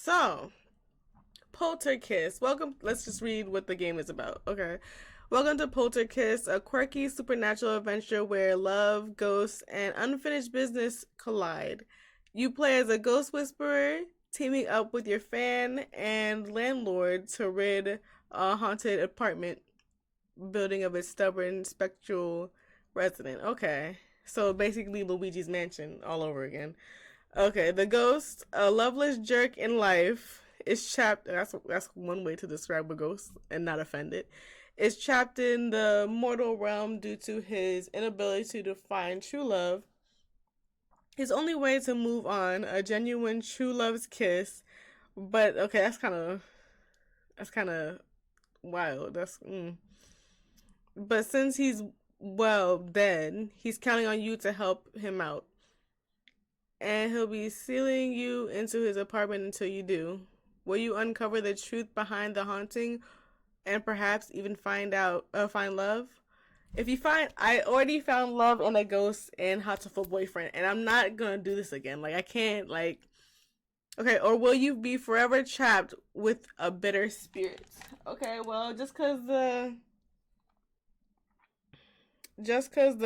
So, Polterkisst. Welcome. Let's just read what the game is about. Okay. Welcome to Polterkisst, a quirky supernatural adventure where love, ghosts, and unfinished business collide. You play as a ghost whisperer, teaming up with your fan and landlord to rid a haunted apartment building of its stubborn, spectral resident. Okay. So basically Luigi's mansion all over again. Okay, the ghost, a loveless jerk in life, is trapped. That's one way to describe a ghost and not offend it. Is trapped in the mortal realm due to his inability to find true love. His only way to move on, a genuine true love's kiss. But okay, that's kind of wild. But since he's dead, he's counting on you to help him out, and he'll be sealing you into his apartment until you do. Will you uncover the truth behind the haunting, and perhaps even find love? If you find, I already found love in a ghost and Hatoful boyfriend, and I'm not gonna do this again. Like I can't, okay. Or will you be forever trapped with a bitter spirit? Okay, well, just cause the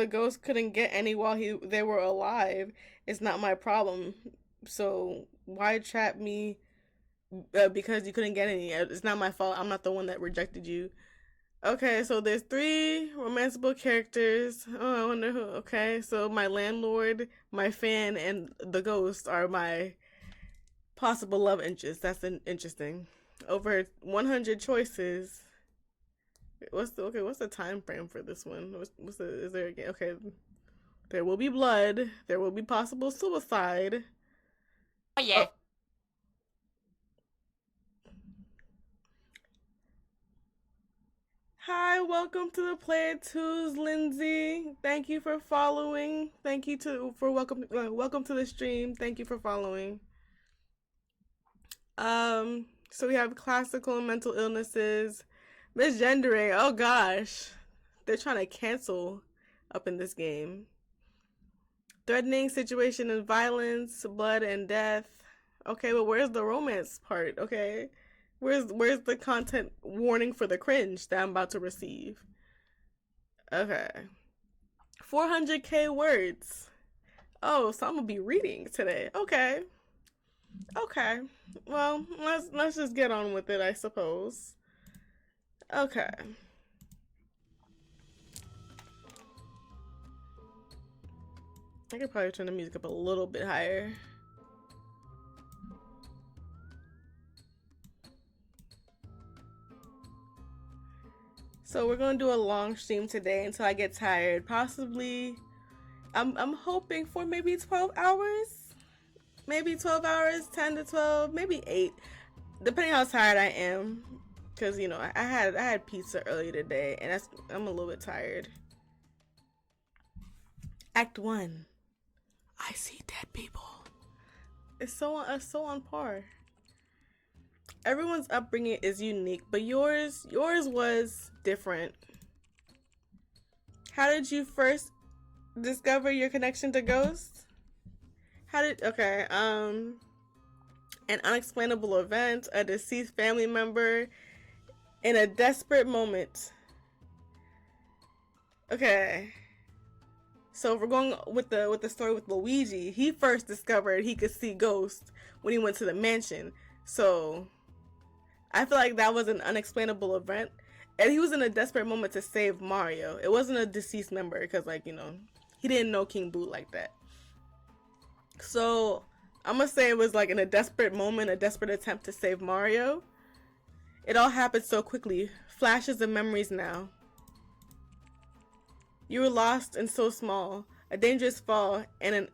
ghost couldn't get any while they were alive, it's not my problem. So why trap me because you couldn't get any? It's not my fault. I'm not the one that rejected you. Okay, so there's three romanceable characters. Oh, I wonder who. Okay, so my landlord, my fan, and the ghost are my possible love interests. Interesting. Over 100 choices. What's the time frame for this one? Is there again? Okay, there will be blood. There will be possible suicide. Oh yeah. Hi, welcome to the Player Twos, Lindsay. Thank you for following. Thank you for welcome to the stream. Thank you for following. So we have classical and mental illnesses, misgendering. Oh gosh, they're trying to cancel up in this game. Threatening situation and violence, blood and death. Okay, but where's the romance part? Okay, where's the content warning for the cringe that I'm about to receive? Okay, 400k words. Oh, so I'm gonna be reading today. Okay, okay. Well, let's just get on with it, I suppose. Okay. I could probably turn the music up a little bit higher. So we're gonna do a long stream today until I get tired. Possibly, I'm hoping for maybe 12 hours. Maybe 12 hours, 10 to 12, maybe 8, depending how tired I am. Cause I had pizza earlier today, and I'm a little bit tired. Act 1. I see dead people. It's so on par. Everyone's upbringing is unique, but yours was different. How did you first discover your connection to ghosts? An unexplainable event, a deceased family member, in a desperate moment. Okay. So if we're going with the story with Luigi, he first discovered he could see ghosts when he went to the mansion. So I feel like that was an unexplainable event, and he was in a desperate moment to save Mario. It wasn't a deceased member because he didn't know King Boo like that. So I'm gonna say it was like in a desperate moment, a desperate attempt to save Mario. It all happened so quickly. Flashes of memories now. You were lost and so small. A dangerous fall and an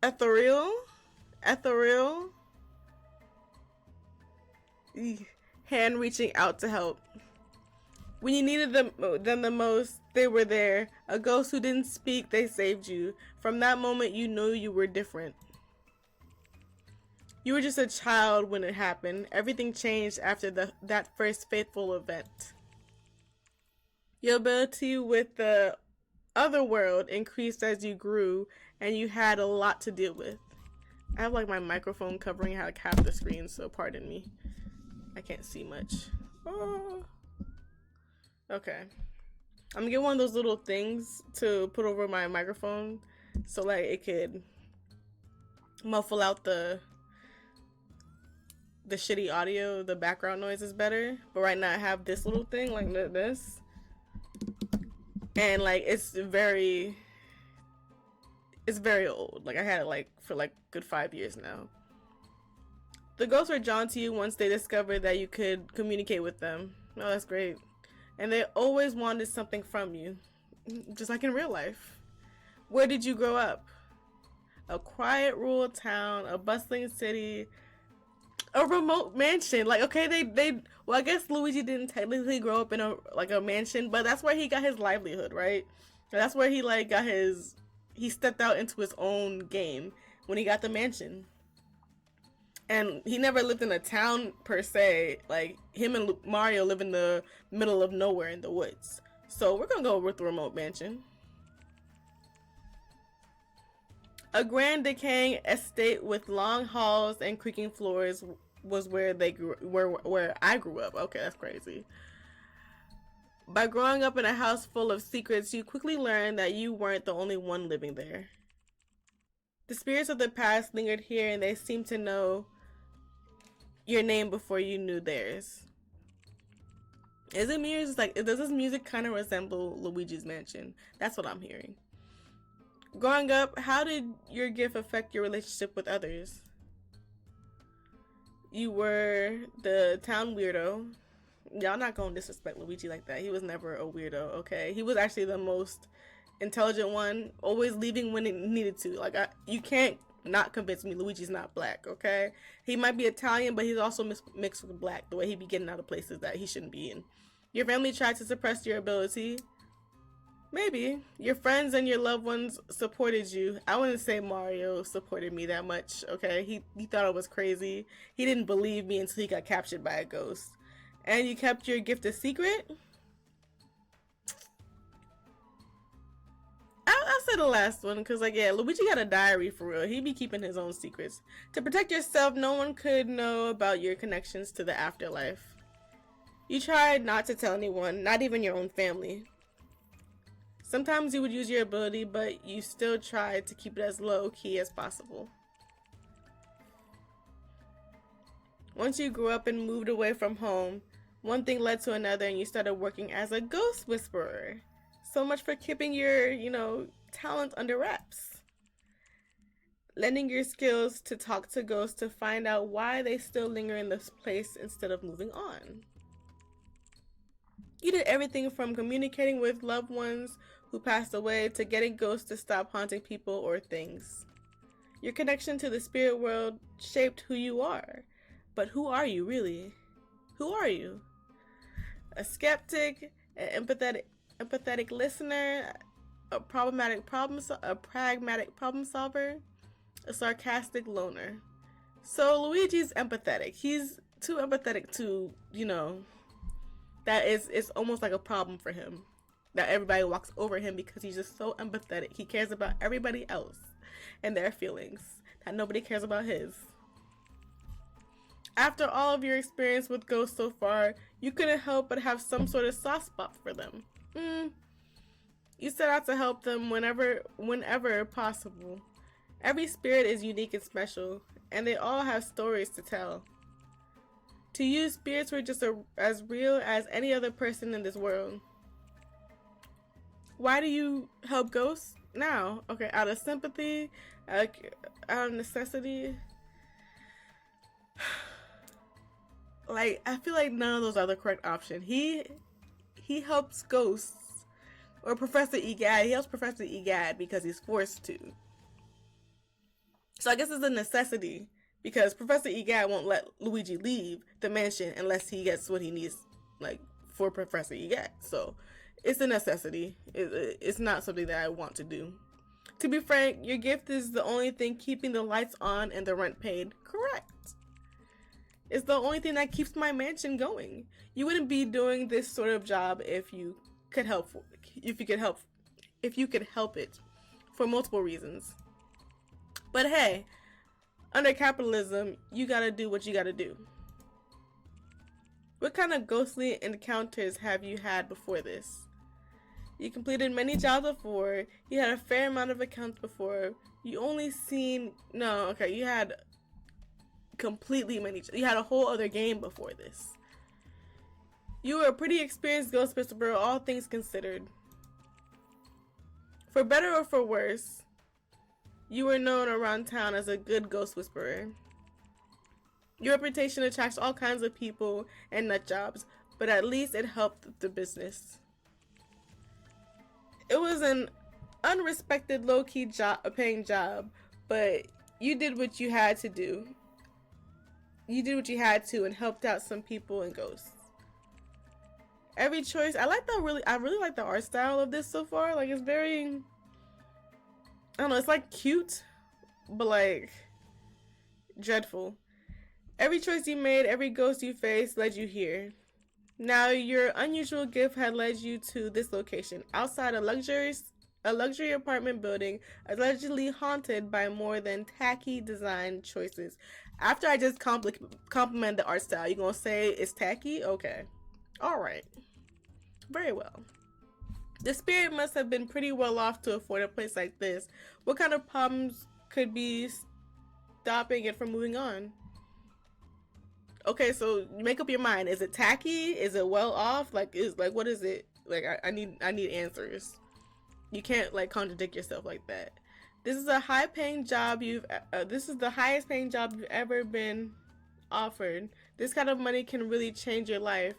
ethereal hand reaching out to help. When you needed them the most, they were there. A ghost who didn't speak, they saved you. From that moment, you knew you were different. You were just a child when it happened. Everything changed after that first fateful event. Your ability with the other world increased as you grew, and you had a lot to deal with. I have like my microphone covering like half the screen, so pardon me. I can't see much. Oh. Okay. I'm gonna get one of those little things to put over my microphone so like it could muffle out the shitty audio, the background noise is better. But right now I have this little thing like this. And like it's very old. Like I had it like for like good 5 years now. The ghosts were drawn to you once they discovered that you could communicate with them. Oh, that's great. And they always wanted something from you. Just like in real life. Where did you grow up? A quiet rural town, a bustling city, a remote mansion. Like, okay, they well, I guess Luigi didn't technically grow up in a mansion, but that's where he got his livelihood, right? That's where he like got his, he stepped out into his own game when he got the mansion. And he never lived in a town per se. Like him and Mario live in the middle of nowhere in the woods. So we're gonna go with the remote mansion. A grand decaying estate with long halls and creaking floors was where where I grew up. Okay, that's crazy. By growing up in a house full of secrets, you quickly learned that you weren't the only one living there. The spirits of the past lingered here, and they seemed to know your name before you knew theirs. Is it me or is it like, does this music kind of resemble Luigi's Mansion? That's what I'm hearing. Growing up, how did your gift affect your relationship with others? You were the town weirdo. Y'all not gonna disrespect Luigi like that. He was never a weirdo, okay? He was actually the most intelligent one, always leaving when it needed to. Like, you can't not convince me Luigi's not black, okay? He might be Italian, but he's also mixed with black, the way he be getting out of places that he shouldn't be in. Your family tried to suppress your ability. Maybe. Your friends and your loved ones supported you. I wouldn't say Mario supported me that much, okay? He thought I was crazy. He didn't believe me until he got captured by a ghost. And you kept your gift a secret? I'll say the last one, because, like, yeah, Luigi got a diary for real. He be keeping his own secrets. To protect yourself, no one could know about your connections to the afterlife. You tried not to tell anyone, not even your own family. Sometimes you would use your ability, but you still tried to keep it as low-key as possible. Once you grew up and moved away from home, one thing led to another and you started working as a ghost whisperer. So much for keeping your, talent under wraps. Lending your skills to talk to ghosts to find out why they still linger in this place instead of moving on. You did everything from communicating with loved ones who passed away to getting ghosts to stop haunting people or things. Your connection to the spirit world shaped who you are. But who are you really? Who are you? A skeptic, an empathetic listener, a pragmatic problem solver, a sarcastic loner. So Luigi's empathetic. He's too empathetic to, that it's almost like a problem for him. That everybody walks over him because he's just so empathetic. He cares about everybody else and their feelings. That nobody cares about his. After all of your experience with ghosts so far, you couldn't help but have some sort of soft spot for them. You set out to help them whenever possible. Every spirit is unique and special, and they all have stories to tell. To you, spirits were just as real as any other person in this world. Why do you help ghosts now? Okay, out of sympathy, out of necessity. Like, I feel like none of those are the correct option. He helps ghosts, or Professor Egad. He helps Professor Egad because he's forced to. So I guess it's a necessity because Professor Egad won't let Luigi leave the mansion unless he gets what he needs, like, for Professor Egad. So it's a necessity. It's not something that I want to do. To be frank, your gift is the only thing keeping the lights on and the rent paid. Correct. It's the only thing that keeps my mansion going. You wouldn't be doing this sort of job if you could help it for multiple reasons. But hey, Under capitalism, you gotta do what you gotta do. What kind of ghostly encounters have you had before this? You completed many jobs before. You had a fair amount of accounts before. You only seen... No, okay, you had completely many... You had a whole other game before this. You were a pretty experienced ghost whisperer, all things considered. For better or for worse, you were known around town as a good ghost whisperer. Your reputation attracts all kinds of people and nut jobs, but at least it helped the business. It was an unrespected, low-key paying job, but you did what you had to do. You did what you had to and helped out some people and ghosts. Every choice, I really like the art style of this so far. Like, it's very, I don't know, it's like cute, but like dreadful. Every choice you made, every ghost you faced led you here. Now, your unusual gift had led you to this location, outside a luxury apartment building, allegedly haunted by more than tacky design choices. After I just compliment the art style, you gonna say it's tacky? Okay. Alright. Very well. The spirit must have been pretty well off to afford a place like this. What kind of problems could be stopping it from moving on? Okay, so make up your mind. Is it tacky? Is it well off? Like, what is it? Like, I need answers. You can't like contradict yourself like that. This is a high-paying job this is the highest paying job you've ever been offered. This kind of money can really change your life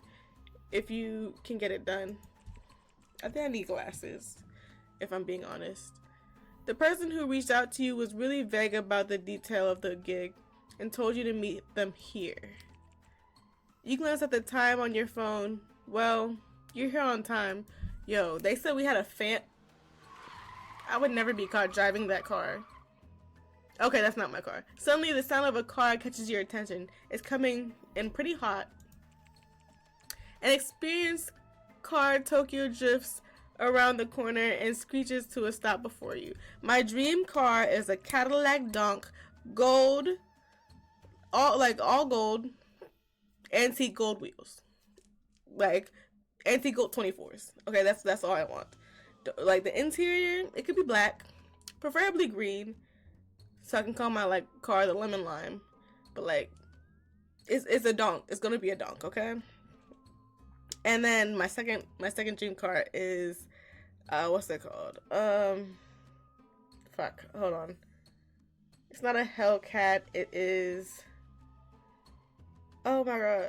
if you can get it done. I think I need glasses, if I'm being honest. The person who reached out to you was really vague about the detail of the gig and told you to meet them here. You glanced at the time on your phone. Well, you're here on time. Yo, they said we had a fan. I would never be caught driving that car. Okay, that's not my car. Suddenly, the sound of a car catches your attention. It's coming in pretty hot. An experienced car Tokyo drifts around the corner and screeches to a stop before you. My dream car is a Cadillac Donk, gold, all gold, antique gold wheels, like antique gold 24s. Okay, that's all I want. Like the interior, it could be black, preferably green, so I can call my like car the lemon lime. But like, it's a donk. It's gonna be a donk, okay? And then my second dream car is what's it called? Fuck, hold on. It's not a Hellcat. It is. Oh my gosh.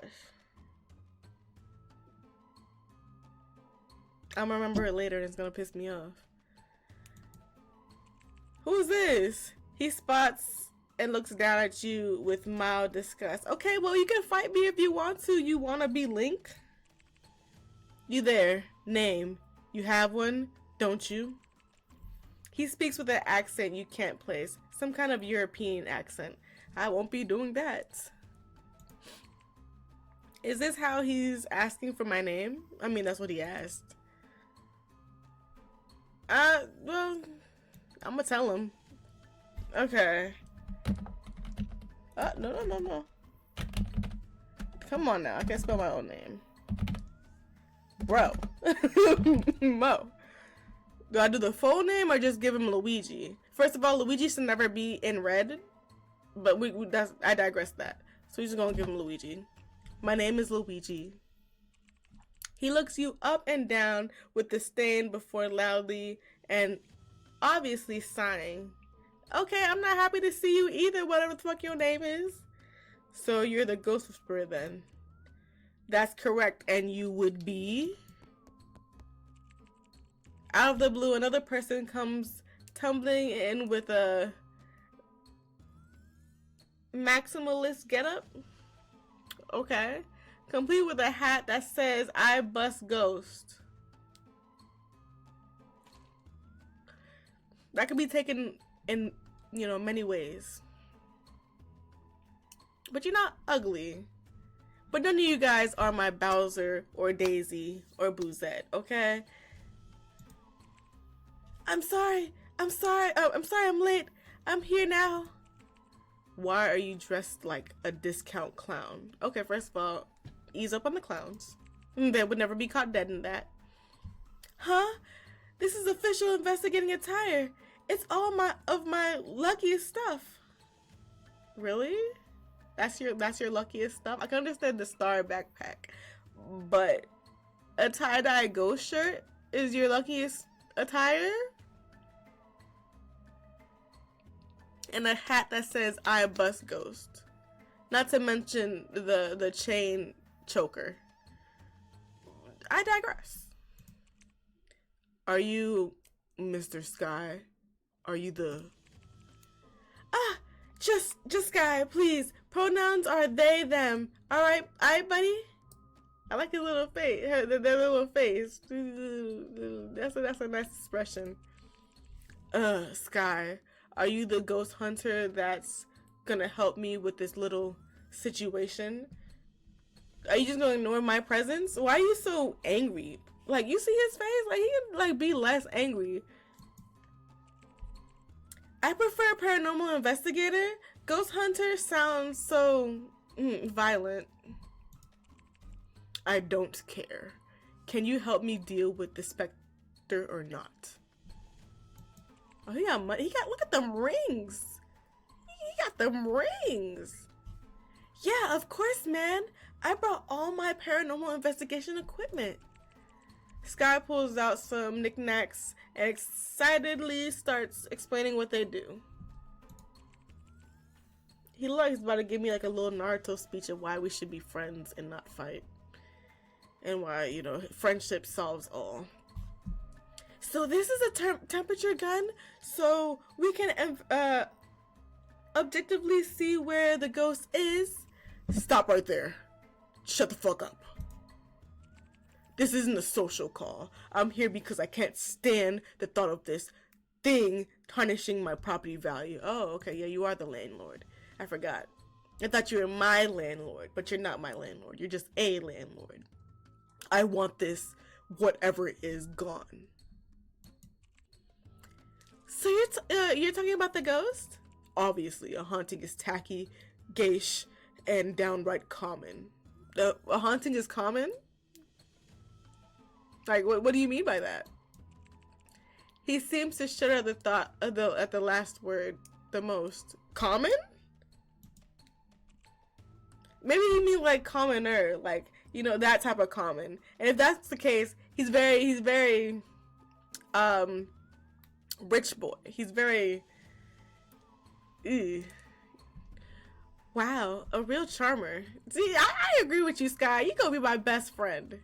I'm gonna remember it later and it's gonna piss me off. Who's this? He spots and looks down at you with mild disgust. Okay, well, you can fight me if you want to. You wanna be Link? You there? Name. You have one, don't you? He speaks with an accent you can't place. Some kind of European accent. I won't be doing that. Is this how he's asking for my name? I mean, that's what he asked. Well, I'm gonna tell him. Okay. No. Come on now, I can't spell my own name. Bro. Mo. Do I do the full name or just give him Luigi? First of all, Luigi should never be in red. But I digress that. So we're just gonna give him Luigi. My name is Luigi. He looks you up and down with disdain before loudly and obviously sighing. Okay, I'm not happy to see you either, whatever the fuck your name is. So you're the ghost whisperer then. That's correct, and you would be? Out of the blue, another person comes tumbling in with a maximalist getup. Okay. Complete with a hat that says, I bust ghost. That could be taken in, many ways. But you're not ugly. But none of you guys are my Bowser or Daisy or Boozette, okay? I'm sorry. I'm late. I'm here now. Why are you dressed like a discount clown? Okay, first of all, ease up on the clowns. They would never be caught dead in that. Huh? This is official investigating attire. It's all my luckiest stuff. Really? That's your luckiest stuff? I can understand the star backpack, but a tie-dye ghost shirt is your luckiest attire? And a hat that says I bust ghost. Not to mention the chain choker. I digress. Are you Mr. Sky? Are you the... Just Sky, please. Pronouns are they, them. Alright, buddy? I like his little face. Their little face. That's a nice expression. Sky, are you the ghost hunter that's gonna help me with this little situation? Are you just gonna ignore my presence? Why are you so angry? Like, you see his face? Like, he can, like, be less angry. I prefer paranormal investigator. Ghost hunter sounds so violent. I don't care. Can you help me deal with the specter or not? Oh, he got money. Look at them rings. He got them rings. Yeah, of course, man. I brought all my paranormal investigation equipment. Sky pulls out some knickknacks and excitedly starts explaining what they do. He looks like he's about to give me like a little Naruto speech of why we should be friends and not fight. And why, you know, friendship solves all. So this is a temperature gun, so we can objectively see where the ghost is. Stop right there. Shut the fuck up. This isn't a social call. I'm here because I can't stand the thought of this thing tarnishing my property value. Oh, okay, yeah, you are the landlord. I forgot. I thought you were my landlord, but you're not my landlord. You're just a landlord. I want this, whatever it is, gone. So you're talking about the ghost? Obviously, a haunting is tacky, gauche, and downright common. A haunting is common? Like, what do you mean by that? He seems to shudder at the thought of at the last word the most. Common? Maybe you mean like commoner, like, you know, that type of common. And if that's the case, he's very rich boy. He's very wow, a real charmer. See, I agree with you, Sky. You gonna be my best friend.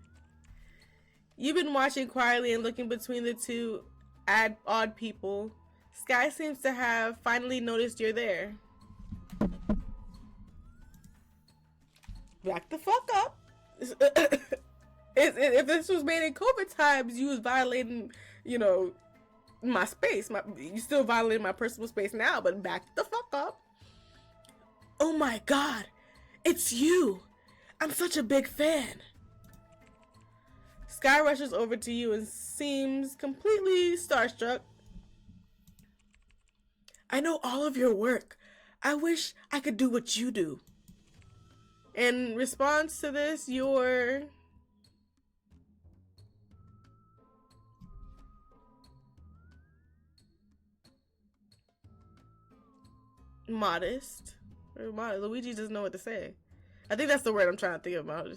You've been watching quietly and looking between the two odd people. Sky seems to have finally noticed you're there. Back the fuck up. If this was made in COVID times, you was violating, you know, my space. You still violating my personal space now, but back the fuck up. Oh my god, it's you. I'm such a big fan. Sky rushes over to you and seems completely starstruck. I know all of your work. I wish I could do what you do. In response to this, you're modest. Luigi doesn't know what to say. I think that's the word I'm trying to think about.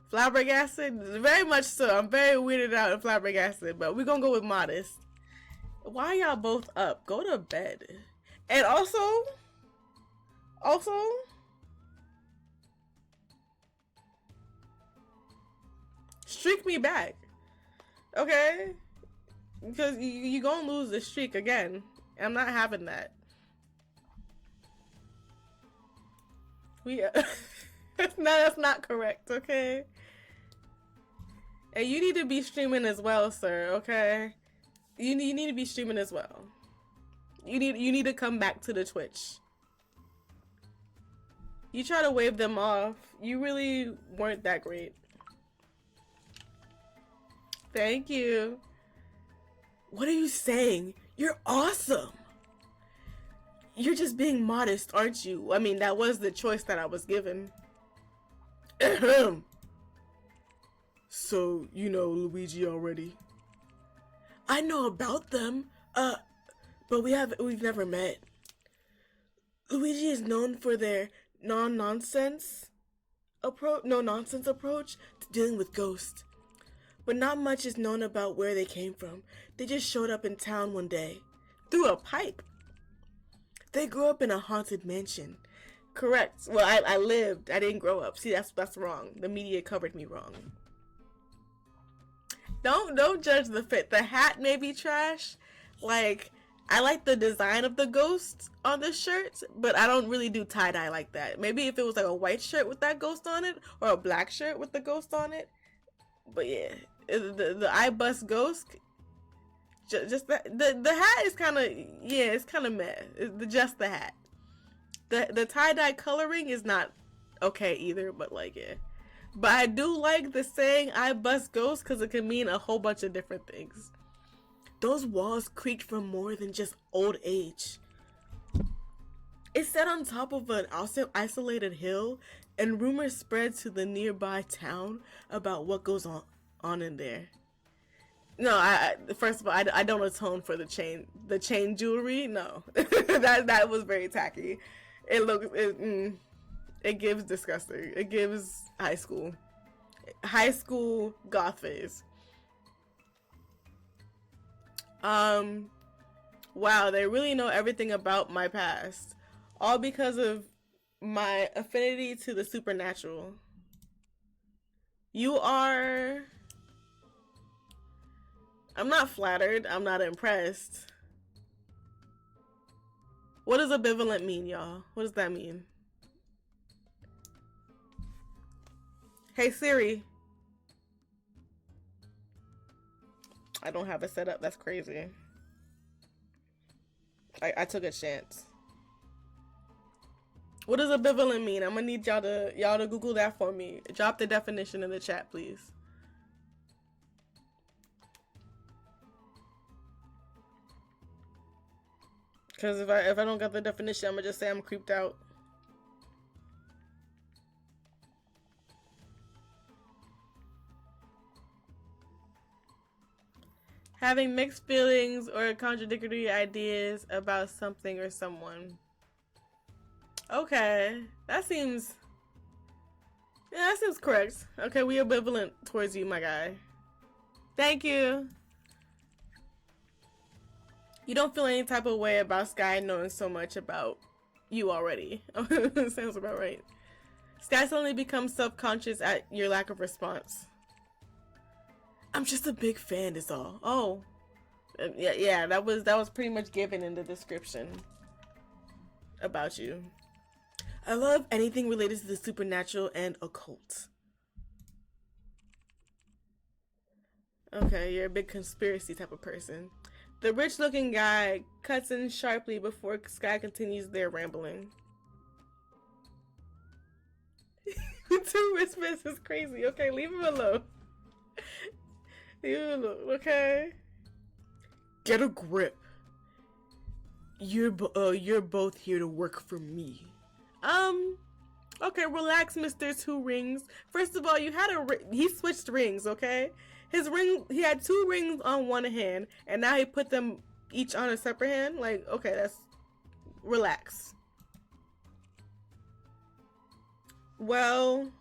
Flabbergasted? Very much so. I'm very weirded out and flabbergasted, but we're gonna go with modest. Why are y'all both up? Go to bed. And also, streak me back. Okay? Because you gonna lose the streak again. I'm not having that. That's not correct, okay? And you need to be streaming as well, sir, okay? You need to be streaming as well. You need to come back to the Twitch. You try to wave them off. You really weren't that great. Thank you. What are you saying? You're awesome. You're just being modest, aren't you? I mean, that was the choice that I was given. Ahem. So, you know Luigi already? I know about them, but we've never met. Luigi is known for their no-nonsense approach to dealing with ghosts. But not much is known about where they came from. They just showed up in town one day. Through a pipe. They grew up in a haunted mansion. Correct. Well, I lived. I didn't grow up. See, that's wrong. The media covered me wrong. Don't judge the fit. The hat may be trash. Like, I like the design of the ghost on the shirt, but I don't really do tie-dye like that. Maybe if it was like a white shirt with that ghost on it, or a black shirt with the ghost on it. But yeah, the I bust ghost, just that the hat is kind of, yeah, it's kind of meh. Just the hat. The tie-dye coloring is not okay either, but like, yeah. But I do like the saying I bust ghost because it can mean a whole bunch of different things. Those walls creaked from more than just old age. It's set on top of an isolated hill, and rumors spread to the nearby town about what goes on in there. No, first of all, I don't atone for the chain jewelry. No, that was very tacky. It gives disgusting. It gives high school goth phase. Wow, they really know everything about my past, all because of my affinity to the supernatural. You are... I'm not flattered. I'm not impressed. What does ambivalent mean, y'all? What does that mean? Hey Siri. I don't have it set up. That's crazy. I took a chance. What does ambivalent mean? I'm gonna need y'all to Google that for me. Drop the definition in the chat, please. Because if I don't get the definition, I'm gonna just say I'm creeped out. Having mixed feelings or contradictory ideas about something or someone. Okay, that seems correct. Okay, we ambivalent towards you, my guy. Thank you. You don't feel any type of way about Sky knowing so much about you already. Sounds about right. Sky suddenly becomes self-conscious at your lack of response. I'm just a big fan is all. Oh. Yeah, that was pretty much given in the description about you. I love anything related to the supernatural and occult. Okay, you're a big conspiracy type of person. The rich-looking guy cuts in sharply before Sky continues their rambling. Two wristbands is crazy. Okay, leave him alone. Leave him alone, okay? Get a grip. You're both here to work for me. Okay, relax, Mr. Two Rings. First of all, you had he switched rings, okay? He had two rings on one hand, and now he put them each on a separate hand. Like, okay, relax. Well,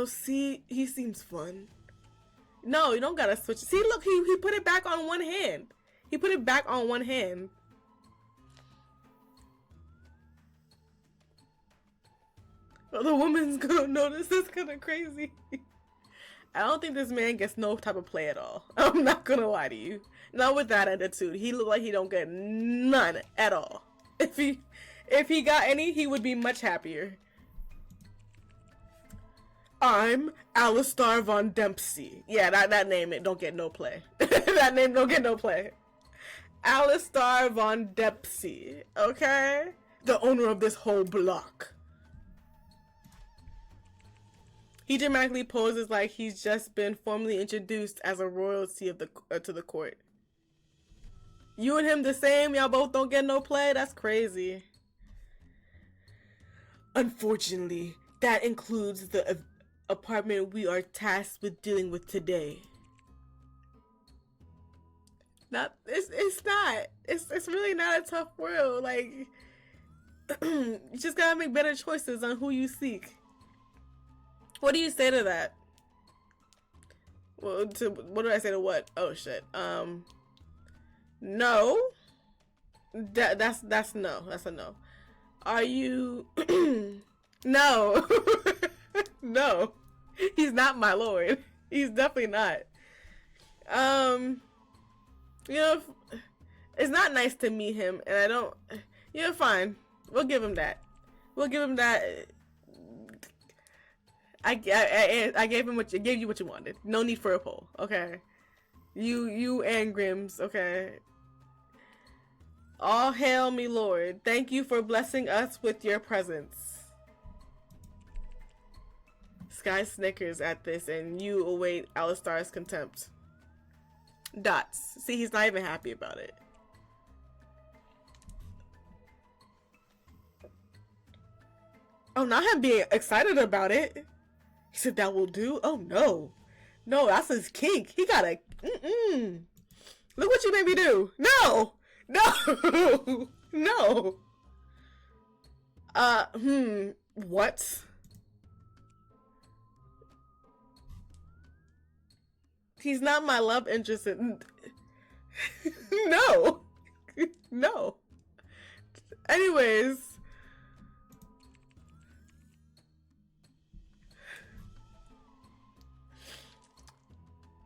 see, he seems fun. No, you don't gotta switch. See, look, he put it back on one hand. He put it back on one hand. Well, the woman's gonna notice. That's kind of crazy. I don't think this man gets no type of play at all. I'm not gonna lie to you. Not with that attitude. He look like he don't get none at all. If he got any, he would be much happier. I'm Alistar Von Dempsey. Yeah, that name, it don't get no play. That name don't get no play. Alistar Von Dempsey, okay? The owner of this whole block. He dramatically poses like he's just been formally introduced as a royalty of to the court. You and him the same? Y'all both don't get no play? That's crazy. Unfortunately, that includes the apartment we are tasked with dealing with today. It's not. It's really not a tough world. Like, you just gotta make better choices on who you seek. What do you say to that? Well, what did I say to what? Oh shit. No. That's no. That's a no. Are you? No. No. He's not my lord. He's definitely not. You know, it's not nice to meet him, and I don't. You're fine. We'll give him that. We'll give him that. I gave him gave you what you wanted. No need for a poll. Okay. You and Grimm's. Okay. All hail me, Lord. Thank you for blessing us with your presence. Sky snickers at this, and you await Alistar's contempt. Dots. See, he's not even happy about it. Oh, not him being excited about it. He said that will do? Oh, no. No, that's his kink. He got a... Look what you made me do. No! No! No! What? He's not my love interest in... No! No. Anyways...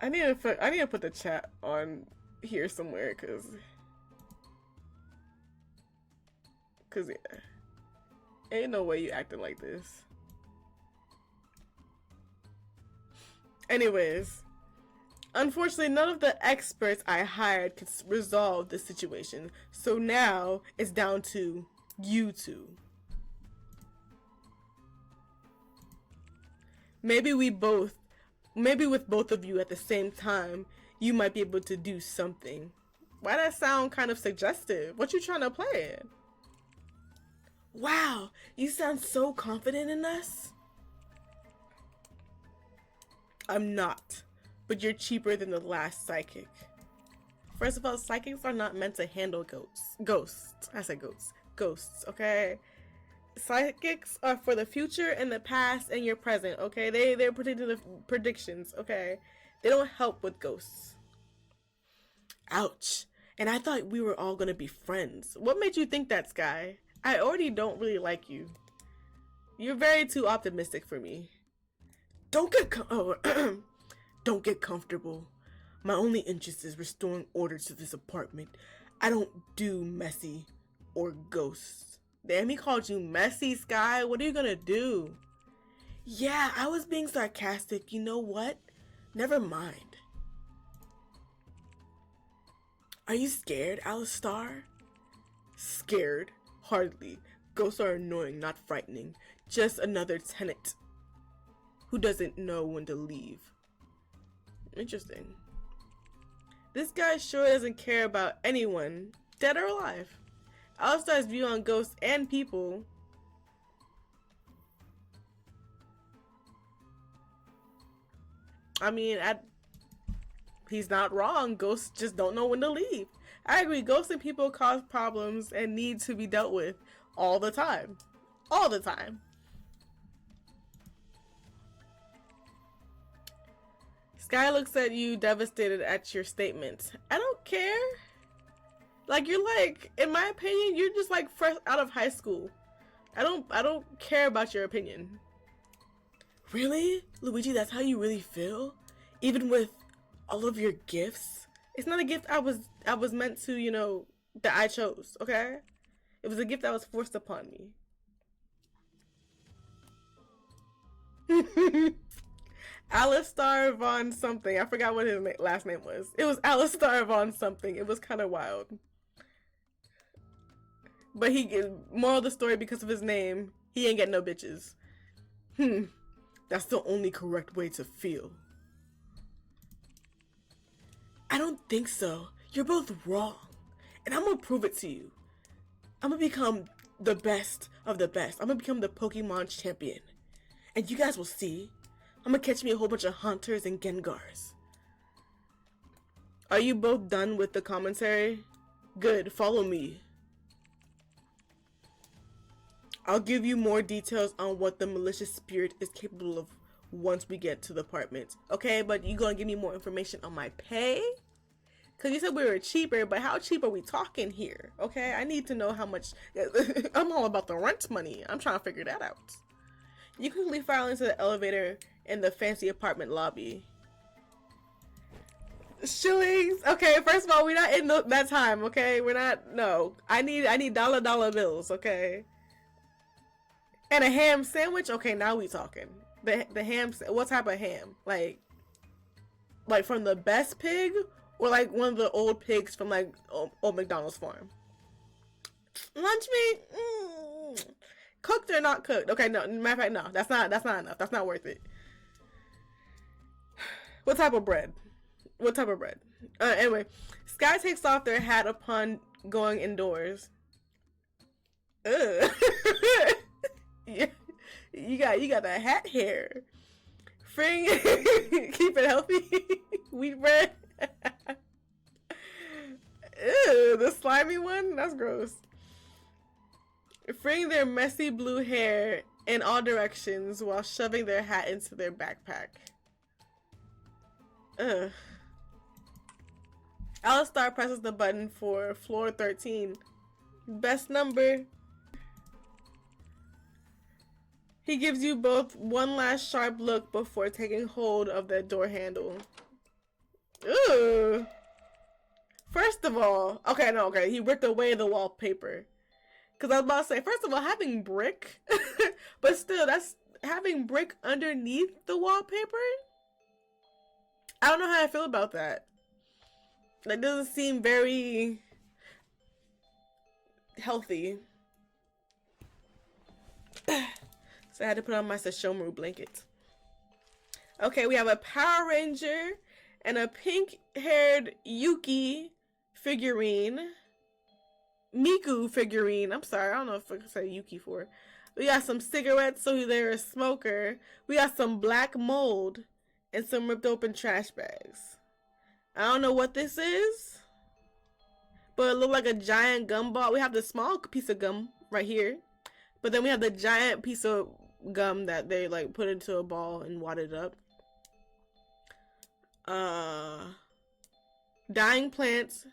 I need to put the chat on here somewhere, cause yeah, ain't no way you acting like this. Anyways, unfortunately, none of the experts I hired could resolve the situation, so now it's down to you two. Maybe with both of you at the same time, you might be able to do something. Why that sound kind of suggestive? What you trying to play? Wow, you sound so confident in us. I'm not, but you're cheaper than the last psychic. First of all, psychics are not meant to handle ghosts. I said ghosts. Ghosts, okay? Psychics are for the future and the past and your present, okay? They're predicting the predictions, okay? They don't help with ghosts. Ouch. And I thought we were all gonna be friends. What made you think that, Sky? I already don't really like you. You're very too optimistic for me. Don't get don't get comfortable. My only interest is restoring order to this apartment. I don't do messy or ghosts. Damn, he called you messy, Sky. What are you gonna do? Yeah, I was being sarcastic. You know what? Never mind. Are you scared, Alistar? Scared? Hardly. Ghosts are annoying, not frightening. Just another tenant who doesn't know when to leave. Interesting. This guy sure doesn't care about anyone, dead or alive. Alistar's view on ghosts and people. I mean, he's not wrong. Ghosts just don't know when to leave. I agree. Ghosts and people cause problems and need to be dealt with all the time. All the time. Sky looks at you, devastated at your statement. I don't care. Like, you're like, in my opinion, you're just like fresh out of high school. I don't care about your opinion. Really? Luigi, that's how you really feel? Even with all of your gifts? It's not a gift I was meant to, you know, that I chose, okay? It was a gift that was forced upon me. Alistar von something. I forgot what his last name was. It was Alistar von something. It was kind of wild. But moral of the story, because of his name, he ain't get no bitches. That's the only correct way to feel. I don't think so. You're both wrong. And I'm gonna prove it to you. I'm gonna become the best of the best. I'm gonna become the Pokemon champion. And you guys will see. I'm gonna catch me a whole bunch of Hunters and Gengars. Are you both done with the commentary? Good, follow me. I'll give you more details on what the malicious spirit is capable of once we get to the apartment. Okay, but you gonna give me more information on my pay? Cause you said we were cheaper, but how cheap are we talking here? Okay, I need to know how much. I'm all about the rent money. I'm trying to figure that out. You quickly file into the elevator in the fancy apartment lobby. Shillings. Okay, first of all, we're not in that time. Okay, we're not. No, I need dollar bills. Okay, and a ham sandwich. Okay, now we talking. The ham. What type of ham? Like from the Best Pig, or like one of the old pigs from like old McDonald's farm? Lunch meat. Cooked or not cooked? Okay, no. Matter of fact, no. That's not enough. That's not worth it. What type of bread? What type of bread? Anyway, Sky takes off their hat upon going indoors. Ugh. Yeah, you got that hat hair. Fring, keep it healthy. Wheat bread. Ew, the slimy one? That's gross. Freeing their messy blue hair in all directions while shoving their hat into their backpack. Ugh. Alistar presses the button for floor 13. Best number. He gives you both one last sharp look before taking hold of the door handle. Ooh. First of all, okay, he ripped away the wallpaper. Because I was about to say, first of all, having brick, but still, that's having brick underneath the wallpaper. I don't know how I feel about that. That doesn't seem very healthy. So I had to put on my Sesshomaru blanket. Okay, we have a Power Ranger and a pink-haired Yuki figurine. Miku figurine. I'm sorry, I don't know if I can say Yuki for. We got some cigarettes, so they're a smoker. We got some black mold and some ripped open trash bags. I don't know what this is, but it looked like a giant gumball. We have the small piece of gum right here, but then we have the giant piece of gum that they like put into a ball and wadded up. Dying plants.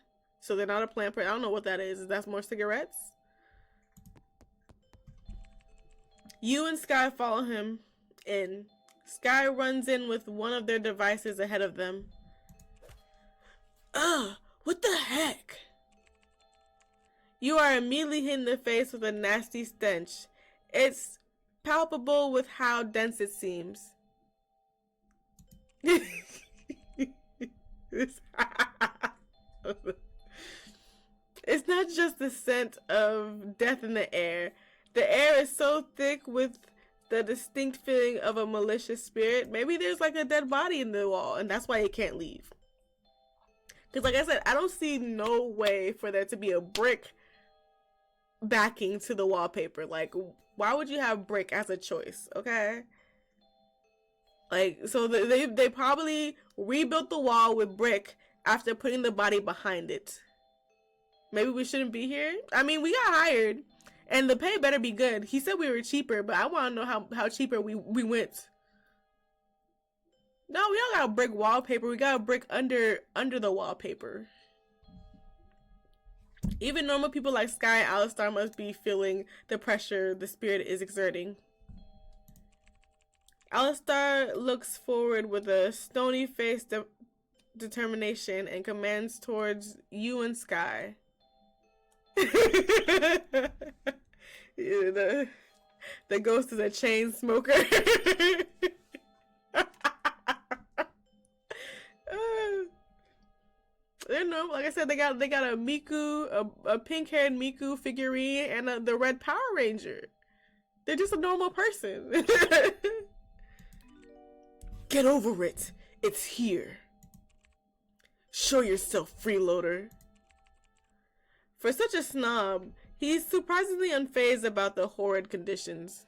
So they're not a plant. I don't know what that is. That's more cigarettes? You and Sky follow him in. Sky runs in with one of their devices ahead of them. Ugh, what the heck? You are immediately hit in the face with a nasty stench. It's palpable with how dense it seems. It's not just the scent of death in the air. The air is so thick with the distinct feeling of a malicious spirit. Maybe there's like a dead body in the wall and that's why it can't leave. Because like I said, I don't see no way for there to be a brick backing to the wallpaper. Like, why would you have brick as a choice? Okay? Like, so they probably rebuilt the wall with brick after putting the body behind it. Maybe we shouldn't be here. I mean, we got hired, and the pay better be good. He said we were cheaper, but I want to know how cheaper we went. No, we don't got a brick wallpaper. We got a brick under the wallpaper. Even normal people like Sky and Alistar must be feeling the pressure the spirit is exerting. Alistar looks forward with a stony-faced determination and commands towards you and Sky. Yeah, the ghost is a chain smoker. You know, like I said, they got a Miku, a pink-haired Miku figurine, and the red Power Ranger. They're just a normal person. Get over it. It's here. Show yourself, freeloader. For such a snob, he's surprisingly unfazed about the horrid conditions.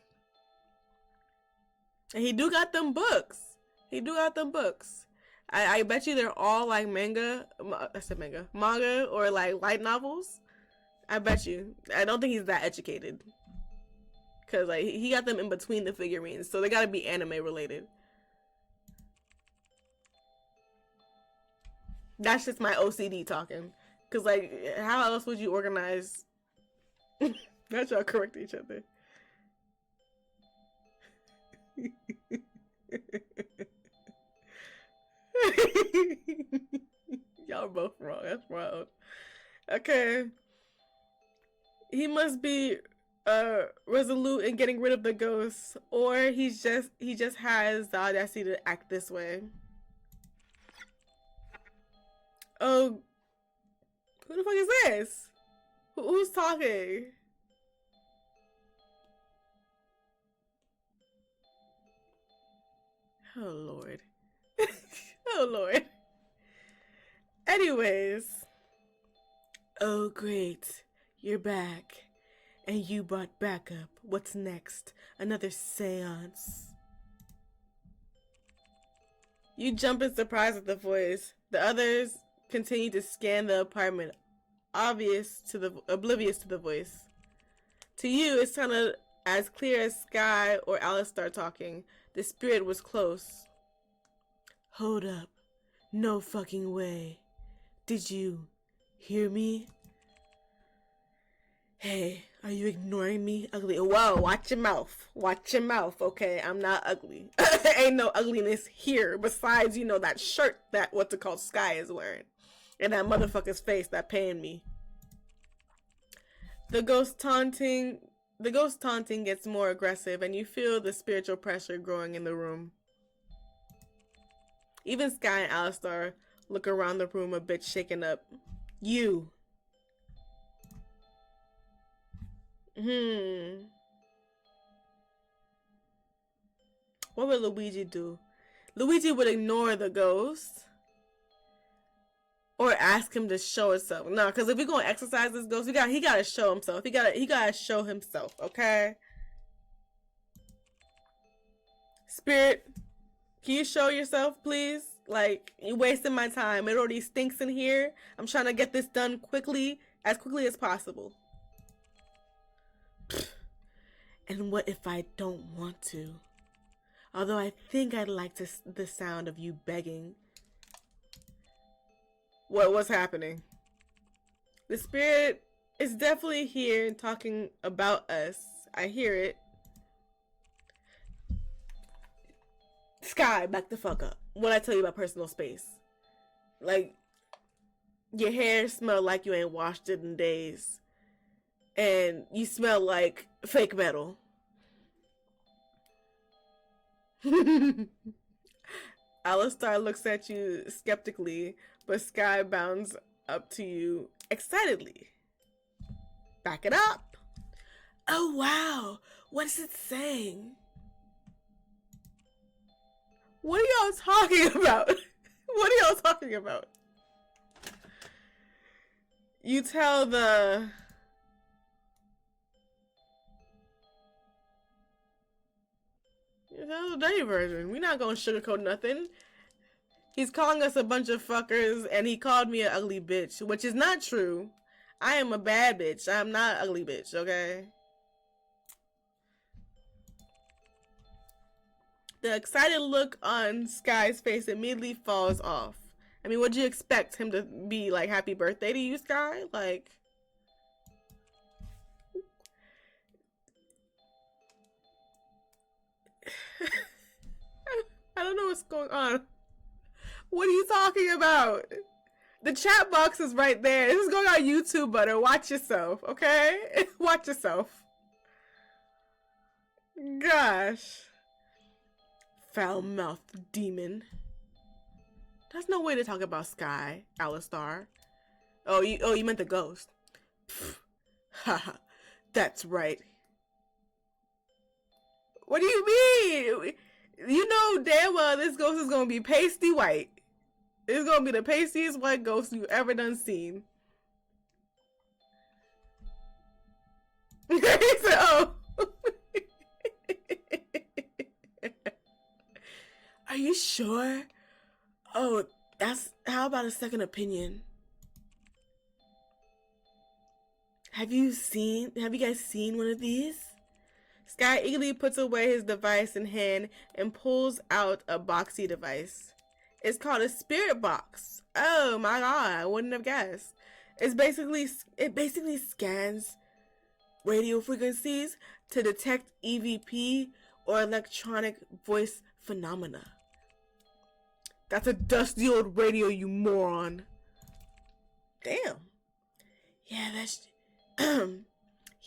And he do got them books. He do got them books. I bet you they're all like manga. I said manga or like light novels. I bet you. I don't think he's that educated. Cause like he got them in between the figurines, so they gotta be anime related. That's just my OCD talking. Cause like, how else would you organize? Not y'all correct each other. Y'all both wrong. That's wild. Okay. He must be resolute in getting rid of the ghosts, or he just has the audacity to act this way. Oh, who the fuck is this? Who's talking? Oh Lord. Oh Lord. Anyways. Oh great. You're back. And you brought backup. What's next? Another seance. You jump in surprise at the voice. The others continue to scan the apartment, oblivious to the voice. To you, it sounded as clear as Sky or Alistar talking. The spirit was close. Hold up. No fucking way. Did you hear me? Hey, are you ignoring me, ugly? Whoa, watch your mouth. Watch your mouth, okay? I'm not ugly. Ain't no ugliness here. Besides, you know, that shirt that Sky is wearing. And that motherfucker's face that paying me. The ghost taunting gets more aggressive, and you feel the spiritual pressure growing in the room. Even Sky and Alistar look around the room a bit shaken up. You. What would Luigi do? Luigi would ignore the ghost. Or ask him to show himself. No, because if we're gonna exercise this ghost, he gotta show himself. He gotta show himself, okay? Spirit, can you show yourself, please? Like, you're wasting my time. It already stinks in here. I'm trying to get this done quickly as possible. And what if I don't want to? Although I think I'd like the sound of you begging. What's happening? The spirit is definitely here and talking about us. I hear it. Sky, back the fuck up. What I tell you about personal space? Like, your hair smell like you ain't washed it in days. And you smell like fake metal. Alistar looks at you skeptically, but Sky bounds up to you excitedly. Back it up. Oh wow, what is it saying? What are y'all talking about? What are y'all talking about? You tell the... You tell the dirty version. We're not gonna sugarcoat nothing. He's calling us a bunch of fuckers, and he called me an ugly bitch, which is not true. I am a bad bitch. I'm not an ugly bitch, okay? The excited look on Sky's face immediately falls off. I mean, would you expect him to be like, happy birthday to you, Sky? Like... I don't know what's going on. What are you talking about? The chat box is right there. This is going on YouTube, butter. Watch yourself, okay? Watch yourself. Gosh. Foul-mouthed demon. There's no way to talk about Sky, Alistar. Oh, you meant the ghost. Haha, that's right. What do you mean? You know damn well this ghost is gonna be pasty white. It's gonna be the pastiest white ghost you've ever done seen. sure? Oh, how about a second opinion? Have you guys seen one of these? Sky eagerly puts away his device in hand and pulls out a boxy device. It's called a spirit box. Oh my god, I wouldn't have guessed. It basically scans radio frequencies to detect EVP or electronic voice phenomena. That's a dusty old radio, you moron. Damn. Yeah,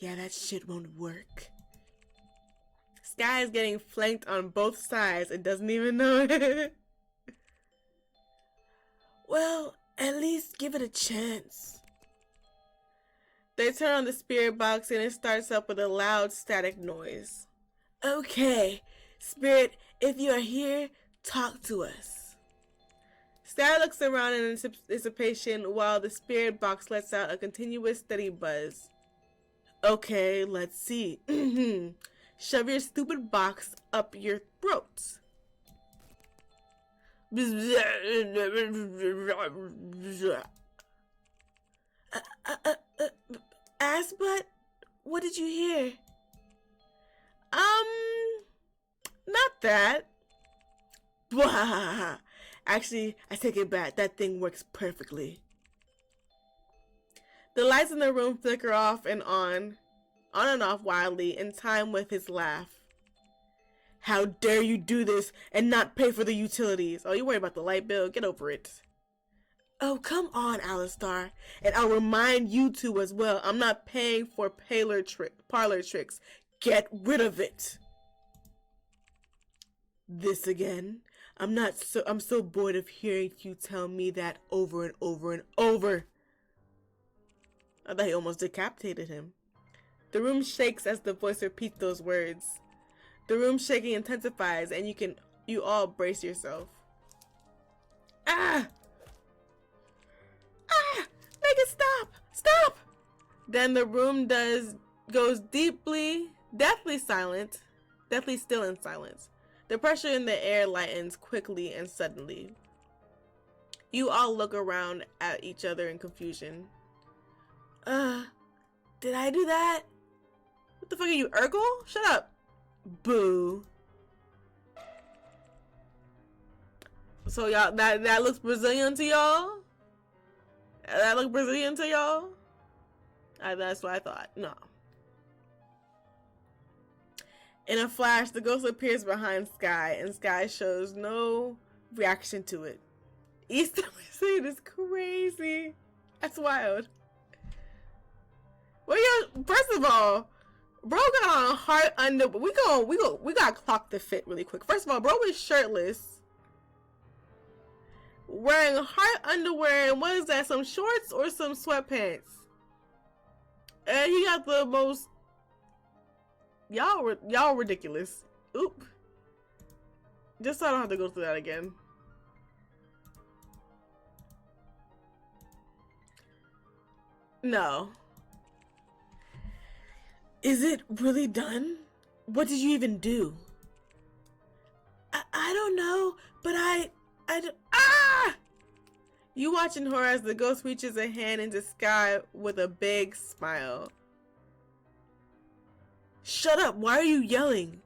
that shit won't work. Sky is getting flanked on both sides and doesn't even know it. Well, at least give it a chance. They turn on the spirit box and it starts up with a loud static noise. Okay, Spirit, if you are here, talk to us. Sky looks around in anticipation while the spirit box lets out a continuous steady buzz. Okay, let's see. Shove your stupid box up your throat. Assbutt, what did you hear? Not that. Blah. Actually, I take it back. That thing works perfectly. The lights in the room flicker off and on and off wildly in time with his laugh. How dare you do this and not pay for the utilities? Oh, you worry about the light bill? Get over it. Oh, come on, Alistar. And I'll remind you two as well. I'm not paying for parlor tricks. Get rid of it. This again? I'm so bored of hearing you tell me that over and over and over. I thought he almost decapitated him. The room shakes as the voice repeats those words. The room shaking intensifies and you all brace yourself. Ah! Ah! Make it stop! Stop! Then the room goes deathly still in silence. The pressure in the air lightens quickly and suddenly. You all look around at each other in confusion. Did I do that? What the fuck are you, Urkel? Shut up. Boo. So y'all, that looks Brazilian to y'all? That look Brazilian to y'all? That's what I thought. No. In a flash, the ghost appears behind Sky, and Sky shows no reaction to it. Easter Brazilian is crazy. That's wild. Well, yeah, first of all, bro got on heart under. We gotta clock the fit really quick. First of all, bro was shirtless, wearing heart underwear, and what is that? Some shorts or some sweatpants? And he got the most. Y'all ridiculous. Oop. Just so I don't have to go through that again. No. Is it really done? What did you even do? I don't know, but ah! You watch in horror as the ghost reaches a hand into Sky with a big smile. Shut up, why are you yelling?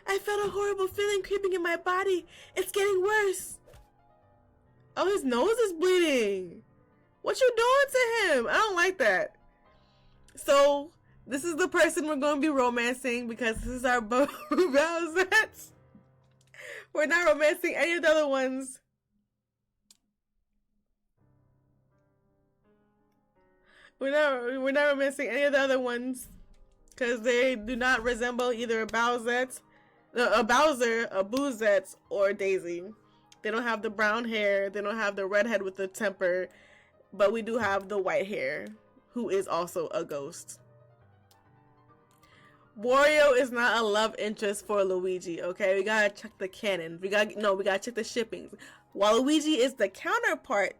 I felt a horrible feeling creeping in my body. It's getting worse. Oh, his nose is bleeding. What you doing to him? I don't like that. So, this is the person we're going to be romancing because this is our Bowsette. We're not romancing any of the other ones. We're not romancing any of the other ones because they do not resemble either a Bowsette, a Bowser, a Boozette, or Daisy. They don't have the brown hair. They don't have the redhead with the temper, but we do have the white hair, who is also a ghost. Wario is not a love interest for Luigi, okay? We gotta check the canon. We gotta check the shippings. Waluigi is the counterpart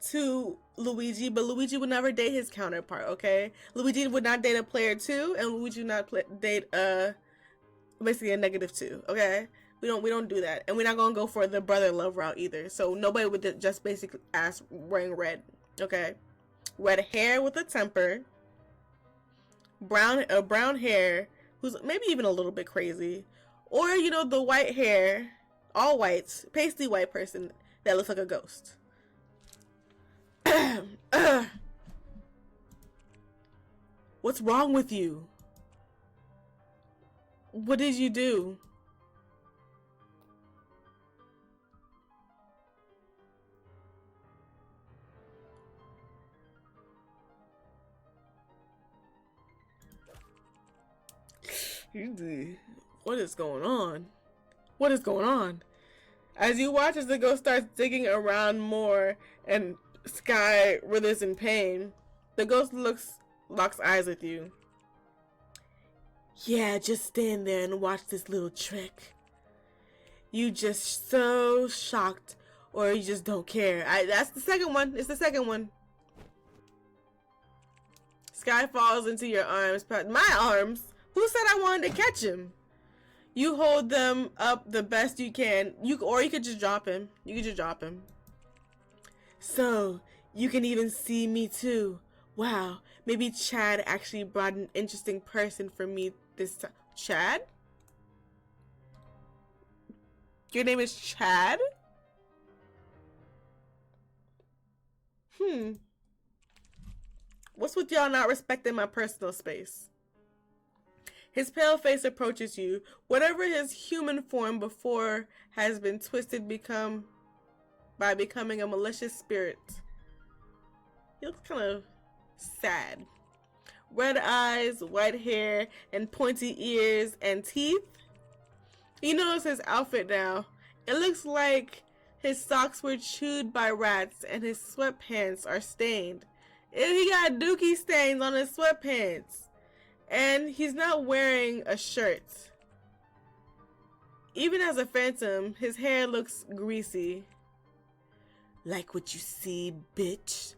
to Luigi, but Luigi would never date his counterpart, okay? Luigi would not date a player 2, and Luigi would not date basically a -2, okay? We don't do that, and we're not gonna go for the brother love route either. So nobody would just basically ask wearing red. Okay, red hair with a temper, brown hair, who's maybe even a little bit crazy, or the white hair, all whites, pasty white person that looks like a ghost. What's wrong with you? What did you do? What is going on? What is going on? As you watch as the ghost starts digging around more and Sky writhers in pain, the ghost locks eyes with you. Yeah, just stand there and watch this little trick. You just so shocked, or you just don't care. That's the second one. It's the second one. Sky falls into your arms. My arms? Who said I wanted to catch him? You hold them up the best you can. Or you could just drop him. You could just drop him. So, you can even see me too. Wow, maybe Chad actually brought an interesting person for me this time. Chad? Your name is Chad? What's with y'all not respecting my personal space? His pale face approaches you. Whatever his human form before has been twisted by becoming a malicious spirit. He looks kind of sad. Red eyes, white hair, and pointy ears and teeth. You notice his outfit now. It looks like his socks were chewed by rats and his sweatpants are stained. And he got dookie stains on his sweatpants. And he's not wearing a shirt. Even as a phantom, his hair looks greasy. Like what you see, bitch.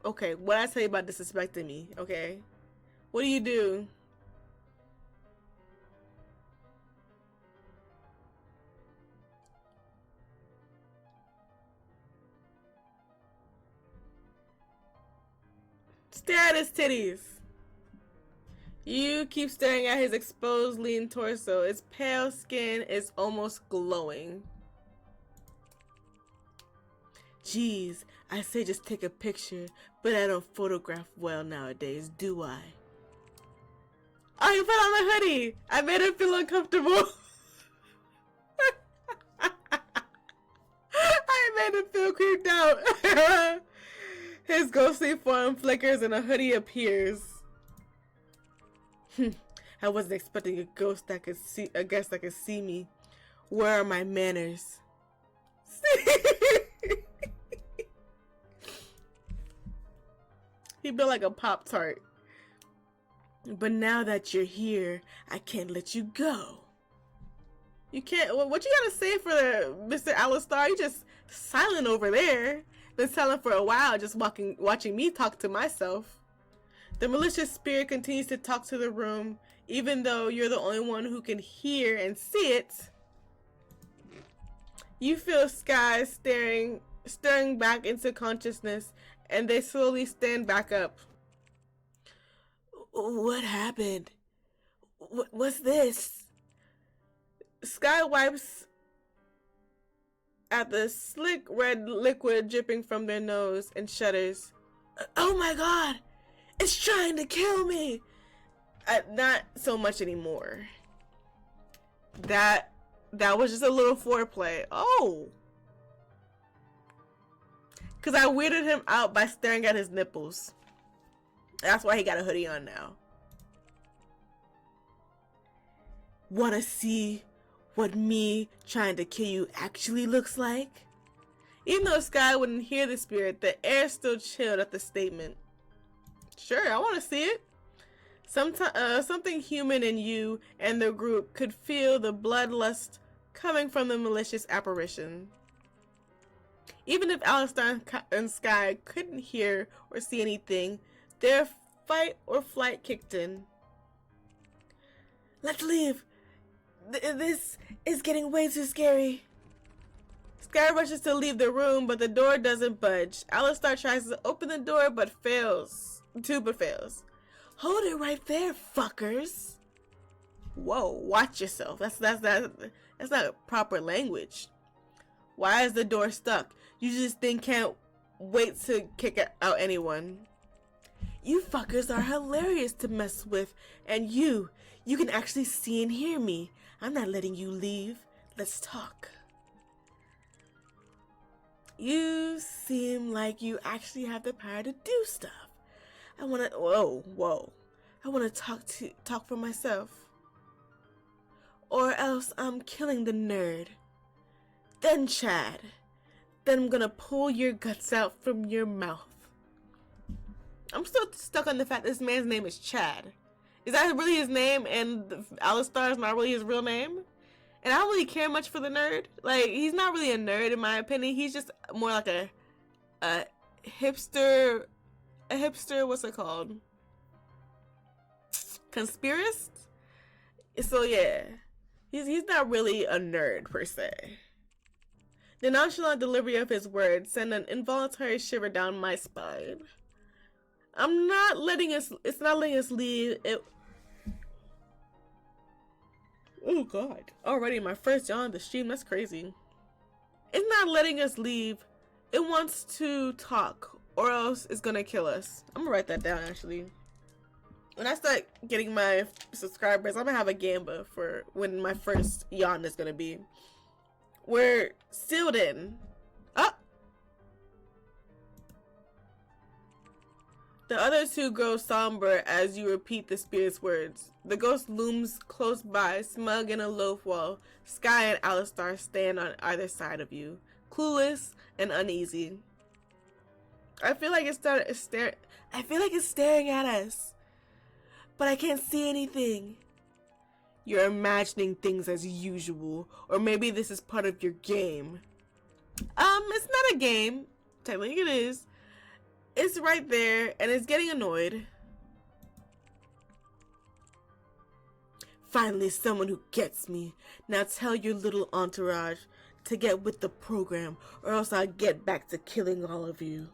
Okay, what I tell you about disrespecting me, okay? What do you do? Stare at his titties. You keep staring at his exposed, lean torso. Its pale skin is almost glowing. Jeez, I say just take a picture, but I don't photograph well nowadays, do I? Oh, you put on the hoodie! I made him feel uncomfortable. I made him feel creeped out. His ghostly form flickers and a hoodie appears. I wasn't expecting a ghost that could see, a guest that could see me. Where are my manners? He built like a Pop-Tart. But now that you're here, I can't let you go. You can't. What you gotta say for Mr. Alistar? You just silent over there. Been silent for a while, just watching me talk to myself. The malicious spirit continues to talk to the room, even though you're the only one who can hear and see it. You feel Sky stirring back into consciousness, and they slowly stand back up. What happened? What's this? Sky wipes at the slick red liquid dripping from their nose and shudders. Oh my god! It's trying to kill me! Not so much anymore. That was just a little foreplay. Oh! Because I weirded him out by staring at his nipples. That's why he got a hoodie on now. Wanna see what me trying to kill you actually looks like? Even though Sky wouldn't hear the spirit, the air still chilled at the statement. Sure, I want to see it. Something human in you and the group could feel the bloodlust coming from the malicious apparition. Even if Alistar and Sky couldn't hear or see anything, their fight or flight kicked in. Let's leave. This is getting way too scary. Sky rushes to leave the room, but the door doesn't budge. Alistar tries to open the door, but fails. Hold it right there, fuckers. Whoa, watch yourself. That's not proper language. Why is the door stuck? You just think can't wait to kick out anyone. You fuckers are hilarious to mess with, and you can actually see and hear me. I'm not letting you leave. Let's talk. You seem like you actually have the power to do stuff. I wanna, whoa. I wanna talk for myself. Or else I'm killing the nerd. Then Chad. Then I'm gonna pull your guts out from your mouth. I'm still stuck on the fact this man's name is Chad. Is that really his name and Alistar is not really his real name? And I don't really care much for the nerd. Like, he's not really a nerd in my opinion. He's just more like a hipster, what's it called? Conspiracist? So yeah, he's not really a nerd per se. The nonchalant delivery of his words sent an involuntary shiver down my spine. It's not letting us leave. Oh god. Already my first yawn on the stream, that's crazy. It's not letting us leave. It wants to talk, or else it's gonna kill us. I'm gonna write that down actually. When I start getting my subscribers, I'm gonna have a gamba for when my first yawn is gonna be. We're sealed in. Ah! The other two grow somber as you repeat the spirit's words. The ghost looms close by, smug in a loaf wall. Sky and Alistar stand on either side of you, clueless and uneasy. I feel like it's staring at us, but I can't see anything. You're imagining things as usual, or maybe this is part of your game. It's not a game. Technically it is. It's right there, and it's getting annoyed. Finally, someone who gets me. Now tell your little entourage to get with the program, or else I'll get back to killing all of you.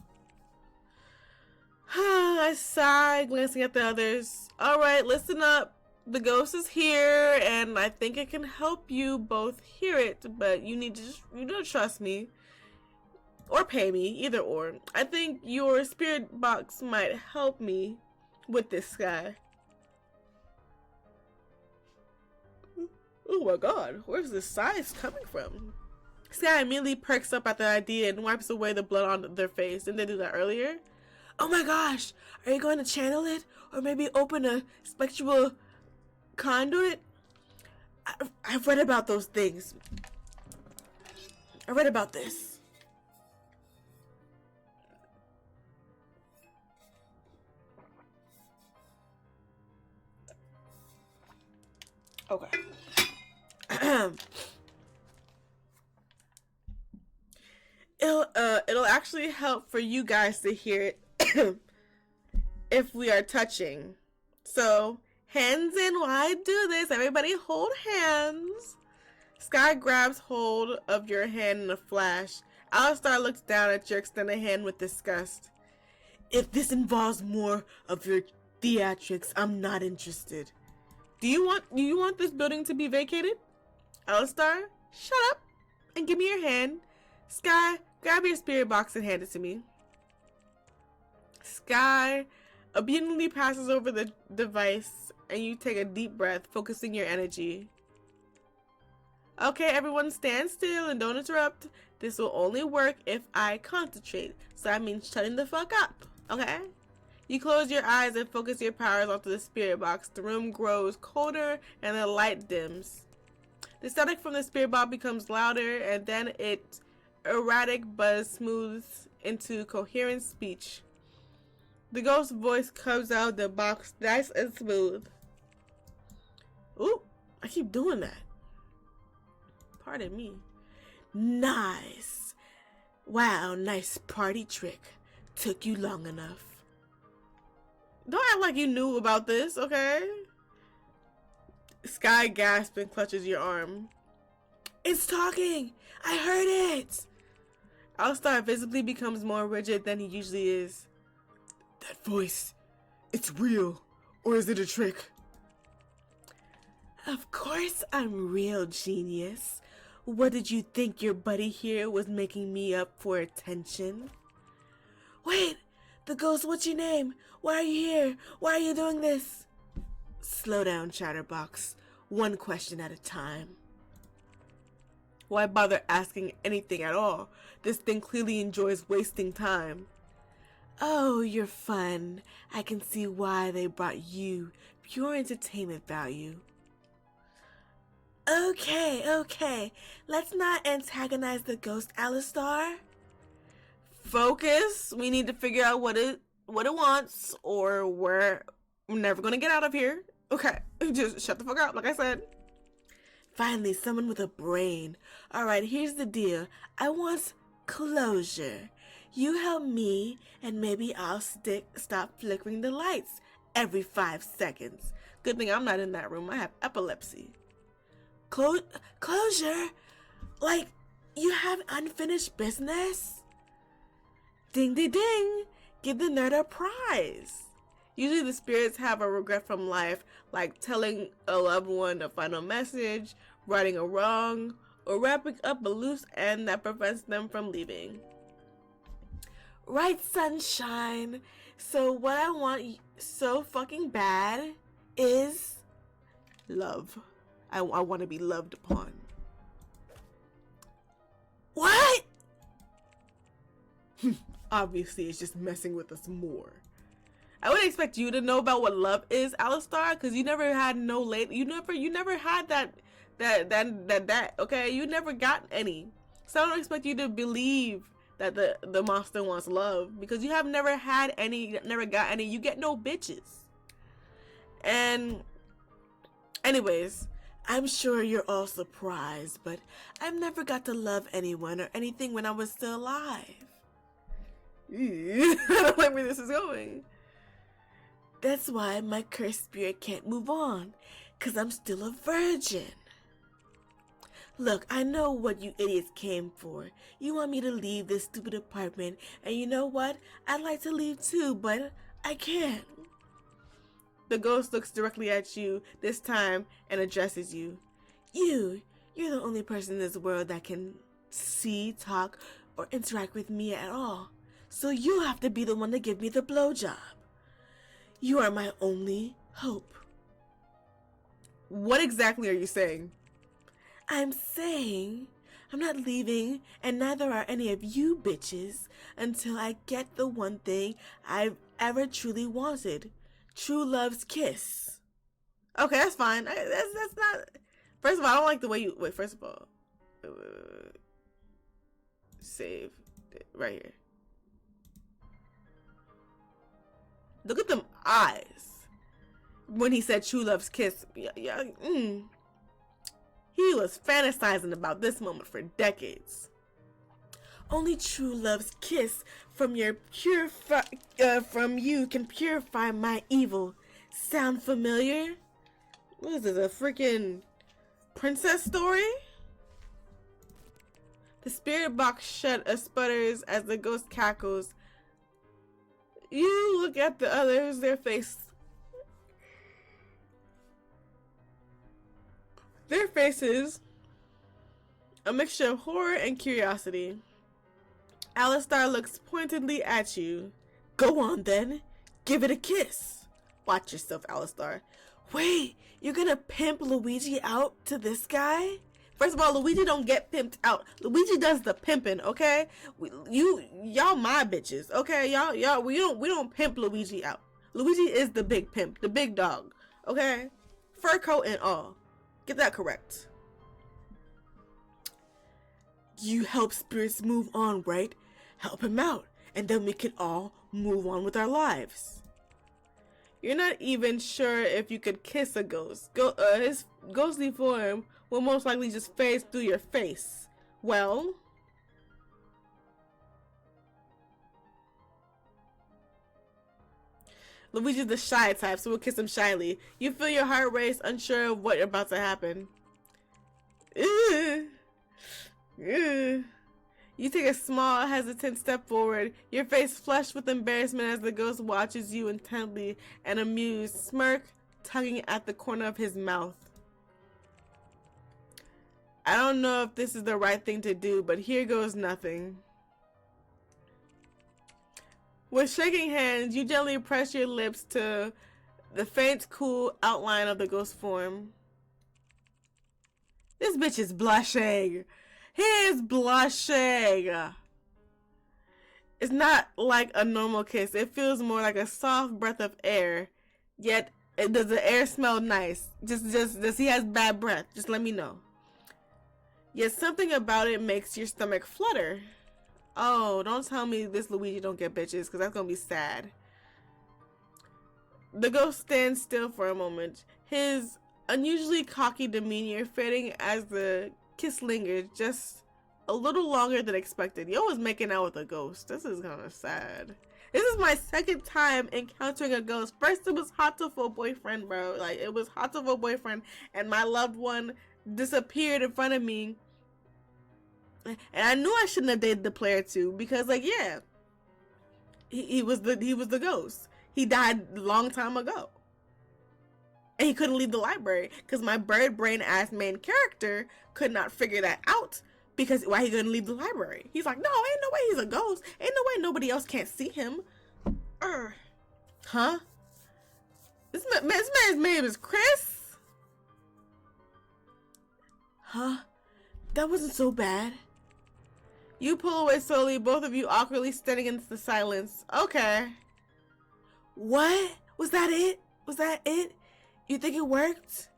I sigh, glancing at the others. Alright, listen up. The ghost is here, and I think I can help you both hear it, but you need to trust me. Or pay me, either or. I think your spirit box might help me with this guy. Oh my god, where's this size coming from? Sky immediately perks up at the idea and wipes away the blood on their face. Didn't they do that earlier? Oh my gosh, are you going to channel it? Or maybe open a spectral conduit? I've read about those things. I read about this. Okay. It'll actually help for you guys to hear it if we are touching. So, hands in while I do this. Everybody hold hands. Sky grabs hold of your hand in a flash. Alistar looks down at your extended hand with disgust. If this involves more of your theatrics, I'm not interested. Do you want this building to be vacated? Alistar, shut up and give me your hand. Sky, grab your spirit box and hand it to me. Sky obediently passes over the device and you take a deep breath, focusing your energy. Okay, everyone stand still and don't interrupt. This will only work if I concentrate. So that means shutting the fuck up, okay? You close your eyes and focus your powers onto the spirit box. The room grows colder and the light dims. The static from the spirit box becomes louder, and then its erratic buzz smooths into coherent speech. The ghost's voice comes out of the box nice and smooth. Ooh, I keep doing that. Pardon me. Nice. Wow, nice party trick. Took you long enough. Don't act like you knew about this, okay? Sky gasps and clutches your arm. It's talking! I heard it! Alistar visibly becomes more rigid than he usually is. That voice, it's real, or is it a trick? Of course I'm real, genius. What did you think your buddy here was making me up for attention? Wait, the ghost, what's your name? Why are you here? Why are you doing this? Slow down, Chatterbox. One question at a time. Why bother asking anything at all? This thing clearly enjoys wasting time. Oh, you're fun. I can see why they brought you. Pure entertainment value. Okay. Let's not antagonize the ghost, Alistar. Focus. We need to figure out what it wants, or we're never gonna get out of here. Okay, just shut the fuck up, like I said. Finally, someone with a brain. Alright, here's the deal. I want closure. You help me, and maybe I'll stop flickering the lights every 5 seconds. Good thing I'm not in that room. I have epilepsy. Closure? Like, you have unfinished business? Ding ding ding! Give the nerd a prize. Usually the spirits have a regret from life, like telling a loved one a final message, righting a wrong, or wrapping up a loose end that prevents them from leaving. Right, sunshine. So what I want so fucking bad is love. I want to be loved upon. What? Obviously, it's just messing with us more. I would expect you to know about what love is, Alistar, because you never had no late. You never had that. Okay, you never got any. So I don't expect you to believe that the monster wants love, because you have never had any, never got any. You get no bitches. And anyways, I'm sure you're all surprised, but I've never got to love anyone or anything when I was still alive. I don't like where this is going. That's why my cursed spirit can't move on, because I'm still a virgin. Look, I know what you idiots came for. You want me to leave this stupid apartment, and you know what? I'd like to leave too, but I can't. The ghost looks directly at you this time and addresses you. You're the only person in this world that can see, talk, or interact with me at all. So you have to be the one to give me the blowjob. You are my only hope. What exactly are you saying? I'm saying I'm not leaving, and neither are any of you bitches, until I get the one thing I've ever truly wanted. True love's kiss. Okay, that's fine. That's not... First of all, I don't like the way you... Wait, first of all... Save it right here. Look at them eyes. When he said true love's kiss. He was fantasizing about this moment for decades. Only true love's kiss from you can purify my evil. Sound familiar? What is this, a freaking princess story? The spirit box shut sputters as the ghost cackles. You look at the others, their faces, a mixture of horror and curiosity. Alistar looks pointedly at you. Go on then, give it a kiss. Watch yourself, Alistar. Wait, you're gonna pimp Luigi out to this guy? First of all, Luigi don't get pimped out. Luigi does the pimping, okay? Y'all my bitches, okay? Y'all, we don't pimp Luigi out. Luigi is the big pimp, the big dog, okay? Fur coat and all. Get that correct. You help spirits move on, right? Help him out, and then we can all move on with our lives. You're not even sure if you could kiss a ghost. His ghostly form will most likely just phase through your face. Well, Luigi's the shy type, so we'll kiss him shyly. You feel your heart race, unsure of what's about to happen. You take a small, hesitant step forward, your face flushed with embarrassment as the ghost watches you intently, an amused smirk tugging at the corner of his mouth. I don't know if this is the right thing to do, but here goes nothing. With shaking hands, you gently press your lips to the faint, cool outline of the ghost form. This bitch is blushing. He is blushing. It's not like a normal kiss. It feels more like a soft breath of air. Yet, does the air smell nice? Just does he has bad breath? Just let me know. Yet something about it makes your stomach flutter. Oh, don't tell me this Luigi don't get bitches, because that's going to be sad. The ghost stands still for a moment, his unusually cocky demeanor fading as the kiss lingers just a little longer than expected. Yo was making out with a ghost. This is kind of sad. This is my second time encountering a ghost. First it was Hatoful boyfriend, bro. Like, it was Hatoful boyfriend, and my loved one disappeared in front of me. And I knew I shouldn't have dated the player too, because like, yeah, he was the ghost. He died a long time ago, and he couldn't leave the library because my bird brain ass main character could not figure that out. Because why he couldn't leave the library? He's like, no, ain't no way he's a ghost. Ain't no way nobody else can't see him. Huh? This man's name is Chris. Huh? That wasn't so bad. You pull away slowly, both of you awkwardly standing into the silence. Okay. What? Was that it? Was that it? You think it worked?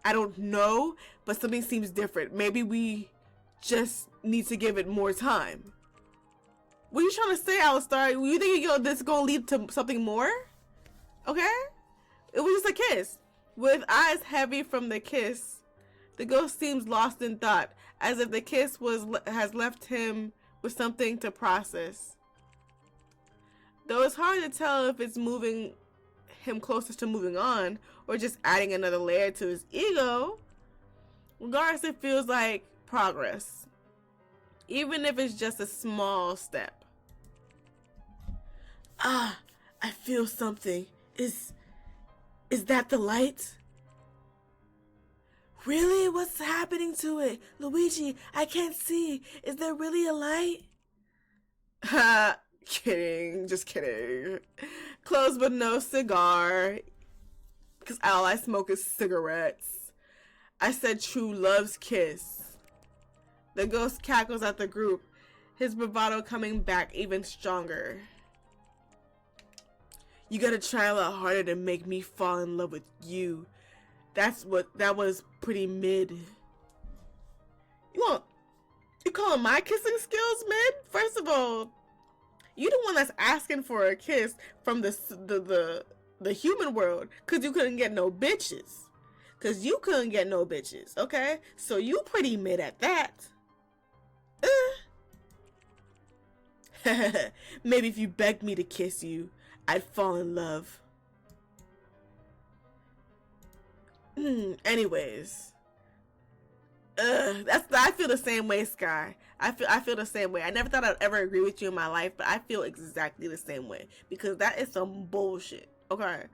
I don't know, but something seems different. Maybe we just need to give it more time. What are you trying to say, Alistar? You think this is going to lead to something more? Okay? It was just a kiss. With eyes heavy from the kiss, the ghost seems lost in thought, as if the kiss has left him with something to process. Though it's hard to tell if it's moving him closer to moving on, or just adding another layer to his ego, regardless, it feels like progress. Even if it's just a small step. Ah, I feel something. Is that the light? Really? What's happening to it? Luigi, I can't see. Is there really a light? Ha, kidding. Just kidding. Close but no cigar. Because all I smoke is cigarettes. I said true love's kiss. The ghost cackles at the group, his bravado coming back even stronger. You gotta try a lot harder to make me fall in love with you. That was pretty mid. You calling my kissing skills mid? First of all, you the one that's asking for a kiss from the human world, cause you couldn't get no bitches. Okay? So you pretty mid at that. Maybe if you begged me to kiss you, I'd fall in love. Anyways, I feel the same way, Sky. I feel the same way. I never thought I'd ever agree with you in my life, but I feel exactly the same way, because that is some bullshit. Okay,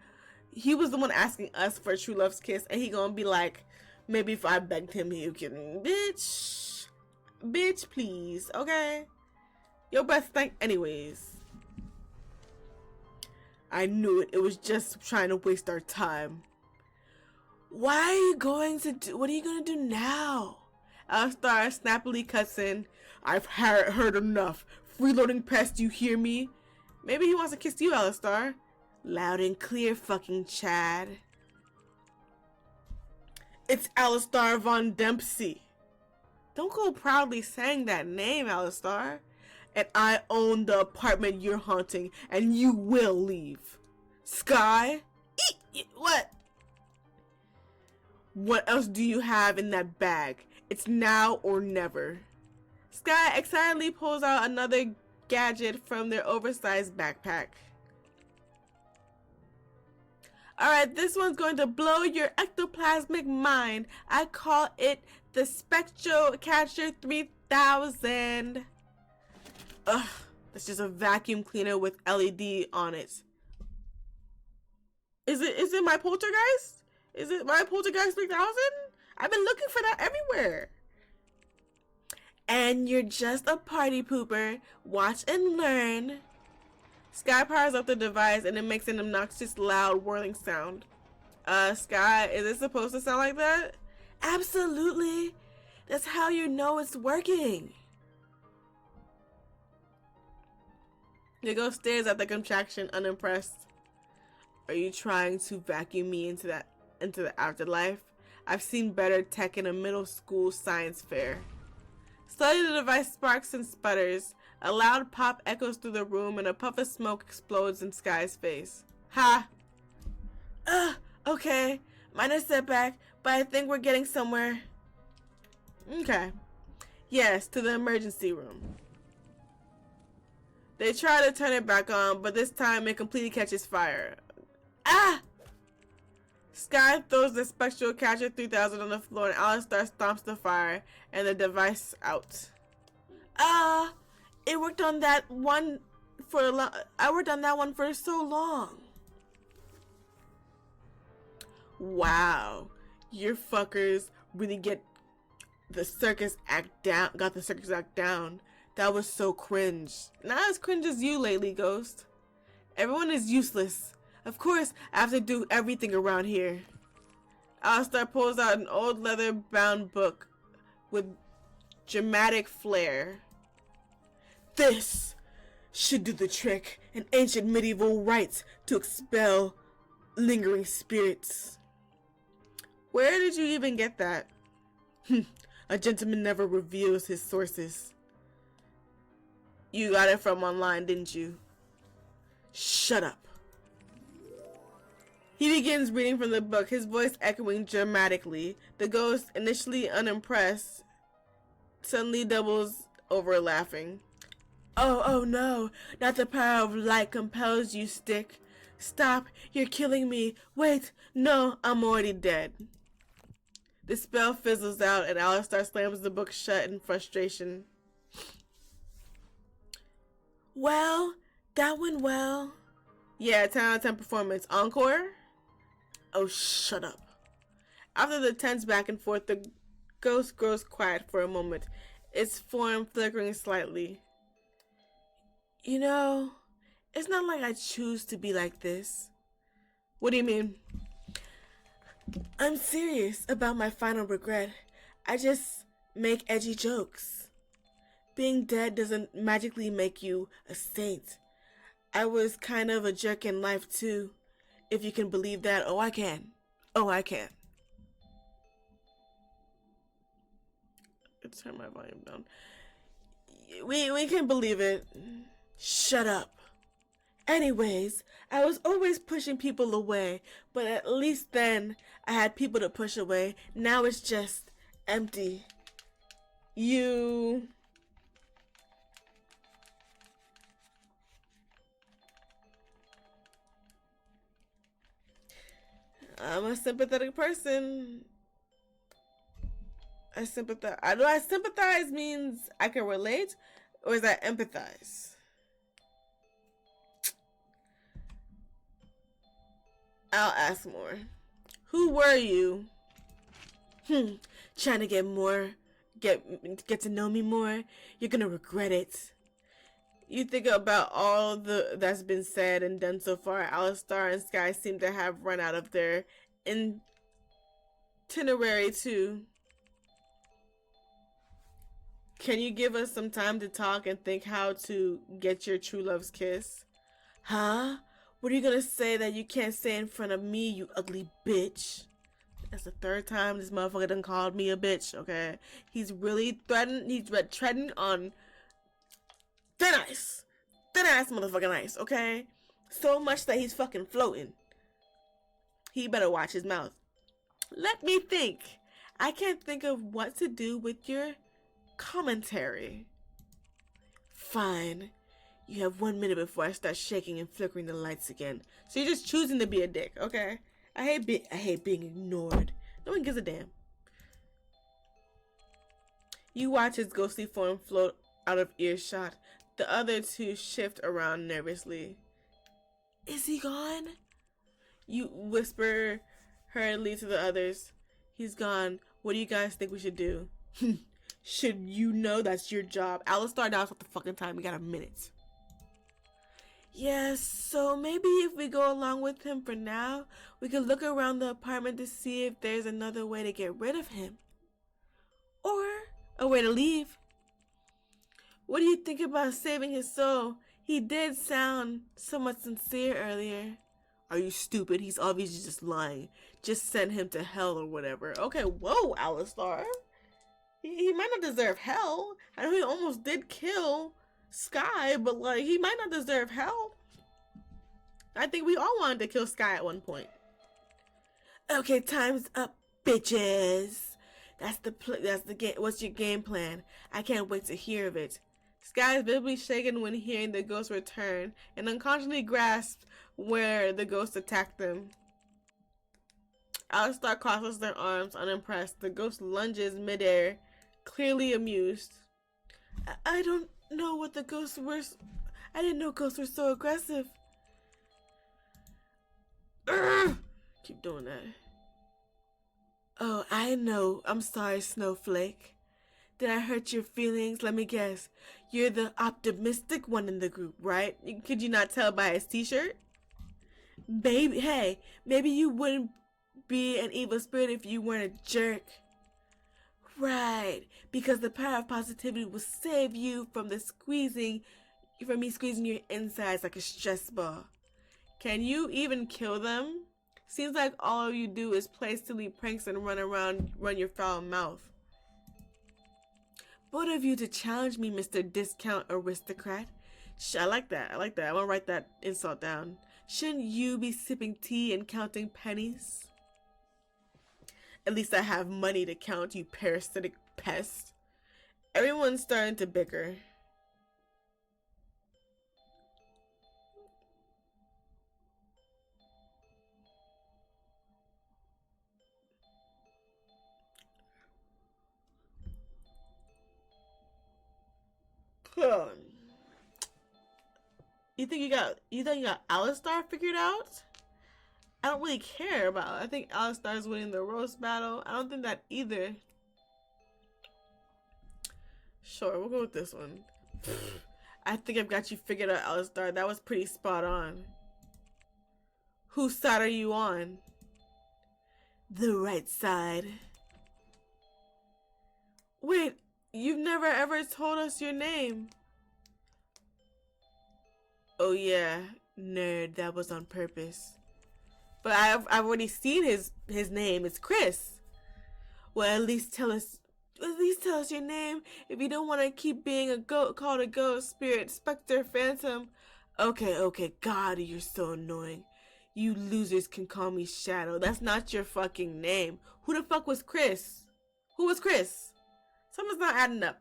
he was the one asking us for a true love's kiss, and he gonna be like, maybe if I begged him, he can, bitch, please, okay. Your breath stank anyways. I knew it. It was just trying to waste our time. What are you going to do now? Alistar snappily cuts in. I've heard enough. Freeloading pest, you hear me? Maybe he wants to kiss you, Alistar. Loud and clear, fucking Chad. It's Alistar Von Dempsey. Don't go proudly saying that name, Alistar. And I own the apartment you're haunting, and you will leave. Sky? What? What else do you have in that bag? It's now or never. Sky excitedly pulls out another gadget from their oversized backpack. Alright, this one's going to blow your ectoplasmic mind. I call it the Spectral Catcher 3000. Ugh, that's just a vacuum cleaner with LED on it. Is it my Poltergeist? Is it my Poltergeist 3000? I've been looking for that everywhere. And you're just a party pooper. Watch and learn. Sky powers up the device and it makes an obnoxious, loud, whirling sound. Sky, is it supposed to sound like that? Absolutely. That's how you know it's working. The ghost stares at the contraction, unimpressed. Are you trying to vacuum me into the afterlife? I've seen better tech in a middle school science fair. Slowly the device sparks and sputters. A loud pop echoes through the room and a puff of smoke explodes in Sky's face. Ha! Okay. Minor setback, but I think we're getting somewhere. Okay. Yes, to the emergency room. They try to turn it back on, but this time it completely catches fire. Ah! Sky throws the Spectral Catcher 3000 on the floor and Alistar stomps the fire and the device out. It worked on that one for I worked on that one for so long. Wow, your fuckers really got the circus act down. That was so cringe. Not as cringe as you lately, Ghost. Everyone is useless. Of course, I have to do everything around here. Alistar pulls out an old leather-bound book with dramatic flair. This should do the trick. An ancient medieval rite to expel lingering spirits. Where did you even get that? A gentleman never reveals his sources. You got it from online, didn't you? Shut up. He begins reading from the book, his voice echoing dramatically. The ghost, initially unimpressed, suddenly doubles over laughing. Oh no, not the power of light compels you, Stick. Stop, you're killing me. Wait, no, I'm already dead. The spell fizzles out and Alistar slams the book shut in frustration. Well, that went well. Yeah, 10 out of 10 performance. Encore? Oh, shut up. After the tense back and forth, the ghost grows quiet for a moment, its form flickering slightly. You know, it's not like I choose to be like this. What do you mean? I'm serious about my final regret. I just make edgy jokes. Being dead doesn't magically make you a saint. I was kind of a jerk in life too. If you can believe that. Oh, I can. Oh, I can. Let's turn my volume down. We can believe it. Shut up. Anyways, I was always pushing people away, but at least then I had people to push away. Now it's just empty. I'm a sympathetic person. Do I sympathize means I can relate, or is that empathize? I'll ask more. Who were you? Trying to get to know me more? You're gonna regret it. You think about all that's been said and done so far. Alistar and Sky seem to have run out of their itinerary too. Can you give us some time to talk and think how to get your true love's kiss? Huh? What are you gonna say that you can't say in front of me, you ugly bitch? That's the third time this motherfucker done called me a bitch, okay? He's really treading on thin ice. Thin ice motherfucking ice, okay? So much that he's fucking floating. He better watch his mouth. Let me think. I can't think of what to do with your commentary. Fine. You have 1 minute before I start shaking and flickering the lights again. So you're just choosing to be a dick, okay? I hate being ignored. No one gives a damn. You watch his ghostly form float out of earshot. The other two shift around nervously. Is he gone? You whisper hurriedly to the others. He's gone. What do you guys think we should do? Should you know that's your job? Alistar, now's not the fucking time. We got a minute. Yes, so maybe if we go along with him for now, we could look around the apartment to see if there's another way to get rid of him. Or a way to leave. What do you think about saving his soul? He did sound somewhat sincere earlier. Are you stupid? He's obviously just lying. Just send him to hell or whatever. Okay, whoa, Alistar. He might not deserve hell. I know he almost did kill Sky, but like, he might not deserve hell. I think we all wanted to kill Sky at one point. Okay, time's up, bitches. That's the game. What's your game plan? I can't wait to hear of it. Sky is visibly shaken when hearing the ghost return and unconsciously grasps where the ghost attacked them. Alistar crosses their arms, unimpressed. The ghost lunges midair, clearly amused. I don't know what the ghosts were. I didn't know ghosts were so aggressive. Urgh! Keep doing that. Oh, I know. I'm sorry, Snowflake. Did I hurt your feelings? Let me guess. You're the optimistic one in the group, right? Could you not tell by his t-shirt? Baby, hey, maybe you wouldn't be an evil spirit if you weren't a jerk. Right, because the power of positivity will save you from me squeezing your insides like a stress ball. Can you even kill them? Seems like all you do is play silly pranks and run your foul mouth. Both of you to challenge me, Mr. Discount Aristocrat. I like that. I want to write that insult down. Shouldn't you be sipping tea and counting pennies? At least I have money to count, you parasitic pest. Everyone's starting to bicker. You think you got Alistar figured out? I don't really care about it. I think Alistar's winning the roast battle. I don't think that either. Sure, we'll go with this one. I think I've got you figured out, Alistar. That was pretty spot on. Whose side are you on? The right side. Wait, you've never ever told us your name. Oh yeah, nerd, that was on purpose. But I've already seen his name. It's Chris. Well, at least tell us your name if you don't want to keep being called a ghost, spirit, specter, phantom. Okay, God, you're so annoying. You losers can call me Shadow. That's not your fucking name. Who the fuck was Chris? Who was Chris? Something's not adding up.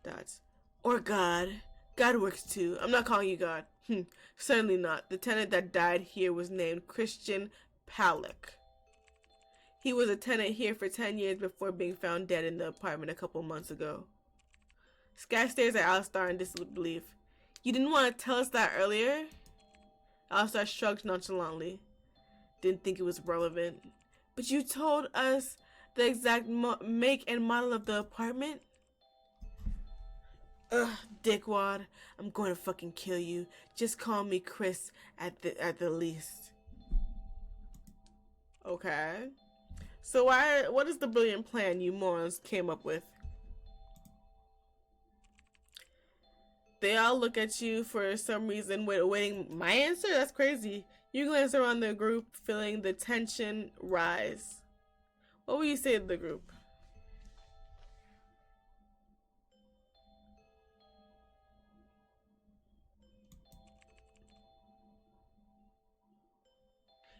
Dots. Or God. God works too. I'm not calling you God. Certainly not. The tenant that died here was named Christian Palak. He was a tenant here for 10 years before being found dead in the apartment a couple months ago. Sky stares at Alistar in disbelief. You didn't want to tell us that earlier? Alistar shrugged nonchalantly. Didn't think it was relevant. But you told us the exact make and model of the apartment? Ugh, dickwad. I'm going to fucking kill you. Just call me Chris at the least. Okay. So what is the brilliant plan you morons came up with? They all look at you for some reason waiting my answer? That's crazy. You glance around the group, feeling the tension rise. What will you say to the group?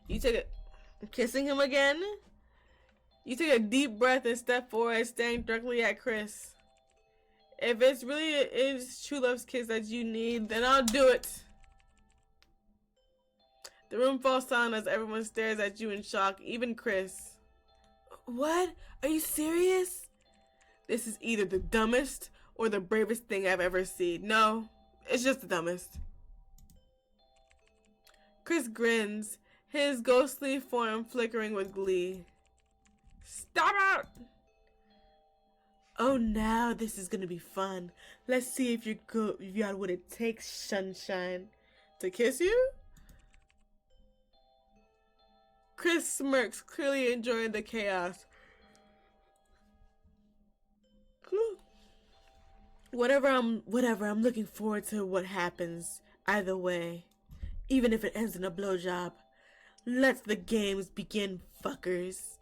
You take it. Kissing him again? You take a deep breath and step forward, staring directly at Chris. If it's really is true love's kiss that you need, then I'll do it. The room falls silent as everyone stares at you in shock, even Chris. What? Are you serious? This is either the dumbest or the bravest thing I've ever seen. No, it's just the dumbest. Chris grins, his ghostly form flickering with glee. Stop out! Oh, now this is gonna be fun. Let's see if you got what it takes, sunshine. To kiss you? Chris smirks, clearly enjoying the chaos. Whatever, I'm looking forward to what happens either way. Even if it ends in a blowjob. Let the games begin, fuckers.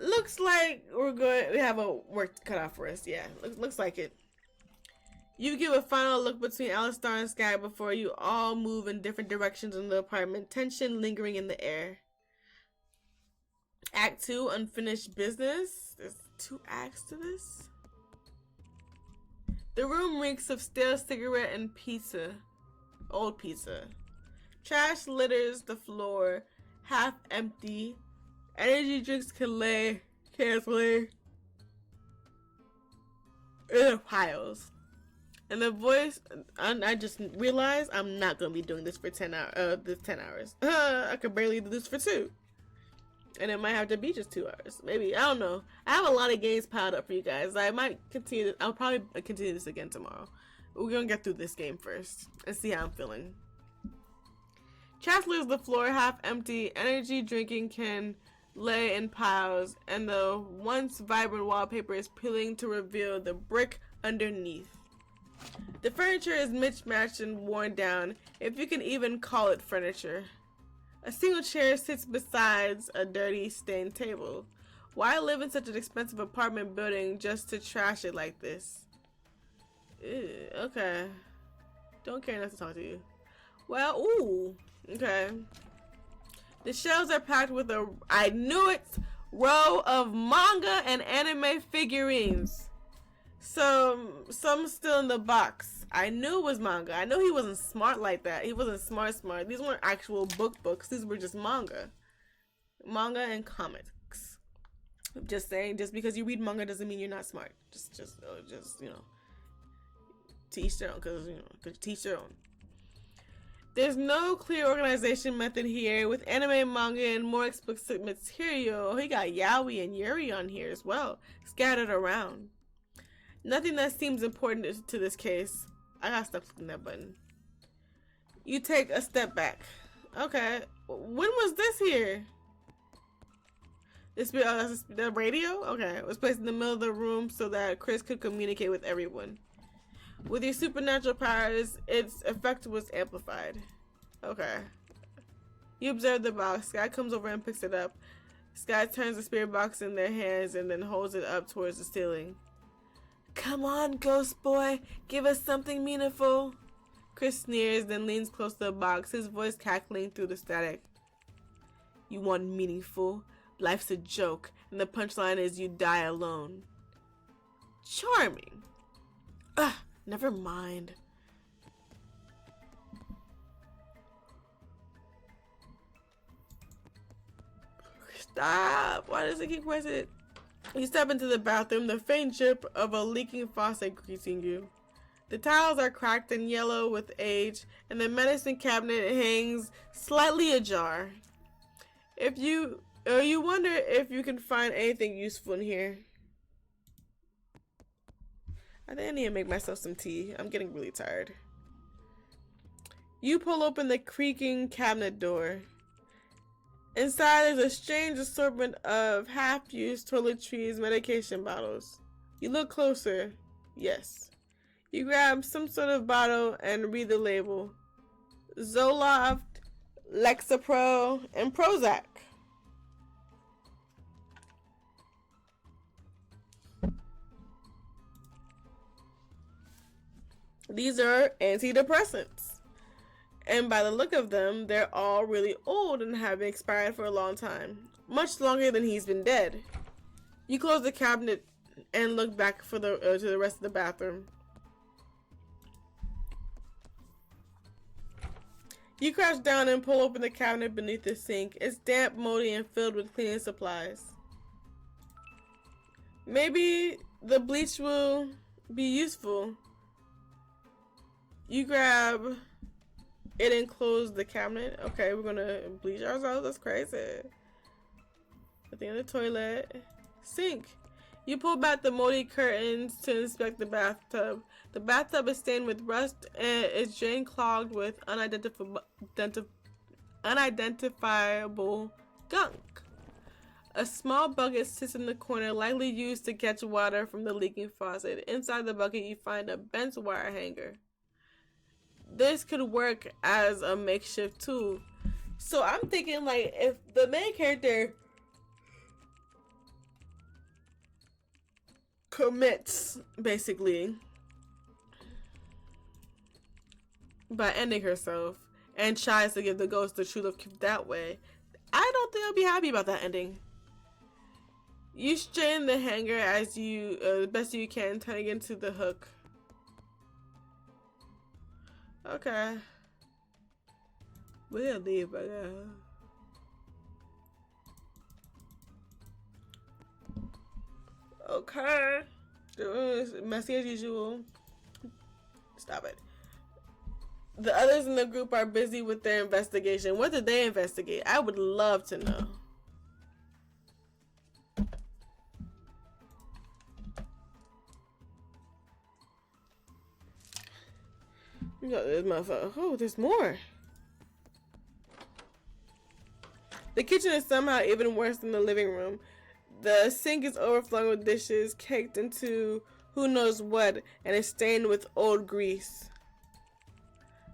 Looks like we have a work cut out for us. Yeah, looks like it. You give a final look between Alistar and Sky before you all move in different directions in the apartment, tension lingering in the air. Act 2, unfinished business. There's 2 acts to this. The room reeks of stale cigarette and pizza. Old pizza. Trash litters the floor, half empty. Energy drinks can lay in the piles. And the voice, I just realized I'm not going to be doing this for 10 hours. I could barely do this for 2. And it might have to be just 2 hours. Maybe, I don't know. I have a lot of games piled up for you guys. I might continue, I'll probably continue this again tomorrow. We're going to get through this game first and see how I'm feeling. Trash leaves the floor half empty. Energy drinking can lay in piles, and the once vibrant wallpaper is peeling to reveal the brick underneath. The furniture is mismatched and worn down, if you can even call it furniture. A single chair sits beside a dirty, stained table. Why live in such an expensive apartment building just to trash it like this? Ew, okay. Don't care enough to talk to you. Well, ooh, okay. The shelves are packed with I knew it, row of manga and anime figurines. Some still in the box. I knew it was manga. I know he wasn't smart like that. He wasn't smart. These weren't actual books. These were just manga. Manga and comics. I'm just saying, just because you read manga doesn't mean you're not smart. Just you know, to each their own, because teach their own. There's no clear organization method here. With anime, manga, and more explicit material, he got yaoi and yuri on here as well, scattered around. Nothing that seems important to this case. I gotta stop clicking that button. You take a step back. Okay. When was this here? The radio? Okay. It was placed in the middle of the room so that Chris could communicate with everyone. With your supernatural powers, its effect was amplified. Okay. You observe the box. Sky comes over and picks it up. Sky turns the spirit box in their hands and then holds it up towards the ceiling. Come on, ghost boy. Give us something meaningful. Chris sneers, then leans close to the box, his voice cackling through the static. You want meaningful? Life's a joke, and the punchline is you die alone. Charming. Ugh, never mind. Stop! Why does it keep pressing it? You step into the bathroom, the faint drip of a leaking faucet greeting you. The tiles are cracked and yellow with age, and the medicine cabinet hangs slightly ajar. You wonder if you can find anything useful in here. I think I need to make myself some tea. I'm getting really tired. You pull open the creaking cabinet door. Inside, there's a strange assortment of half-used toiletries, medication bottles. You look closer. Yes. You grab some sort of bottle and read the label. Zoloft, Lexapro, and Prozac. These are antidepressants. And by the look of them, they're all really old and have been expired for a long time. Much longer than he's been dead. You close the cabinet and look back to the rest of the bathroom. You crouch down and pull open the cabinet beneath the sink. It's damp, moldy, and filled with cleaning supplies. Maybe the bleach will be useful. You grab it and close the cabinet. Okay, we're gonna bleach ourselves. That's crazy. At the end of the toilet. Sink. You pull back the moldy curtains to inspect the bathtub. The bathtub is stained with rust and its drain clogged with unidentifiable gunk. A small bucket sits in the corner, likely used to catch water from the leaking faucet. Inside the bucket, you find a bent wire hanger. This could work as a makeshift tool. So I'm thinking, like, if the main character commits, basically, by ending herself and tries to give the ghost the true love that way, I don't think I'll be happy about that ending. You straighten the hanger as you, the best you can, turning into the hook. Okay. We'll leave it out. Okay. The room is messy as usual. Stop it. The others in the group are busy with their investigation. What did they investigate? I would love to know. You got this motherfucker. Oh, there's more. The kitchen is somehow even worse than the living room. The sink is overflowing with dishes, caked into who knows what, and is stained with old grease.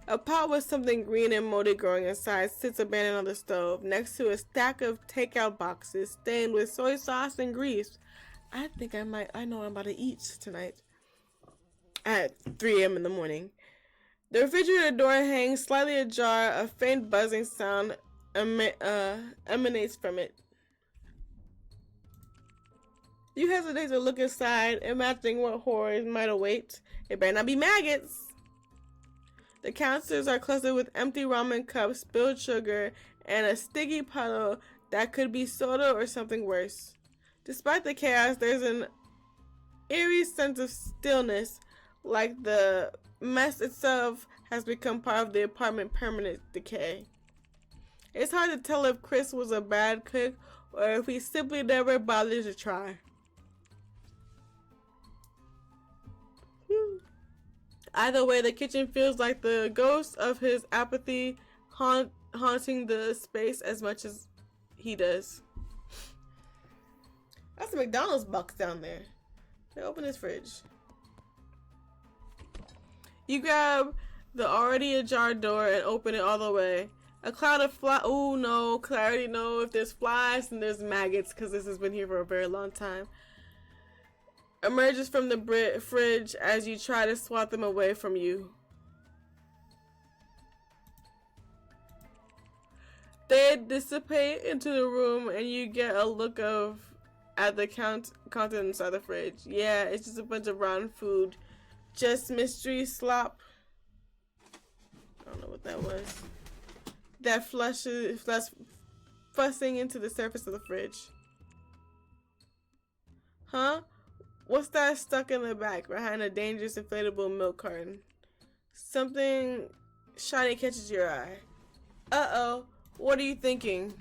A pot with something green and moldy growing inside sits abandoned on the stove, next to a stack of takeout boxes stained with soy sauce and grease. I think I know what I'm about to eat tonight at 3 a.m. in the morning. The refrigerator door hangs slightly ajar. A faint buzzing sound emanates from it. You hesitate to look inside, imagining what horrors might await. It better not be maggots. The counters are clustered with empty ramen cups, spilled sugar, and a sticky puddle that could be soda or something worse. Despite the chaos, there's an eerie sense of stillness, like the mess itself has become part of the apartment's permanent decay. It's hard to tell if Chris was a bad cook or if he simply never bothered to try. Either way, the kitchen feels like the ghost of his apathy haunting the space as much as he does. That's a McDonald's box down there. They open his fridge. You grab the already ajar door and open it all the way. A cloud of flies. Oh no, because I already know if there's flies and there's maggots because this has been here for a very long time. Emerges from the fridge as you try to swat them away from you. They dissipate into the room and you get a look at the contents of the fridge. Yeah, it's just a bunch of rotten food. Just mystery slop. I don't know what that was. That fussing into the surface of the fridge. Huh? What's that stuck in the back behind a dangerous inflatable milk carton? Something shiny catches your eye. Uh-oh. What are you thinking?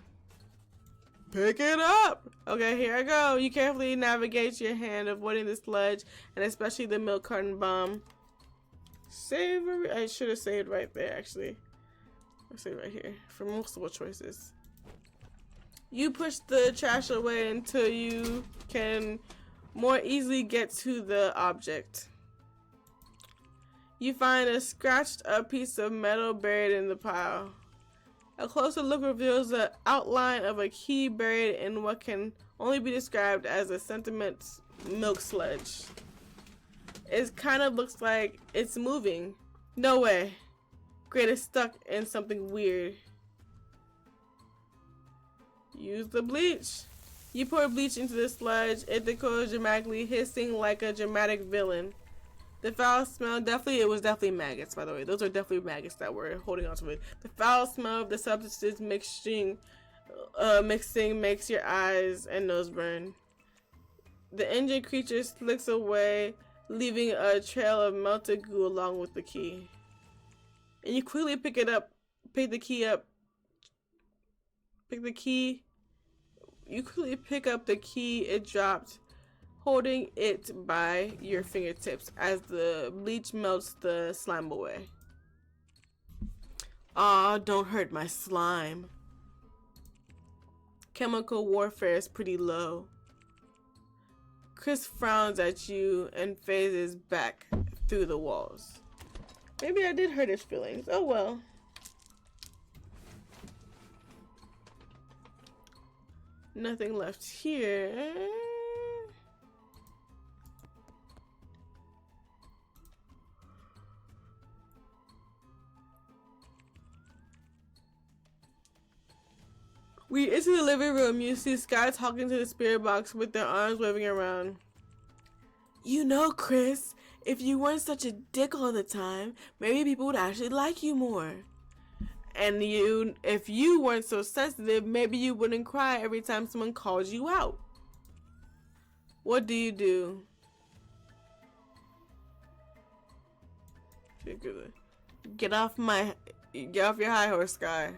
Pick it up! Okay, here I go. You carefully navigate your hand, avoiding the sludge and especially the milk carton bomb. Save. I should have saved right there, actually. I'll save right here for multiple choices. You push the trash away until you can more easily get to the object. You find a scratched up piece of metal buried in the pile. A closer look reveals the outline of a key buried in what can only be described as a sentiment milk sludge. It kind of looks like it's moving. No way. Great, it's stuck in something weird. Use the bleach. You pour bleach into the sludge. It decodes dramatically, hissing like a dramatic villain. The foul smell, it was definitely maggots, by the way. Those are definitely maggots that were holding on to it. The foul smell of the substances mixing makes your eyes and nose burn. The injured creature slicks away, leaving a trail of melted goo along with the key. And you quickly pick the key up. You quickly pick up the key it dropped, holding it by your fingertips as the bleach melts the slime away. Aw, don't hurt my slime. Chemical warfare is pretty low. Chris frowns at you and phases back through the walls. Maybe I did hurt his feelings. Oh well. Nothing left here. We enter the living room. You see Sky talking to the spirit box with their arms waving around. You know, Chris, if you weren't such a dick all the time, maybe people would actually like you more. And if you weren't so sensitive, maybe you wouldn't cry every time someone calls you out. What do you do? Get off your high horse, Sky.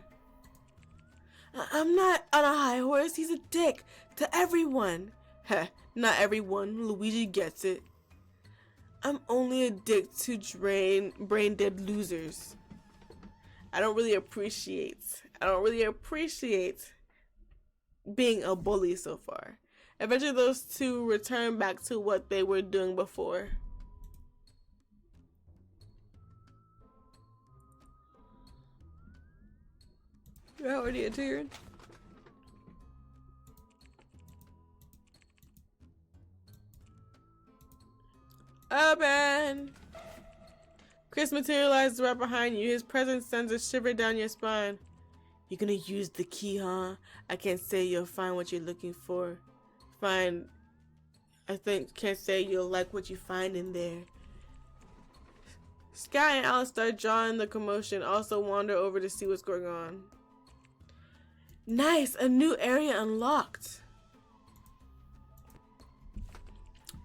I'm not on a high horse. He's a dick to everyone. Heh, not everyone. Luigi gets it. I'm only a dick to brain dead losers. I don't really appreciate being a bully so far. Eventually those two return back to what they were doing before. You're already a turn. Open! Chris materializes right behind you. His presence sends a shiver down your spine. You're gonna use the key, huh? I can't say you'll find what you're looking for. Can't say you'll like what you find in there. Sky and Alice start drawing the commotion, also wander over to see what's going on. Nice! A new area unlocked!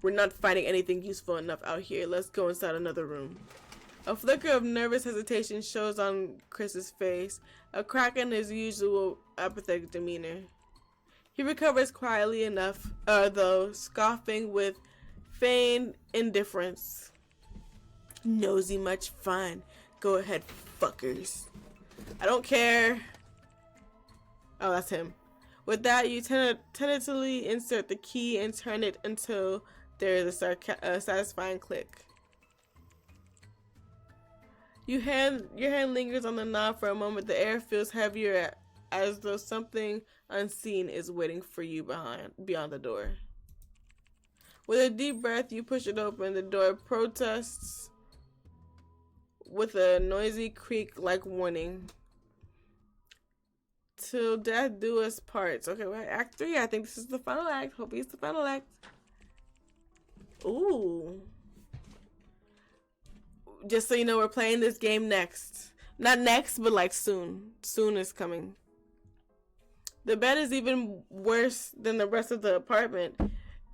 We're not finding anything useful enough out here. Let's go inside another room. A flicker of nervous hesitation shows on Chris's face, a crack in his usual apathetic demeanor. He recovers quietly enough, though, scoffing with feigned indifference. Nosy much fun. Go ahead, fuckers. I don't care. Oh, that's him. With that, you tentatively insert the key and turn it until there is a satisfying click. Your hand lingers on the knob for a moment. The air feels heavier, as though something unseen is waiting for you beyond the door. With a deep breath, you push it open. The door protests with a noisy creak like warning. Till death do us parts. Okay, we're at Act 3. I think this is the final act. Hope it's the final act. Ooh. Just so you know, we're playing this game next. Not next, but like soon. Soon is coming. The bed is even worse than the rest of the apartment.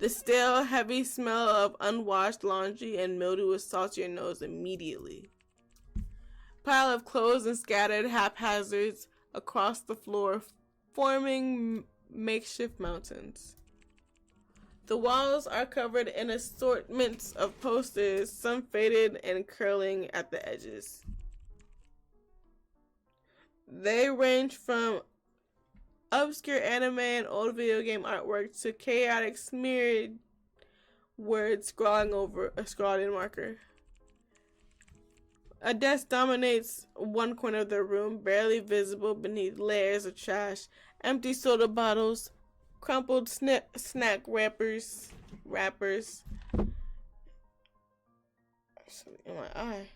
The stale, heavy smell of unwashed laundry and mildew assaults your nose immediately. Pile of clothes and scattered haphazards across the floor, forming makeshift mountains. The walls are covered in assortments of posters, some faded and curling at the edges. They range from obscure anime and old video game artwork to chaotic smeared words scrawled in marker. A desk dominates one corner of the room, barely visible beneath layers of trash, empty soda bottles, crumpled snack wrappers. Something in my eye.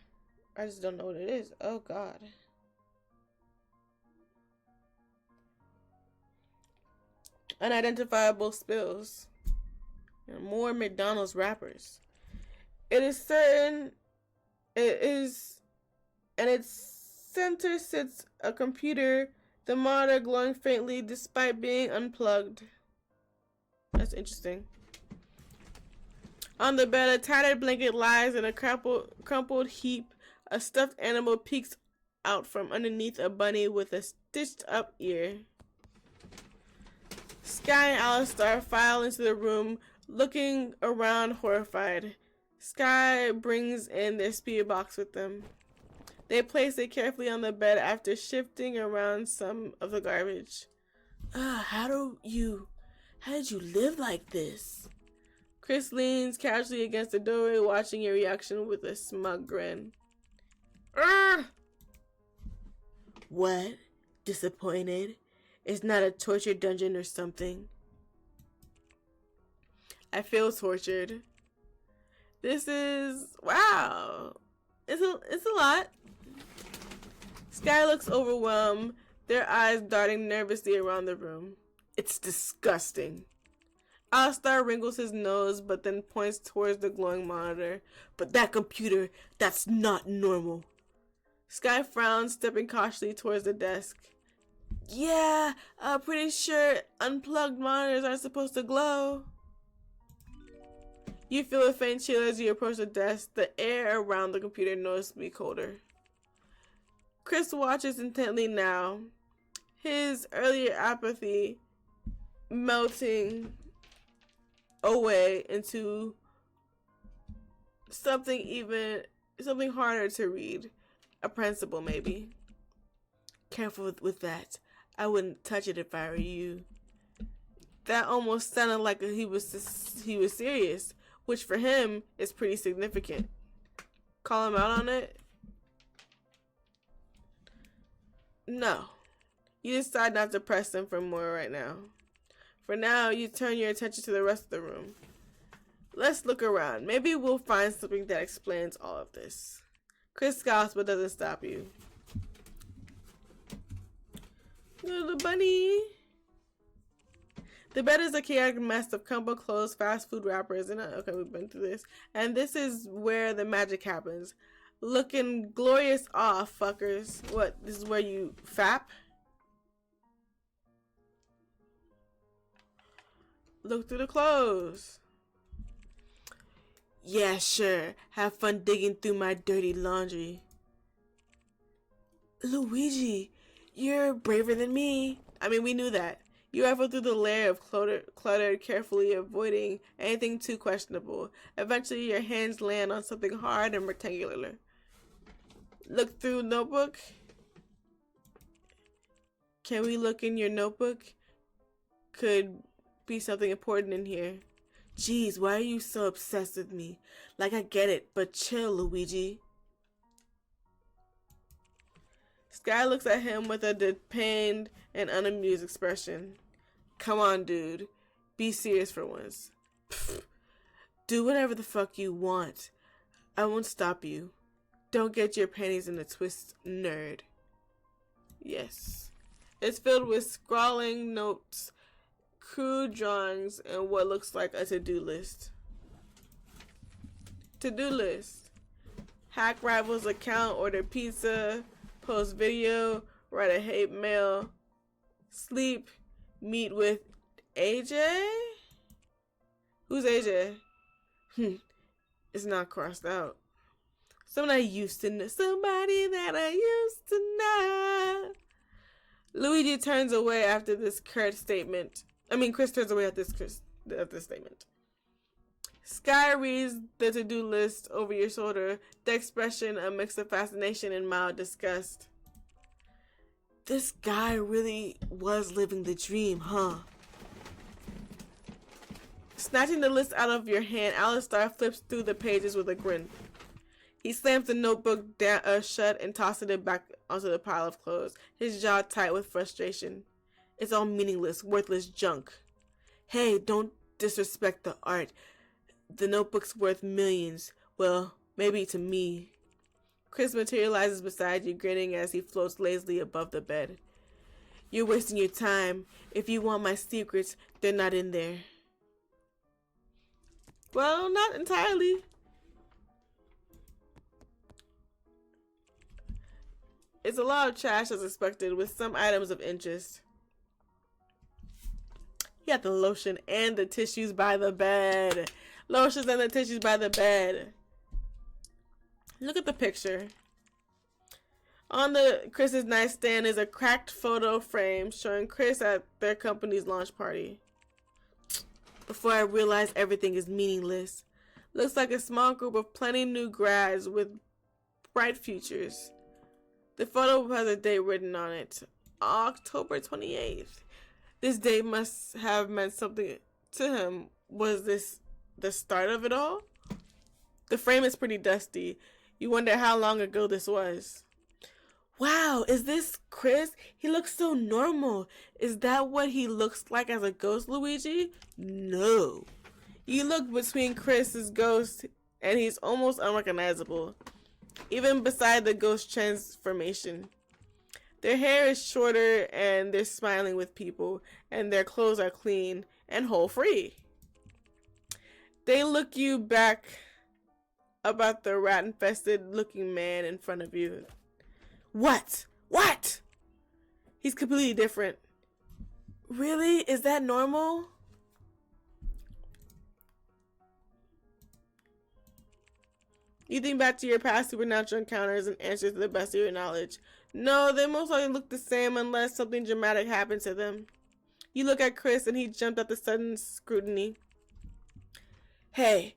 I just don't know what it is. Oh God. Unidentifiable spills. And more McDonald's wrappers. It is certain it is, and its center sits a computer, the monitor glowing faintly despite being unplugged. That's interesting. On the bed, a tattered blanket lies in a crumpled heap. A stuffed animal peeks out from underneath a bunny with a stitched up ear. Sky and Alistar file into the room, looking around horrified. Sky brings in their spirit box with them. They place it carefully on the bed after shifting around some of the garbage. How did you live like this? Chris leans casually against the doorway, watching your reaction with a smug grin. What? Disappointed? It's not a torture dungeon or something. I feel tortured. This is... wow. It's a lot. Sky looks overwhelmed, their eyes darting nervously around the room. It's disgusting. Alistar wrinkles his nose, but then points towards the glowing monitor. But that computer, that's not normal. Sky frowns, stepping cautiously towards the desk. Yeah, pretty sure unplugged monitors aren't supposed to glow. You feel a faint chill as you approach the desk. The air around the computer noticeably colder. Chris watches intently now, his earlier apathy melting away into something harder to read. A principle, maybe. Careful with that. I wouldn't touch it if I were you. That almost sounded like he was serious, which for him is pretty significant. Call him out on it? No. You decide not to press him for more right now. For now, you turn your attention to the rest of the room. Let's look around. Maybe we'll find something that explains all of this. Chris scowls but doesn't stop you. Little bunny. The bed is a chaotic mess of crumpled clothes, fast food wrappers, and okay, we've been through this. And this is where the magic happens. Looking glorious off, fuckers. What? This is where you fap? Look through the clothes. Yeah, sure. Have fun digging through my dirty laundry. Luigi, you're braver than me. I mean, we knew that. You rifle through the layer of clutter, carefully avoiding anything too questionable. Eventually, your hands land on something hard and rectangular. Look through notebook. Can we look in your notebook? Could be something important in here. Jeez, why are you so obsessed with me? Like, I get it, but chill, Luigi. Sky looks at him with a pained and unamused expression. Come on, dude. Be serious for once. Pfft. Do whatever the fuck you want. I won't stop you. Don't get your panties in a twist, nerd. Yes. It's filled with scrawling notes, crude drawings, and what looks like a to-do list. To-do list. Hack Rival's account, order pizza, post video, write a hate mail, sleep, meet with AJ? Who's AJ? It's not crossed out. Someone I used to know. Somebody that I used to know. Luigi turns away after this curt statement. Chris turns away at this statement. Sky reads the to-do list over your shoulder, the expression a mix of fascination and mild disgust. This guy really was living the dream, huh? Snatching the list out of your hand, Alistar flips through the pages with a grin. He slams the notebook shut and tosses it back onto the pile of clothes, his jaw tight with frustration. It's all meaningless, worthless junk. Hey, don't disrespect the art. The notebook's worth millions. Well, maybe to me. Chris materializes beside you, grinning as he floats lazily above the bed. You're wasting your time. If you want my secrets, they're not in there. Well, not entirely. It's a lot of trash as expected, with some items of interest. He had the lotion and the tissues by the bed. Lotions and the tissues by the bed. Look at the picture. On the Chris's nightstand is a cracked photo frame showing Chris at their company's launch party. Before I realize everything is meaningless. Looks like a small group of plenty new grads with bright futures. The photo has a date written on it. October 28th. This date must have meant something to him. Was this the start of it all? The frame is pretty dusty. You wonder how long ago this was. Wow, is this Chris? He looks so normal. Is that what he looks like as a ghost, Luigi? No. You look between Chris's ghost and he's almost unrecognizable, even beside the ghost transformation. Their hair is shorter and they're smiling with people, and their clothes are clean and hole-free. They look you back about the rat-infested looking man in front of you. What? What? He's completely different. Really? Is that normal? You think back to your past supernatural encounters and answer to the best of your knowledge. No, they most likely look the same unless something dramatic happened to them. You look at Chris and he jumped at the sudden scrutiny. Hey,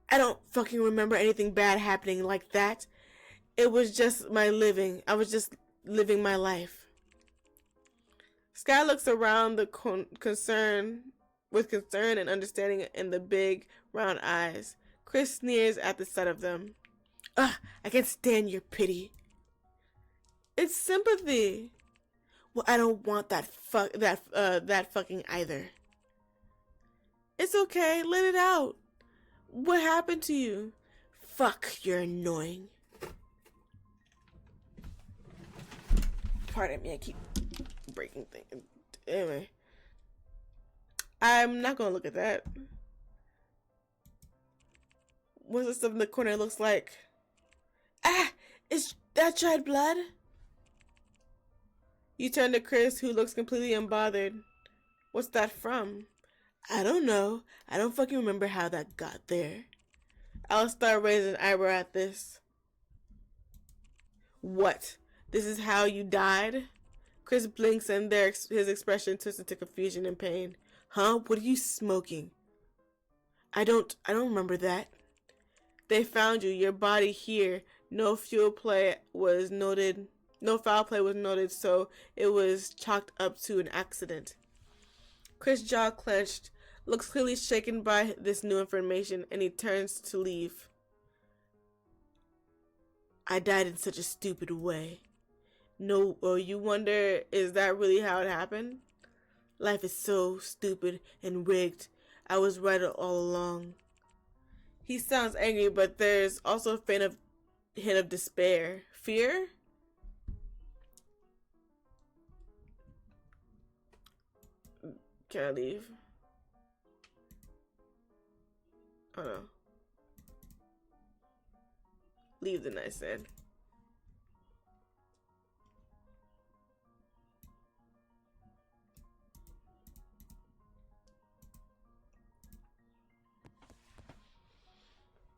I don't fucking remember anything bad happening like that. It was just my living. I was just living my life. Sky looks around the concern and understanding in the big, round eyes. Chris sneers at the sight of them. Ugh, I can't stand your pity. It's sympathy. Well, I don't want that fucking either. It's okay, let it out. What happened to you? Fuck, you're annoying. Pardon me, I keep breaking things. Anyway, I'm not gonna look at that. What's the stuff in the corner looks like? Ah, is that dried blood? You turn to Chris, who looks completely unbothered. What's that from? I don't know. I don't fucking remember how that got there. I'll start raising an eyebrow at this. What? This is how you died? Chris blinks and his expression twists into confusion and pain. Huh? What are you smoking? I don't remember that. They found you, your body here. No foul play was noted, so it was chalked up to an accident. Chris' jaw clenched, looks clearly shaken by this new information, and he turns to leave. I died in such a stupid way. No, you wonder, is that really how it happened? Life is so stupid and rigged. I was right all along. He sounds angry, but there's also a hint of despair. Fear? Can I leave? Oh no. Leave the nightstand.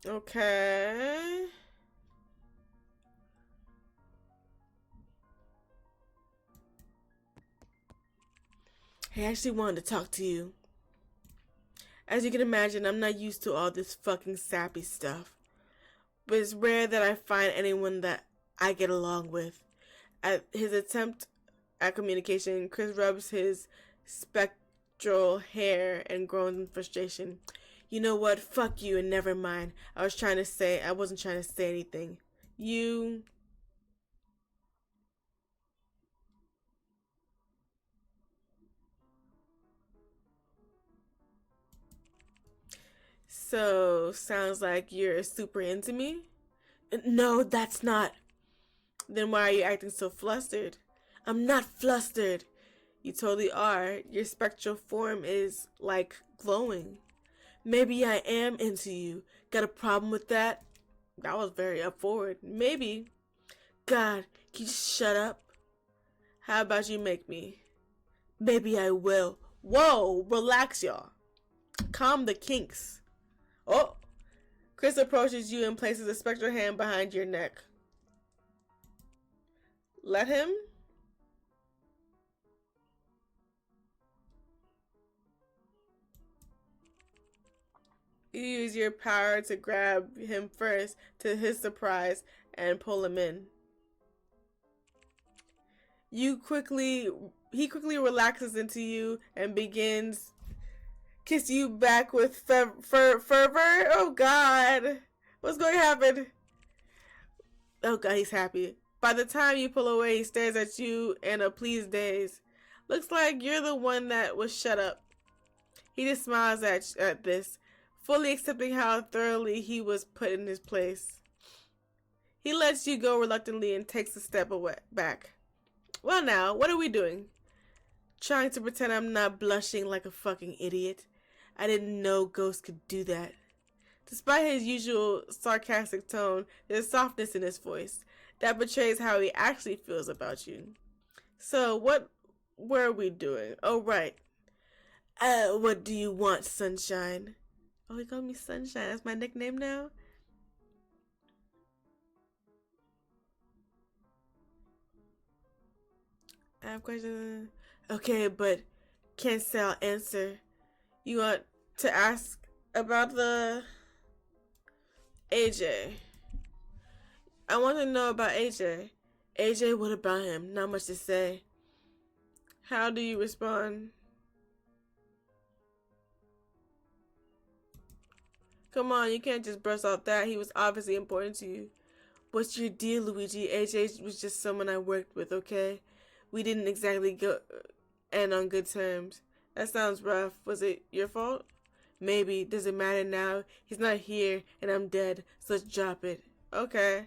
Okay. Hey, I actually wanted to talk to you. As you can imagine, I'm not used to all this fucking sappy stuff. But it's rare that I find anyone that I get along with. At his attempt at communication, Chris rubs his spectral hair and groans in frustration. You know what? Fuck you and never mind. I wasn't trying to say anything. You... So, sounds like you're super into me? No, that's not. Then why are you acting so flustered? I'm not flustered. You totally are. Your spectral form is, like, glowing. Maybe I am into you. Got a problem with that? That was very up forward. Maybe. God, can you just shut up? How about you make me? Maybe I will. Whoa, relax, y'all. Calm the kinks. Oh, Chris approaches you and places a spectral hand behind your neck. Let him? You use your power to grab him first, to his surprise, and pull him in. He quickly relaxes into you and begins kiss you back with fervor. Oh God, what's going to happen? Oh God, he's happy. By the time you pull away, he stares at you in a pleased daze. Looks like you're the one that was shut up. He just smiles at this, fully accepting how thoroughly he was put in his place. He lets you go reluctantly and takes a step back. Well now, what are we doing? Trying to pretend I'm not blushing like a fucking idiot. I didn't know ghosts could do that. Despite his usual sarcastic tone, there's softness in his voice that betrays how he actually feels about you. So, what were we doing? Oh, right. What do you want, Sunshine? Oh, he called me Sunshine. That's my nickname now? I have questions. Okay, but can't say I'll answer. You want to ask about the AJ? I want to know about AJ. AJ, what about him? Not much to say. How do you respond? Come on, you can't just brush off that. He was obviously important to you. What's your deal, Luigi? AJ was just someone I worked with, okay? We didn't exactly go end on good terms. That sounds rough. Was it your fault? Maybe. Does it matter now? He's not here and I'm dead, so let's drop it. Okay.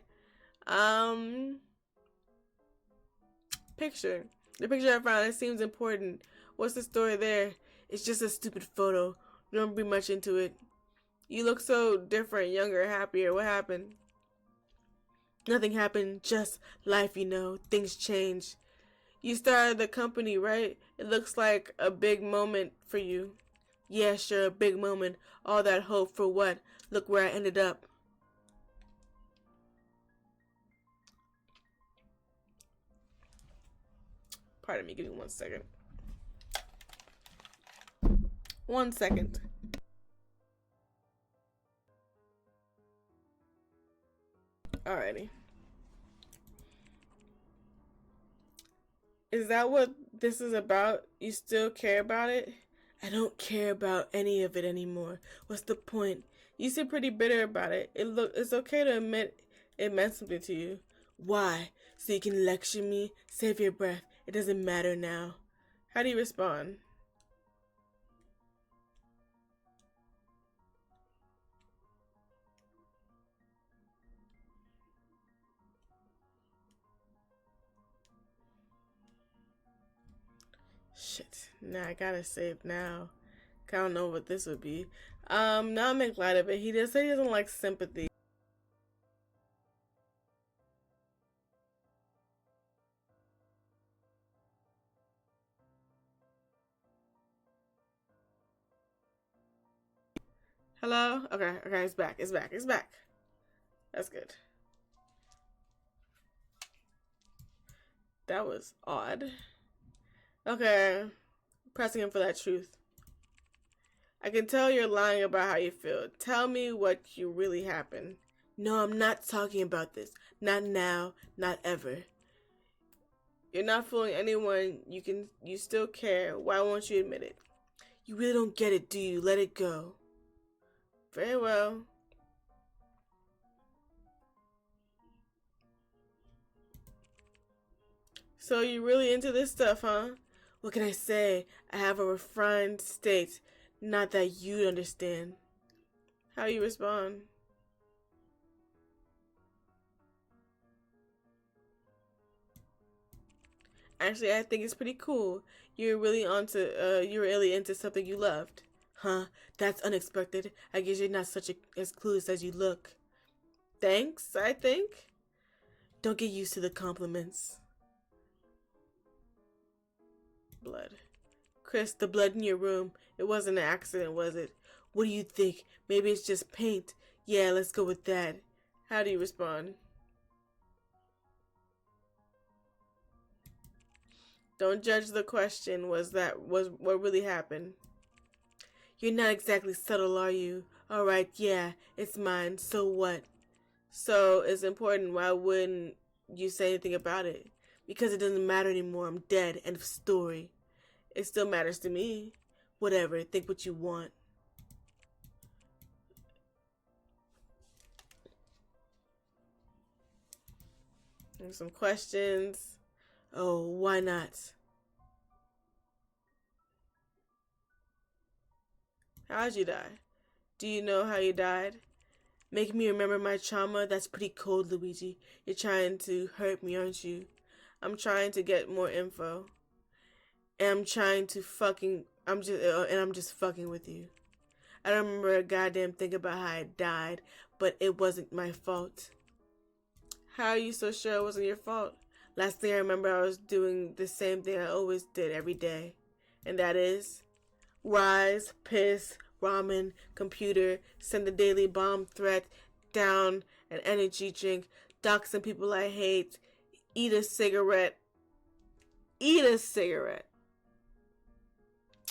Picture. The picture I found, it seems important. What's the story there? It's just a stupid photo. Don't be much into it. You look so different, younger, happier. What happened? Nothing happened, just life, you know. Things change. You started the company, right? It looks like a big moment for you. Yeah, sure, a big moment. All that hope for what? Look where I ended up. Pardon me, give me 1 second. 1 second. Alrighty. Is that what this is about? You still care about it? I don't care about any of it anymore. What's the point? You seem pretty bitter about it. It's okay to admit it meant something to you. Why? So you can lecture me? Save your breath. It doesn't matter now. How do you respond? Shit. Nah, I gotta save now. I don't know what this would be. Now I make light of it. He does say he doesn't like sympathy. Hello? Okay, it's back. It's back. That's good. That was odd. Okay. Pressing him for that truth. I can tell you're lying about how you feel. Tell me what you really happened. No, I'm not talking about this. Not now, not ever. You're not fooling anyone. You still care. Why won't you admit it? You really don't get it, do you? Let it go. Very well. So you're really into this stuff, huh? What can I say? I have a refined state. Not that you'd understand. How you respond? Actually, I think it's pretty cool. You're really into something you loved. Huh? That's unexpected. I guess you're not as clueless as you look. Thanks, I think. Don't get used to the compliments. Blood. Chris, the blood in your room. It wasn't an accident, was it? What do you think? Maybe it's just paint. Yeah, let's go with that. How do you respond? Don't judge the question. Was what really happened? You're not exactly subtle, are you? Alright, yeah, it's mine. So what? So it's important. Why wouldn't you say anything about it? Because it doesn't matter anymore. I'm dead. End of story. It still matters to me. Whatever. Think what you want. There's some questions. Oh, why not? How'd you die? Do you know how you died? Make me remember my trauma? That's pretty cold, Luigi. You're trying to hurt me, aren't you? I'm trying to get more info. And I'm trying to I'm just fucking with you. I don't remember a goddamn thing about how I died, but it wasn't my fault. How are you so sure it wasn't your fault? Last thing I remember, I was doing the same thing I always did every day. And that is rise, piss, ramen, computer, send a daily bomb threat, down an energy drink, dox some people I hate, eat a cigarette. Eat a cigarette.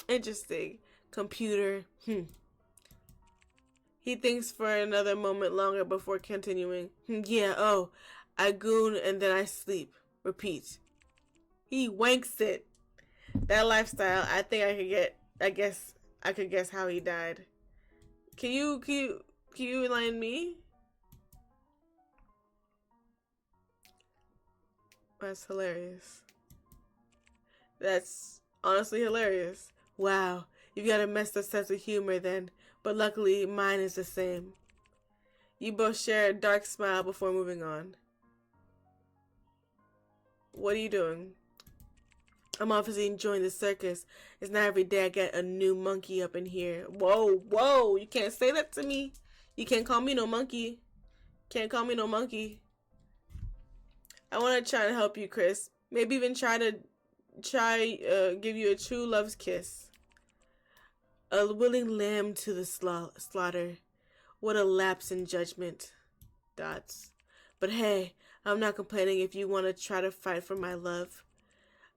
Interesting. Computer. He thinks for another moment longer before continuing. Yeah, oh, I goon and then I sleep. Repeat. He wanks it. That lifestyle, I think I could guess how he died. Can you enlighten me? That's hilarious. That's honestly hilarious. Wow, you've got a messed up sense of humor then, but luckily mine is the same. You both share a dark smile before moving on. What are you doing? I'm obviously enjoying the circus. It's not every day I get a new monkey up in here. Whoa, whoa, you can't say that to me. You can't call me no monkey. Can't call me no monkey. I want to try to help you, Chris. Maybe even give you a true love's kiss. A willing lamb to the slaughter. What a lapse in judgment. Dots. But hey, I'm not complaining if you want to try to fight for my love.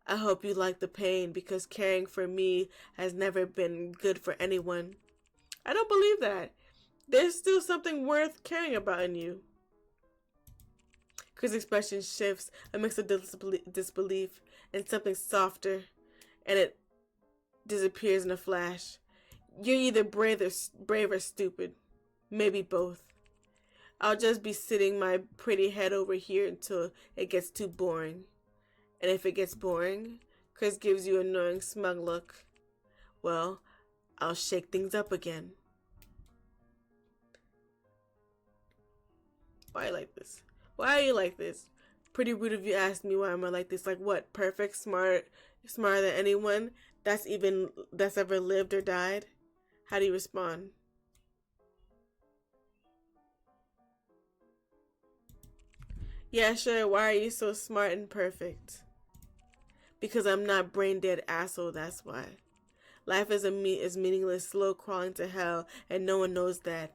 I hope you like the pain because caring for me has never been good for anyone. I don't believe that. There's still something worth caring about in you. Chris' expression shifts, a mix of disbelief and something softer, and it disappears in a flash. You're either brave or stupid. Maybe both. I'll just be sitting my pretty head over here until it gets too boring. And if it gets boring, Chris gives you an annoying smug look. Well, I'll shake things up again. Why are you like this? Why are you like this? Pretty rude of you asked me why am I like this. Like what? Perfect? Smarter than anyone that's ever lived or died? How do you respond? Yeah, sure. Why are you so smart and perfect? Because I'm not brain dead asshole, that's why. Life is meaningless, slow crawling to hell, and no one knows that.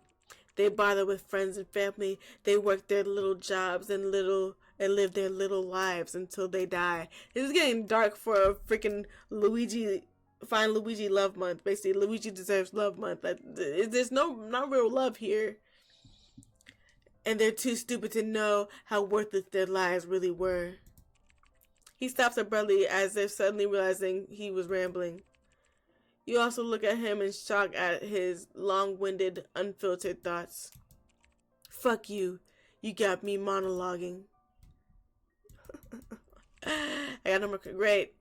They bother with friends and family. They work their little jobs and live their little lives until they die. This is getting dark for a freaking Luigi. Find Luigi love month. Basically, Luigi deserves love month. There's not real love here, and they're too stupid to know how worthless their lives really were. He stops abruptly as if suddenly realizing he was rambling. You also look at him in shock at his long-winded, unfiltered thoughts. Fuck you. You got me monologuing. I got number great.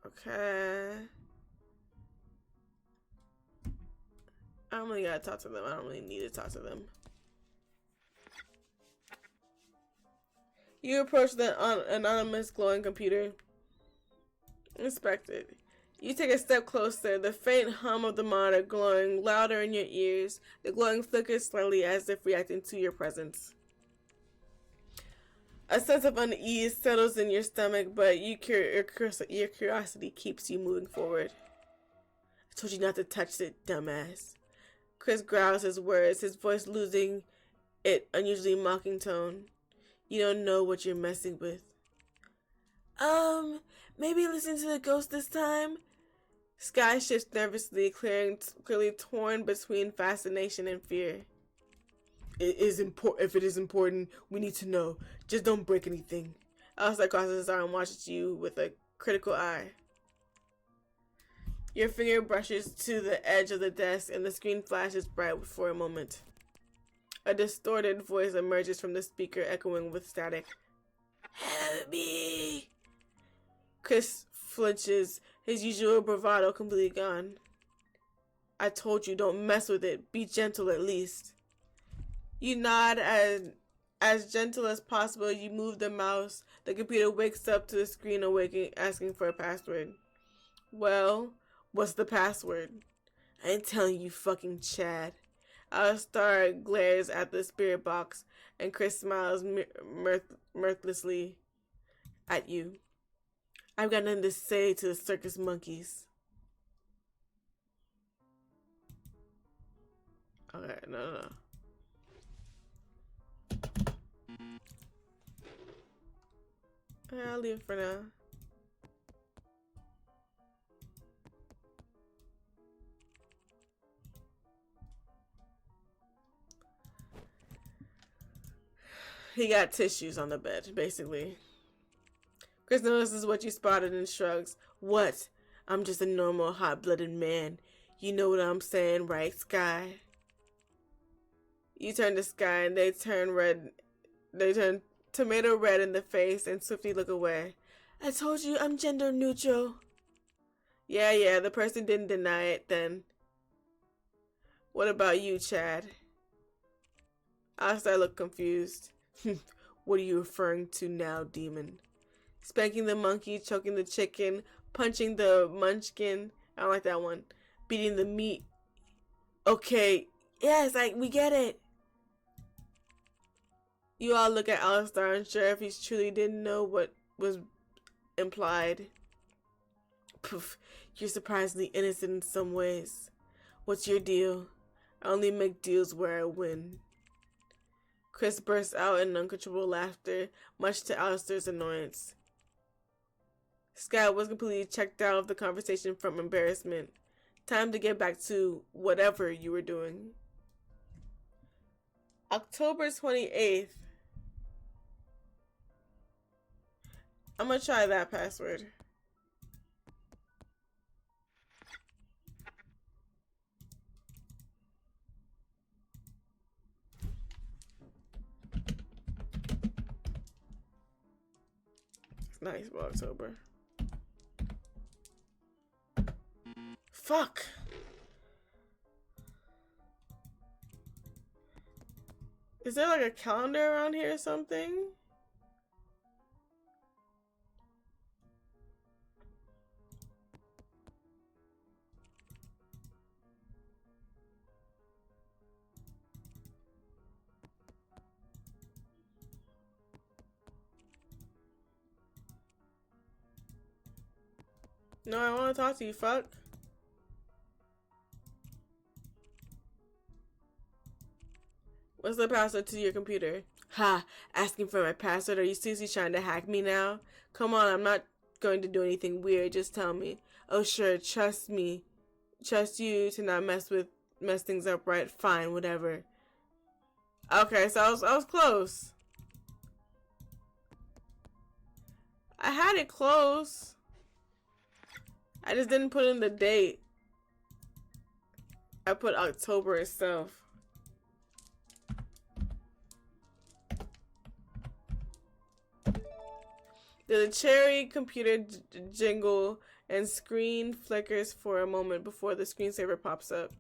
Okay. I don't really gotta talk to them. I don't really need to talk to them. You approach the anonymous glowing computer. Inspect it. You take a step closer, the faint hum of the monitor glowing louder in your ears. The glowing flickers slightly as if reacting to your presence. A sense of unease settles in your stomach, but your curiosity keeps you moving forward. I told you not to touch it, dumbass. Chris growls his words, his voice losing its unusually mocking tone. You don't know what you're messing with. Maybe listen to the ghost this time? Sky shifts nervously, clearly torn between fascination and fear. If it is important, we need to know. Just don't break anything. Alistair crosses his arm and watches you with a critical eye. Your finger brushes to the edge of the desk and the screen flashes bright for a moment. A distorted voice emerges from the speaker, echoing with static. Help me! Chris flinches, his usual bravado completely gone. I told you, don't mess with it. Be gentle at least. You nod as gentle as possible. You move the mouse. The computer wakes up to the screen awakening, asking for a password. Well, what's the password? I ain't telling you, fucking Chad. Alistair glares at the spirit box, and Chris smiles mirthlessly at you. I've got nothing to say to the circus monkeys. Okay, no. Okay, I'll leave it for now. He got tissues on the bed, basically. Chris notices what you spotted and shrugs. What? I'm just a normal, hot-blooded man. You know what I'm saying, right, Sky? You turn to Sky and they turn red. They turn tomato red in the face and swiftly look away. I told you I'm gender neutral. Yeah, the person didn't deny it then. What about you, Chad? Alistair looked confused. What are you referring to now, demon? Spanking the monkey, choking the chicken, punching the munchkin. I don't like that one. Beating the meat. Okay, yes, we get it. You all look at Alistair, unsure if he truly didn't know what was implied. Poof, you're surprisingly innocent in some ways. What's your deal? I only make deals where I win. Chris bursts out in uncontrollable laughter, much to Alistair's annoyance. Sky was completely checked out of the conversation from embarrassment. Time to get back to whatever you were doing. October 28th. I'm gonna try that password. It's nice for October. Fuck. Is there like a calendar around here or something? No, I want to talk to you, fuck. What's the password to your computer? Ha! Asking for my password? Are you seriously trying to hack me now? Come on, I'm not going to do anything weird. Just tell me. Oh, sure. Trust me. Trust you to not mess things up, right? Fine, whatever. Okay, so I was close. I had it close. I just didn't put in the date. I put October itself. The cherry computer jingle and screen flickers for a moment before the screensaver pops up.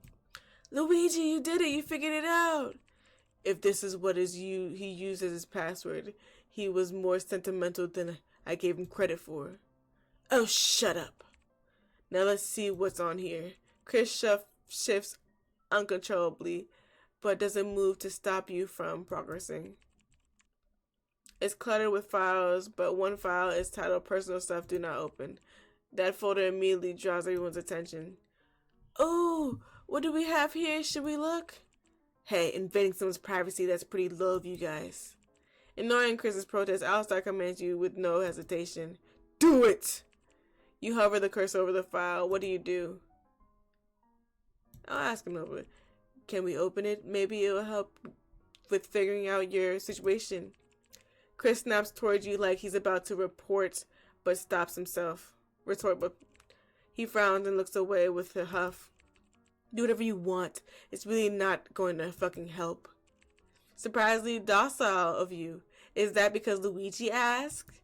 Luigi, you did it! You figured it out! If this is what he used as his password, he was more sentimental than I gave him credit for. Oh, shut up. Now let's see what's on here. Chris shifts uncontrollably, but doesn't move to stop you from progressing. It's cluttered with files, but one file is titled Personal Stuff Do Not Open. That folder immediately draws everyone's attention. Oh, what do we have here? Should we look? Hey, invading someone's privacy, that's pretty low of you guys. Ignoring Chris's protest, Alistar commands you with no hesitation. Do it! You hover the cursor over the file. What do? I'll ask him over it. Can we open it? Maybe it'll help with figuring out your situation. Chris snaps towards you like he's about to retort, but stops himself. He frowns and looks away with a huff. Do whatever you want. It's really not going to fucking help. Surprisingly docile of you. Is that because Luigi asked?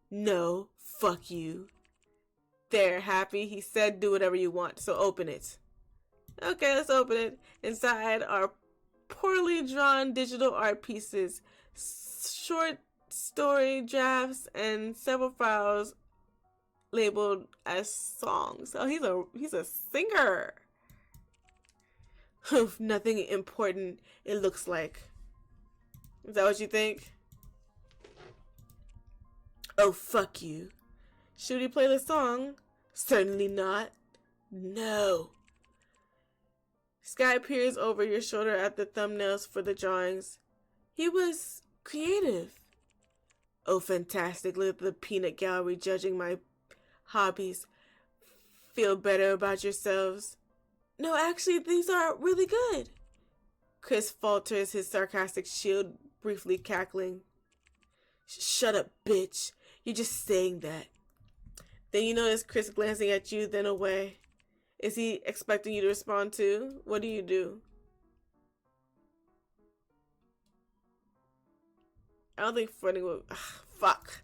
No, fuck you. There, happy? He said do whatever you want, so open it. Okay, let's open it. Inside are poorly drawn digital art pieces, short story drafts, and several files labeled as songs. Oh, he's a singer. Nothing important, it looks like. Is that what you think? Oh, fuck you. Should he play the song? Certainly not. No. Sky peers over your shoulder at the thumbnails for the drawings. He was creative. Oh, fantastic. Look at the peanut gallery judging my hobbies. Feel better about yourselves? No, actually, these are really good. Chris falters, his sarcastic shield briefly cackling. Shut up, bitch. You're just saying that. Then you notice Chris glancing at you, then away. Is he expecting you to respond too? What do? I don't think flirting will... fuck.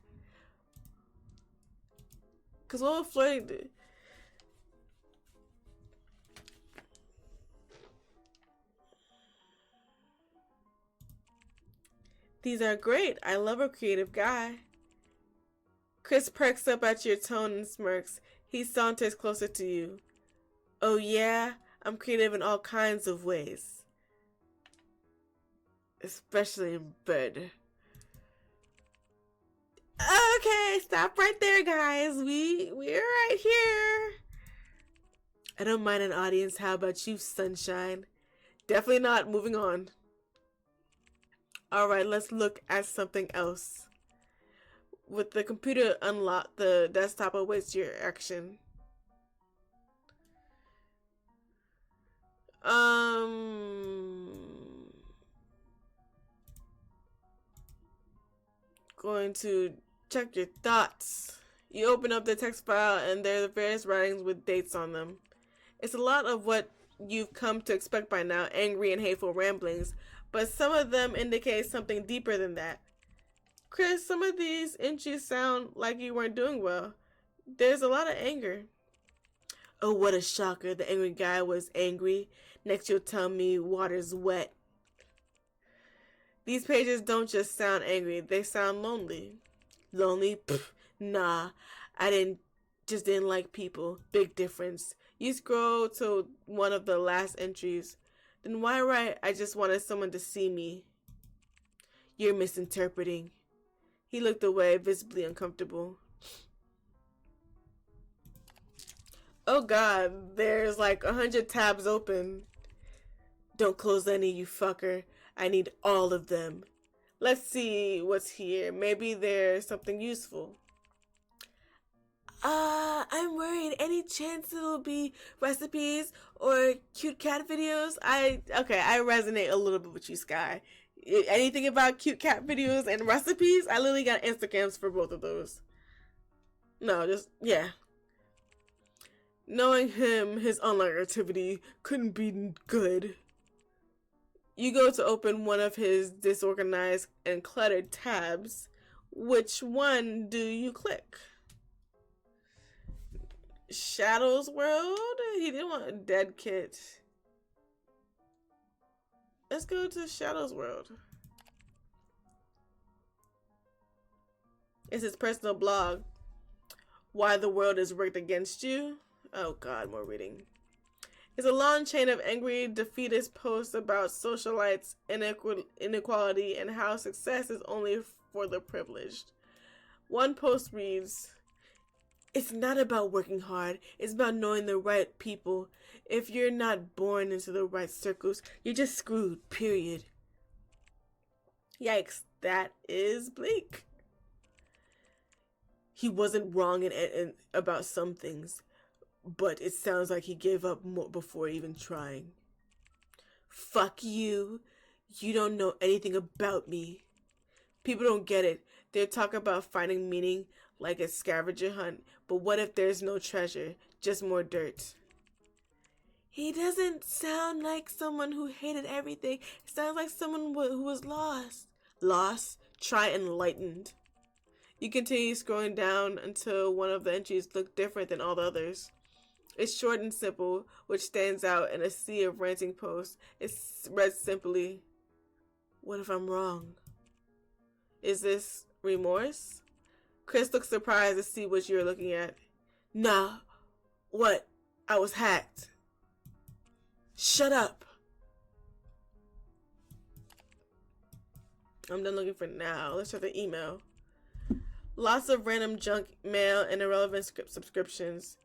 Because what will flirting do? These are great. I love a creative guy. Chris perks up at your tone and smirks. He saunters closer to you. Oh yeah? I'm creative in all kinds of ways. Especially in bed. Okay, stop right there, guys. We're right here. I don't mind an audience. How about you, sunshine? Definitely not. Moving on. Alright, let's look at something else. With the computer unlocked, the desktop awaits your action. Going to check your thoughts. You open up the text file and there are various writings with dates on them. It's a lot of what you've come to expect by now, angry and hateful ramblings, but some of them indicate something deeper than that. Chris, some of these entries sound like you weren't doing well. There's a lot of anger. Oh, what a shocker. The angry guy was angry. Next you'll tell me water's wet. These pages don't just sound angry, they sound lonely. Lonely? Pfft, nah. Just didn't like people. Big difference. You scroll to one of the last entries. Then why write, I just wanted someone to see me? You're misinterpreting. He looked away, visibly uncomfortable. Oh god, there's like 100 tabs open. Don't close any, you fucker. I need all of them. Let's see what's here. Maybe there's something useful. I'm worried. Any chance it'll be recipes or cute cat videos? I resonate a little bit with you, Sky. Anything about cute cat videos and recipes? I literally got Instagrams for both of those. No, just, yeah. Knowing him, his online activity couldn't be good. You go to open one of his disorganized and cluttered tabs. Which one do you click? Shadow's World? He didn't want a dead kit. Let's go to Shadow's World. It's his personal blog. Why the world is rigged against you? Oh god, more reading. It's a long chain of angry, defeatist posts about socialites, inequality, and how success is only for the privileged. One post reads, "It's not about working hard, it's about knowing the right people. If you're not born into the right circles, you're just screwed, period." Yikes, that is bleak. He wasn't wrong about some things, but it sounds like he gave up more before even trying. Fuck you. You don't know anything about me. People don't get it. They talk about finding meaning like a scavenger hunt, but what if there's no treasure, just more dirt? He doesn't sound like someone who hated everything. He sounds like someone who was lost. Lost? Try enlightened. You continue scrolling down until one of the entries look different than all the others. It's short and simple, which stands out in a sea of ranting posts. It's read simply, "What if I'm wrong?" Is this remorse? Chris looks surprised to see what you're looking at. Nah, what? I was hacked. Shut up. I'm done looking for now. Let's check the email. Lots of random junk mail and irrelevant subscriptions.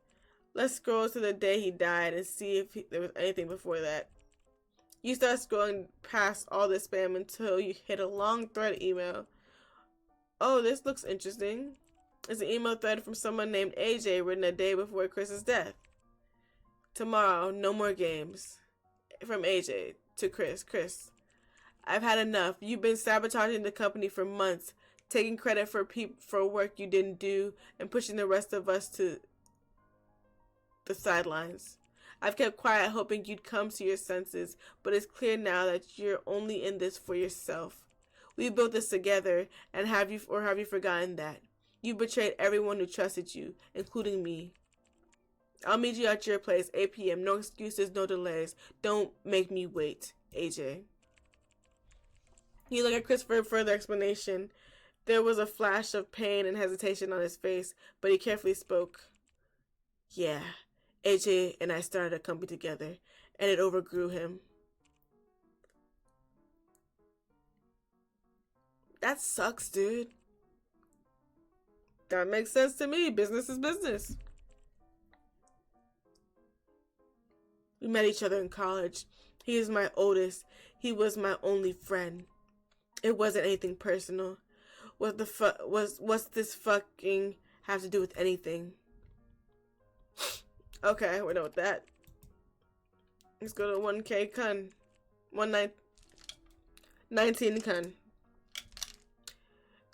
Let's scroll to the day he died and see if there was anything before that. You start scrolling past all the spam until you hit a long thread email. Oh, this looks interesting. It's an email thread from someone named AJ written a day before Chris's death. Tomorrow, no more games. From AJ to Chris. Chris, I've had enough. You've been sabotaging the company for months, taking credit for work you didn't do, and pushing the rest of us to the sidelines. I've kept quiet, hoping you'd come to your senses, but it's clear now that you're only in this for yourself. We built this together, and have you forgotten that? You betrayed everyone who trusted you, including me. I'll meet you at your place, 8 p.m. No excuses, no delays. Don't make me wait, AJ. You look at Chris for further explanation. There was a flash of pain and hesitation on his face, but he carefully spoke. Yeah, AJ and I started a company together, and it overgrew him. That sucks, dude. That makes sense to me. Business is business. We met each other in college. He is my oldest. He was my only friend. It wasn't anything personal. What's this fucking have to do with anything? Okay, we're done with that. Let's go to 1K Kun. 19 Kun.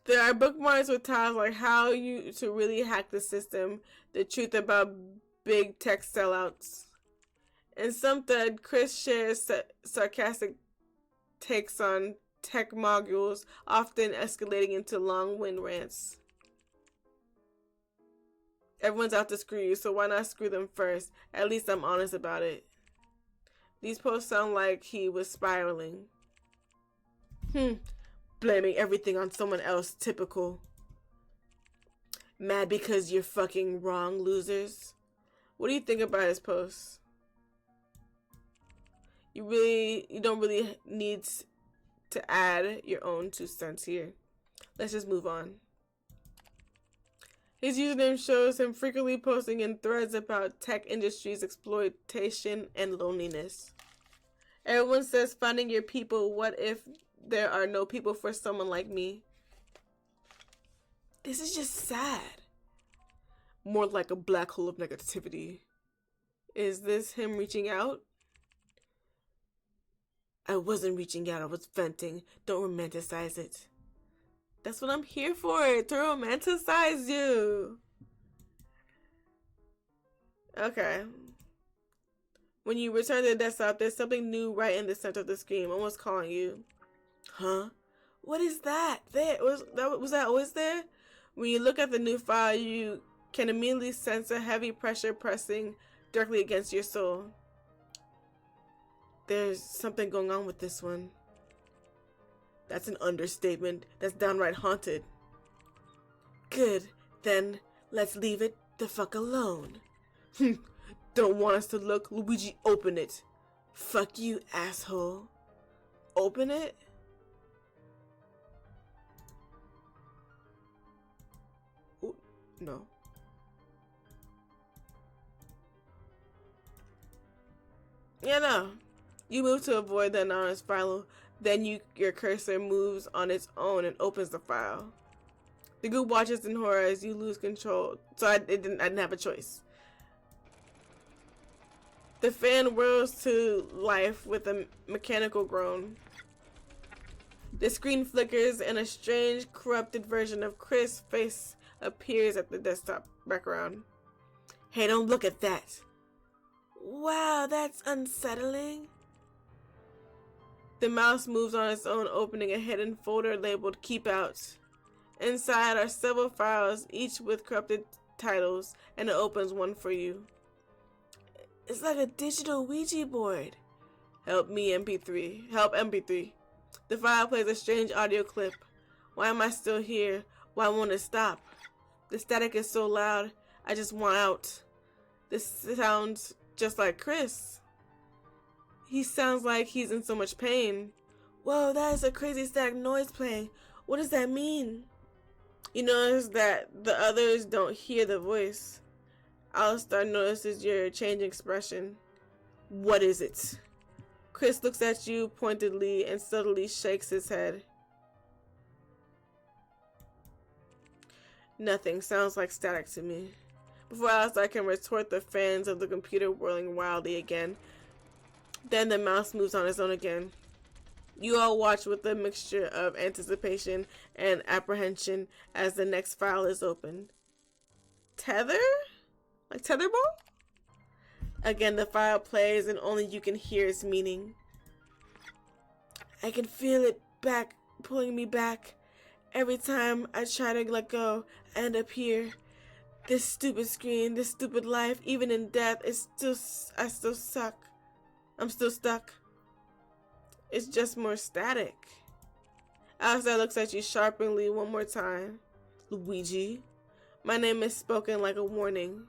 There are bookmarks with tiles like how to really hack the system, the truth about big tech sellouts. In some thread, Chris shares sarcastic takes on tech moguls, often escalating into long-winded rants. Everyone's out to screw you, so why not screw them first? At least I'm honest about it. These posts sound like he was spiraling. Blaming everything on someone else, typical. Mad because you're fucking wrong, losers. What do you think about his posts? You don't really need to add your own 2 cents here. Let's just move on. His username shows him frequently posting in threads about tech industry's exploitation and loneliness. Everyone says finding your people. What if there are no people for someone like me? This is just sad. More like a black hole of negativity. Is this him reaching out? I wasn't reaching out, I was venting. Don't romanticize it. That's what I'm here for, to romanticize you. Okay. When you return to the desktop, there's something new right in the center of the screen, almost calling you. Huh? What is that? Was that always there? When you look at the new file, you can immediately sense a heavy pressure pressing directly against your soul. There's something going on with this one. That's an understatement. That's downright haunted. Good. Then let's leave it the fuck alone. Don't want us to look? Luigi, open it. Fuck you, asshole. Open it? Ooh, no. Yeah, no. You move to avoid the anonymous file, then your cursor moves on its own and opens the file. The group watches in horror as you lose control. So I didn't have a choice. The fan whirls to life with a mechanical groan. The screen flickers and a strange, corrupted version of Chris' face appears at the desktop background. Hey, don't look at that. Wow, that's unsettling. The mouse moves on its own, opening a hidden folder labeled Keep Out. Inside are several files, each with corrupted titles, and it opens one for you. It's like a digital Ouija board. Help me, MP3. Help, MP3. The file plays a strange audio clip. Why am I still here? Why won't it stop? The static is so loud, I just want out. This sounds just like Chris. He sounds like he's in so much pain. Whoa, that is a crazy static noise playing. What does that mean? You notice that the others don't hear the voice. Alistar notices your changing expression. What is it? Chris looks at you pointedly and subtly shakes his head. Nothing. Sounds like static to me. Before Alistar can retort, the fans of the computer whirling wildly again. Then the mouse moves on its own again. You all watch with a mixture of anticipation and apprehension as the next file is opened. Tether? Like tetherball? Again, the file plays and only you can hear its meaning. I can feel it back, pulling me back. Every time I try to let go, I end up here. This stupid screen, this stupid life, even in death, I still suck. I'm still stuck. It's just more static. Alistar looks at you sharply one more time. Luigi, my name is spoken like a warning.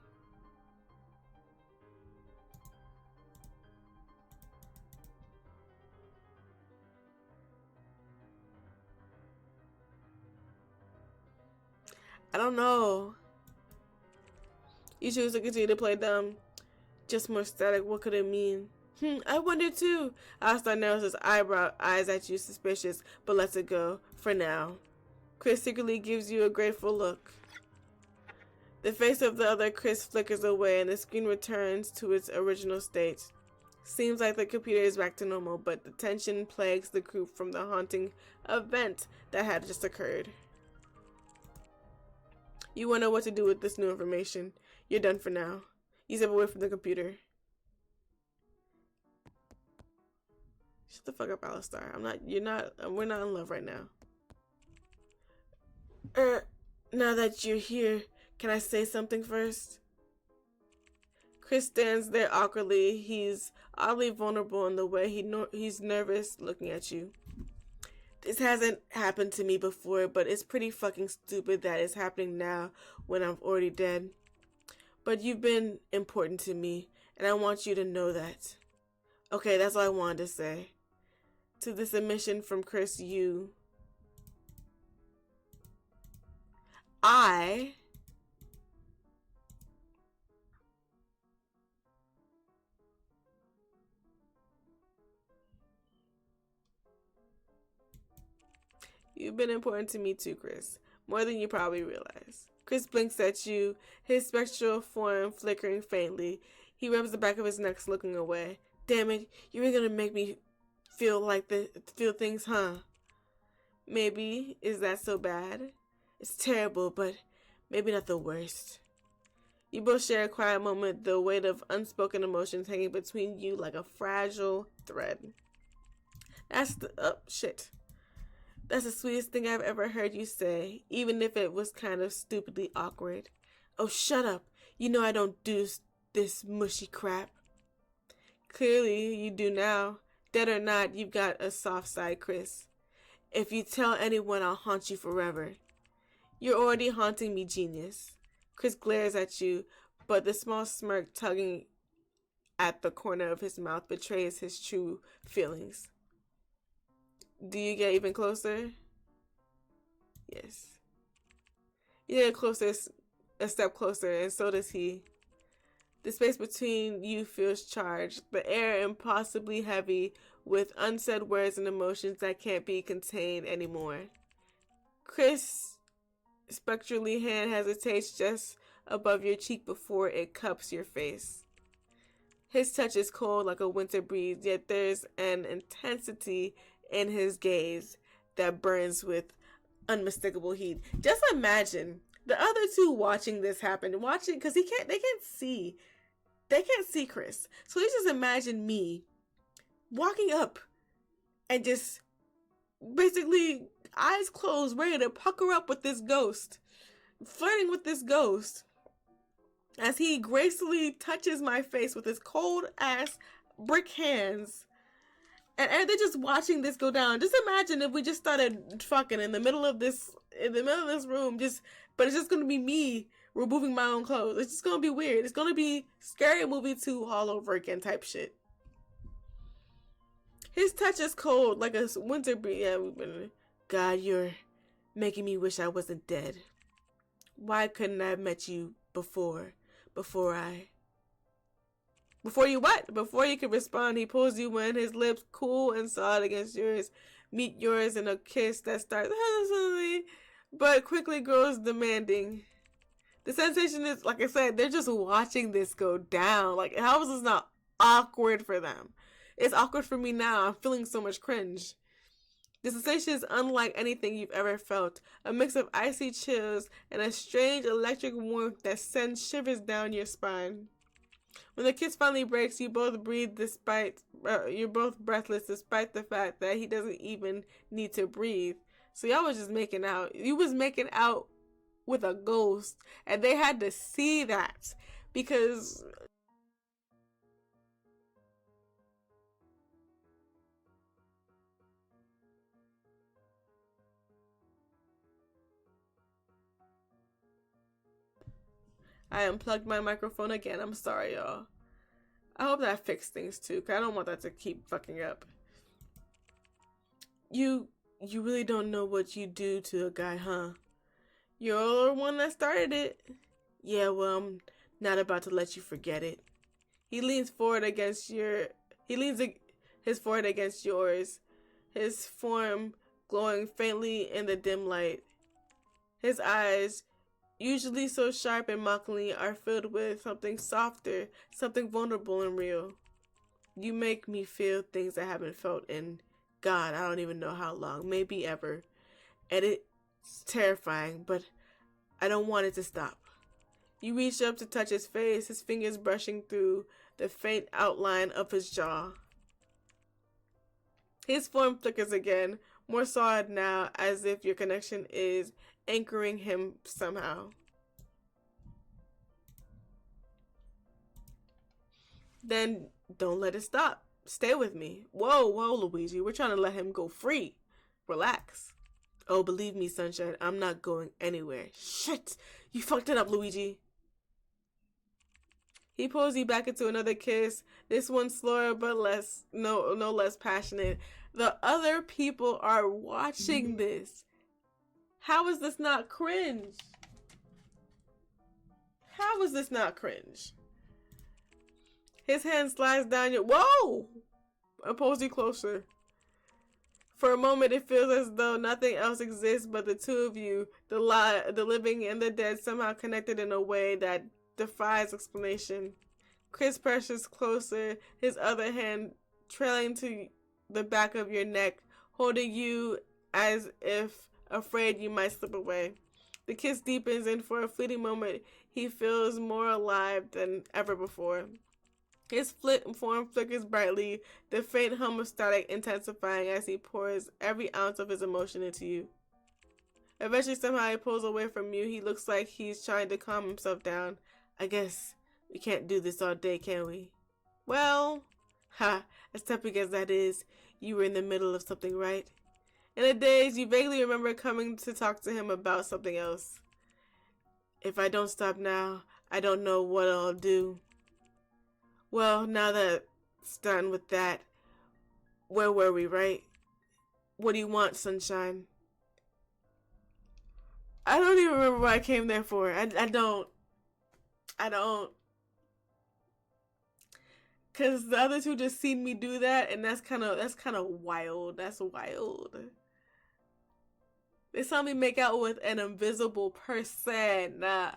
I don't know. You choose to continue to play dumb. Just more static. What could it mean? I wonder too. Alistar narrows his eyes at you, suspicious, but lets it go for now. Chris secretly gives you a grateful look. The face of the other Chris flickers away, and the screen returns to its original state. Seems like the computer is back to normal, but the tension plagues the group from the haunting event that had just occurred. You wonder what to do with this new information. You're done for now. You step away from the computer. Shut the fuck up, Alistar. We're not in love right now. Now that you're here, can I say something first? Chris stands there awkwardly. He's oddly vulnerable in the way he's nervous looking at you. This hasn't happened to me before, but it's pretty fucking stupid that it's happening now when I'm already dead. But you've been important to me, and I want you to know that. Okay, that's all I wanted to say. To this admission from Chris, You've been important to me too, Chris. More than you probably realize. Chris blinks at you, his spectral form flickering faintly. He rubs the back of his neck, looking away. Damn it, you were gonna make me feel things, huh? Maybe. Is that so bad? It's terrible, but maybe not the worst. You both share a quiet moment, the weight of unspoken emotions hanging between you like a fragile thread. That's the sweetest thing I've ever heard you say, even if it was kind of stupidly awkward. Oh, shut up. You know I don't do this mushy crap. Clearly, you do now. Dead or not, you've got a soft side, Chris. If you tell anyone, I'll haunt you forever. You're already haunting me, genius. Chris glares at you, but the small smirk tugging at the corner of his mouth betrays his true feelings. Do you get even closer? Yes. You get closer, a step closer, and so does he. The space between you feels charged, the air impossibly heavy with unsaid words and emotions that can't be contained anymore. Chris' spectrally hand hesitates just above your cheek before it cups your face. His touch is cold like a winter breeze, yet there's an intensity in his gaze that burns with unmistakable heat. Just imagine the other two watching this happen, because they can't see Chris. So let's just imagine me walking up and just basically eyes closed, ready to pucker up with this ghost, flirting with this ghost, as he gracefully touches my face with his cold ass brick hands. And they're just watching this go down. Just imagine if we just started fucking in the middle of this room, but it's just gonna be me removing my own clothes. It's just gonna be weird. It's gonna be Scary Movie 2 all over again type shit. His touch is cold like a winter breeze. Yeah, God, you're making me wish I wasn't dead. Why couldn't I have met you before you what? Before you could respond, he pulls you in, his lips cool and solid against yours, meet yours in a kiss that starts hesitantly, but quickly grows demanding. The sensation is, like I said, they're just watching this go down. Like, how is this not awkward for them? It's awkward for me now. I'm feeling so much cringe. The sensation is unlike anything you've ever felt. A mix of icy chills and a strange electric warmth that sends shivers down your spine. When the kiss finally breaks, you both breathe you're both breathless despite the fact that he doesn't even need to breathe. So y'all was just making out. You was making out with a ghost, and they had to see that because I unplugged my microphone again. I'm sorry, y'all. I hope that fixed things too, because I don't want that to keep fucking up. You really don't know what you do to a guy, huh? You're the one that started it. Yeah, well, I'm not about to let you forget it. He leans his forehead against yours, his form glowing faintly in the dim light. His eyes, usually so sharp and mockingly, are filled with something softer, something vulnerable and real. You make me feel things I haven't felt in, God, I don't even know how long, maybe ever. And it's terrifying, but I don't want it to stop. You reach up to touch his face, his fingers brushing through the faint outline of his jaw. His form flickers again, more solid now, as if your connection is anchoring him somehow. Then don't let it stop. Stay with me. Whoa, Luigi. We're trying to let him go free. Relax. Oh, believe me, Sunshine, I'm not going anywhere. Shit! You fucked it up, Luigi. He pulls you back into another kiss. This one slower, but no less passionate. The other people are watching this. How is this not cringe? How is this not cringe? His hand slides down your... Whoa! And pulls you closer. For a moment, it feels as though nothing else exists but the two of you, the living and the dead, somehow connected in a way that defies explanation. Chris presses closer, his other hand trailing to the back of your neck, holding you as if afraid you might slip away. The kiss deepens, and for a fleeting moment, he feels more alive than ever before. His form flickers brightly, the faint hum of static intensifying as he pours every ounce of his emotion into you. Eventually, somehow, he pulls away from you. He looks like he's trying to calm himself down. I guess we can't do this all day, can we? Well, as tempting as that is, you were in the middle of something, right? In a daze, you vaguely remember coming to talk to him about something else. If I don't stop now, I don't know what I'll do. Well, now that it's done with that, where were we, right? What do you want, sunshine? I don't even remember what I came there for. I don't. I don't. Cause the other two just seen me do that, and that's kind of wild. That's wild. They saw me make out with an invisible person. Nah,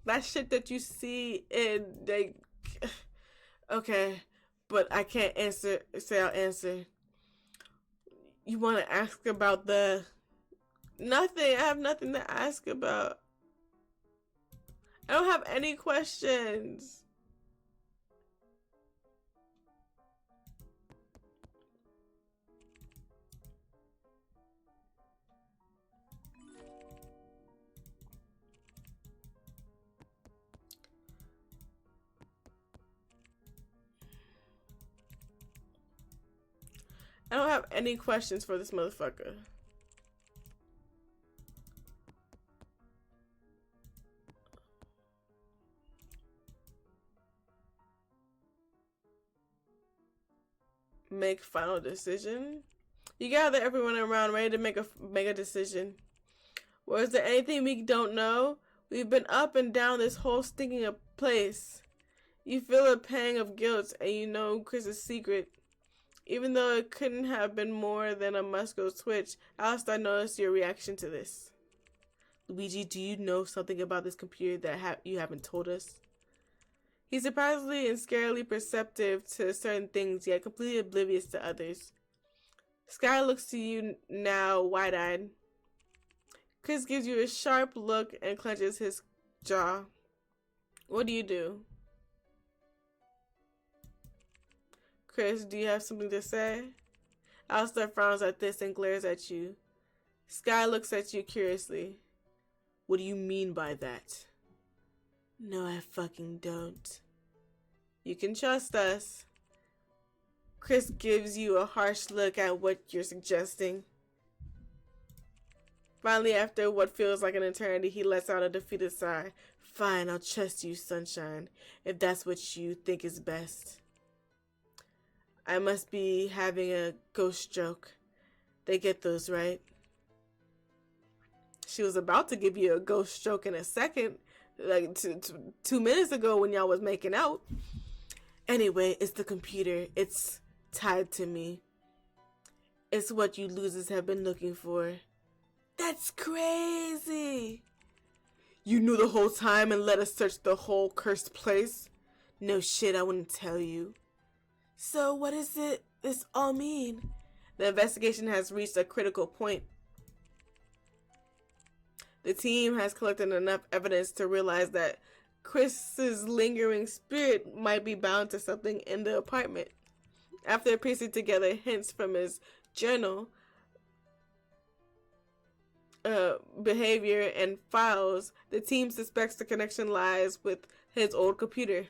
that shit that you see in they. Okay, but I can't answer. Say I'll answer. You want to ask about the nothing? I have nothing to ask about. I don't have any questions. I don't have any questions for this motherfucker. Make final decision. You gather everyone around ready to make a decision. Or is there anything we don't know? We've been up and down this whole stinking place. You feel a pang of guilt and you know Chris's secret. Even though it couldn't have been more than a muscle twitch, Alistar noticed your reaction to this. Luigi, do you know something about this computer that you haven't told us? He's surprisingly and scarily perceptive to certain things, yet completely oblivious to others. Sky looks to you now, wide-eyed. Chris gives you a sharp look and clenches his jaw. What do you do? Chris, do you have something to say? Alistair frowns at this and glares at you. Sky looks at you curiously. What do you mean by that? No, I fucking don't. You can trust us. Chris gives you a harsh look at what you're suggesting. Finally, after what feels like an eternity, he lets out a defeated sigh. Fine, I'll trust you, sunshine, if that's what you think is best. I must be having a ghost stroke. They get those, right? She was about to give you a ghost stroke in a second, like 2 minutes ago when y'all was making out. Anyway, it's the computer. It's tied to me. It's what you losers have been looking for. That's crazy. You knew the whole time and let us search the whole cursed place? No shit, I wouldn't tell you. So what does this all mean? The investigation has reached a critical point. The team has collected enough evidence to realize that Chris's lingering spirit might be bound to something in the apartment. After piecing together hints from his journal, behavior, and files, the team suspects the connection lies with his old computer.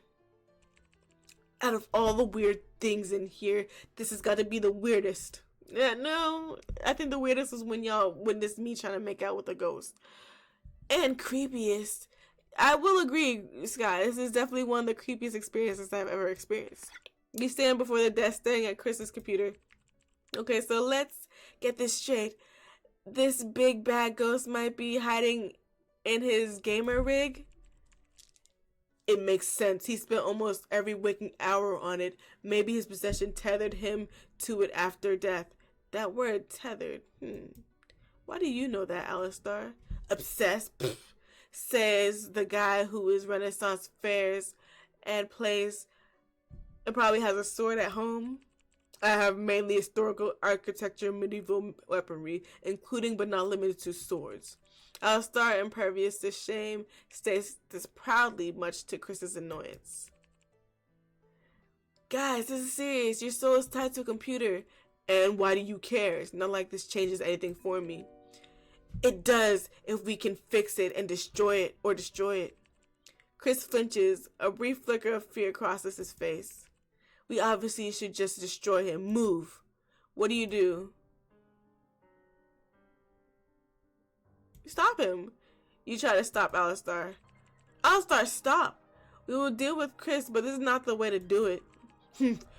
Out of all the weird things in here, this has got to be the weirdest. Yeah, no, I think the weirdest is when y'all witnessed me trying to make out with a ghost. And creepiest. I will agree, Scott, this is definitely one of the creepiest experiences I've ever experienced. You stand before the desk staring at Chris's computer. Okay, so let's get this straight. This big bad ghost might be hiding in his gamer rig. It makes sense. He spent almost every waking hour on it. Maybe his possession tethered him to it after death. That word, tethered. Why do you know that, Alistar? Obsessed, says the guy who is Renaissance fairs and probably has a sword at home. I have mainly historical architecture, medieval weaponry, including but not limited to swords. Alistar, impervious to shame, states this proudly, much to Chris's annoyance. Guys, this is serious. Your soul is tied to a computer. And why do you care? It's not like this changes anything for me. It does if we can fix it and destroy it. Chris flinches. A brief flicker of fear crosses his face. We obviously should just destroy him. Move. What do you do? Stop him. You try to stop Alistar. Alistar, stop. We will deal with Chris, but this is not the way to do it.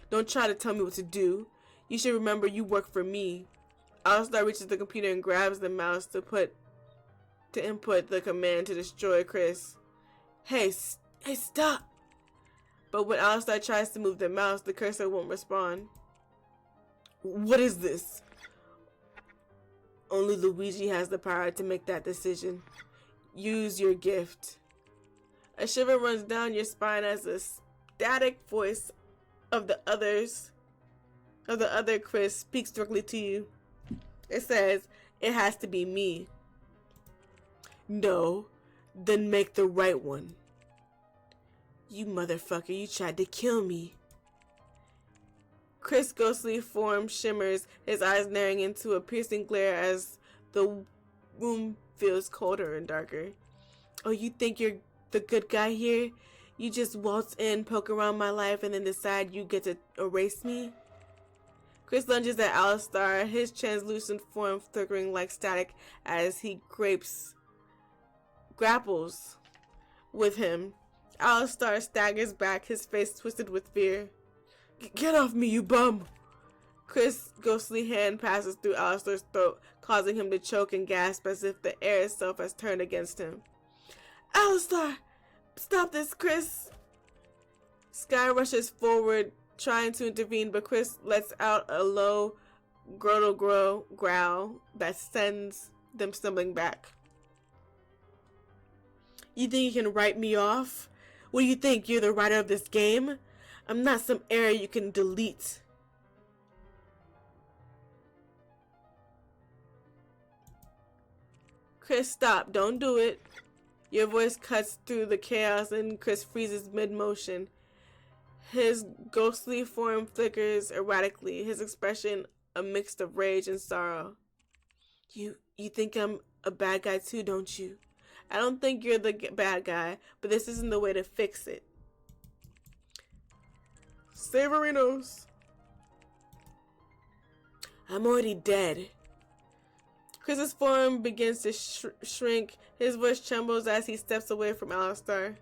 Don't try to tell me what to do. You should remember you work for me. Alistar reaches the computer and grabs the mouse to input the command to destroy Chris. Hey, stop! But when Alistar tries to move the mouse, the cursor won't respond. What is this? Only Luigi has the power to make that decision. Use your gift. A shiver runs down your spine as the static voice of the other Chris speaks directly to you. It says, it has to be me. No, then make the right one. You motherfucker, you tried to kill me. Chris' ghostly form shimmers, his eyes narrowing into a piercing glare as the room feels colder and darker. Oh, you think you're the good guy here? You just waltz in, poke around my life, and then decide you get to erase me? Chris lunges at Alistar, his translucent form flickering like static as he grapples with him. Alistar staggers back, his face twisted with fear. Get off me, you bum! Chris' ghostly hand passes through Alistar's throat, causing him to choke and gasp as if the air itself has turned against him. Alistar! Stop this, Chris! Sky rushes forward, trying to intervene, but Chris lets out a low, growl that sends them stumbling back. You think you can write me off? What do you think, you're the writer of this game? I'm not some error you can delete. Chris, stop. Don't do it. Your voice cuts through the chaos and Chris freezes mid-motion. His ghostly form flickers erratically, his expression a mix of rage and sorrow. You think I'm a bad guy too, don't you? I don't think you're the bad guy, but this isn't the way to fix it. Savorinos. I'm already dead. Chris's form begins to shrink. His voice trembles as he steps away from Alistar.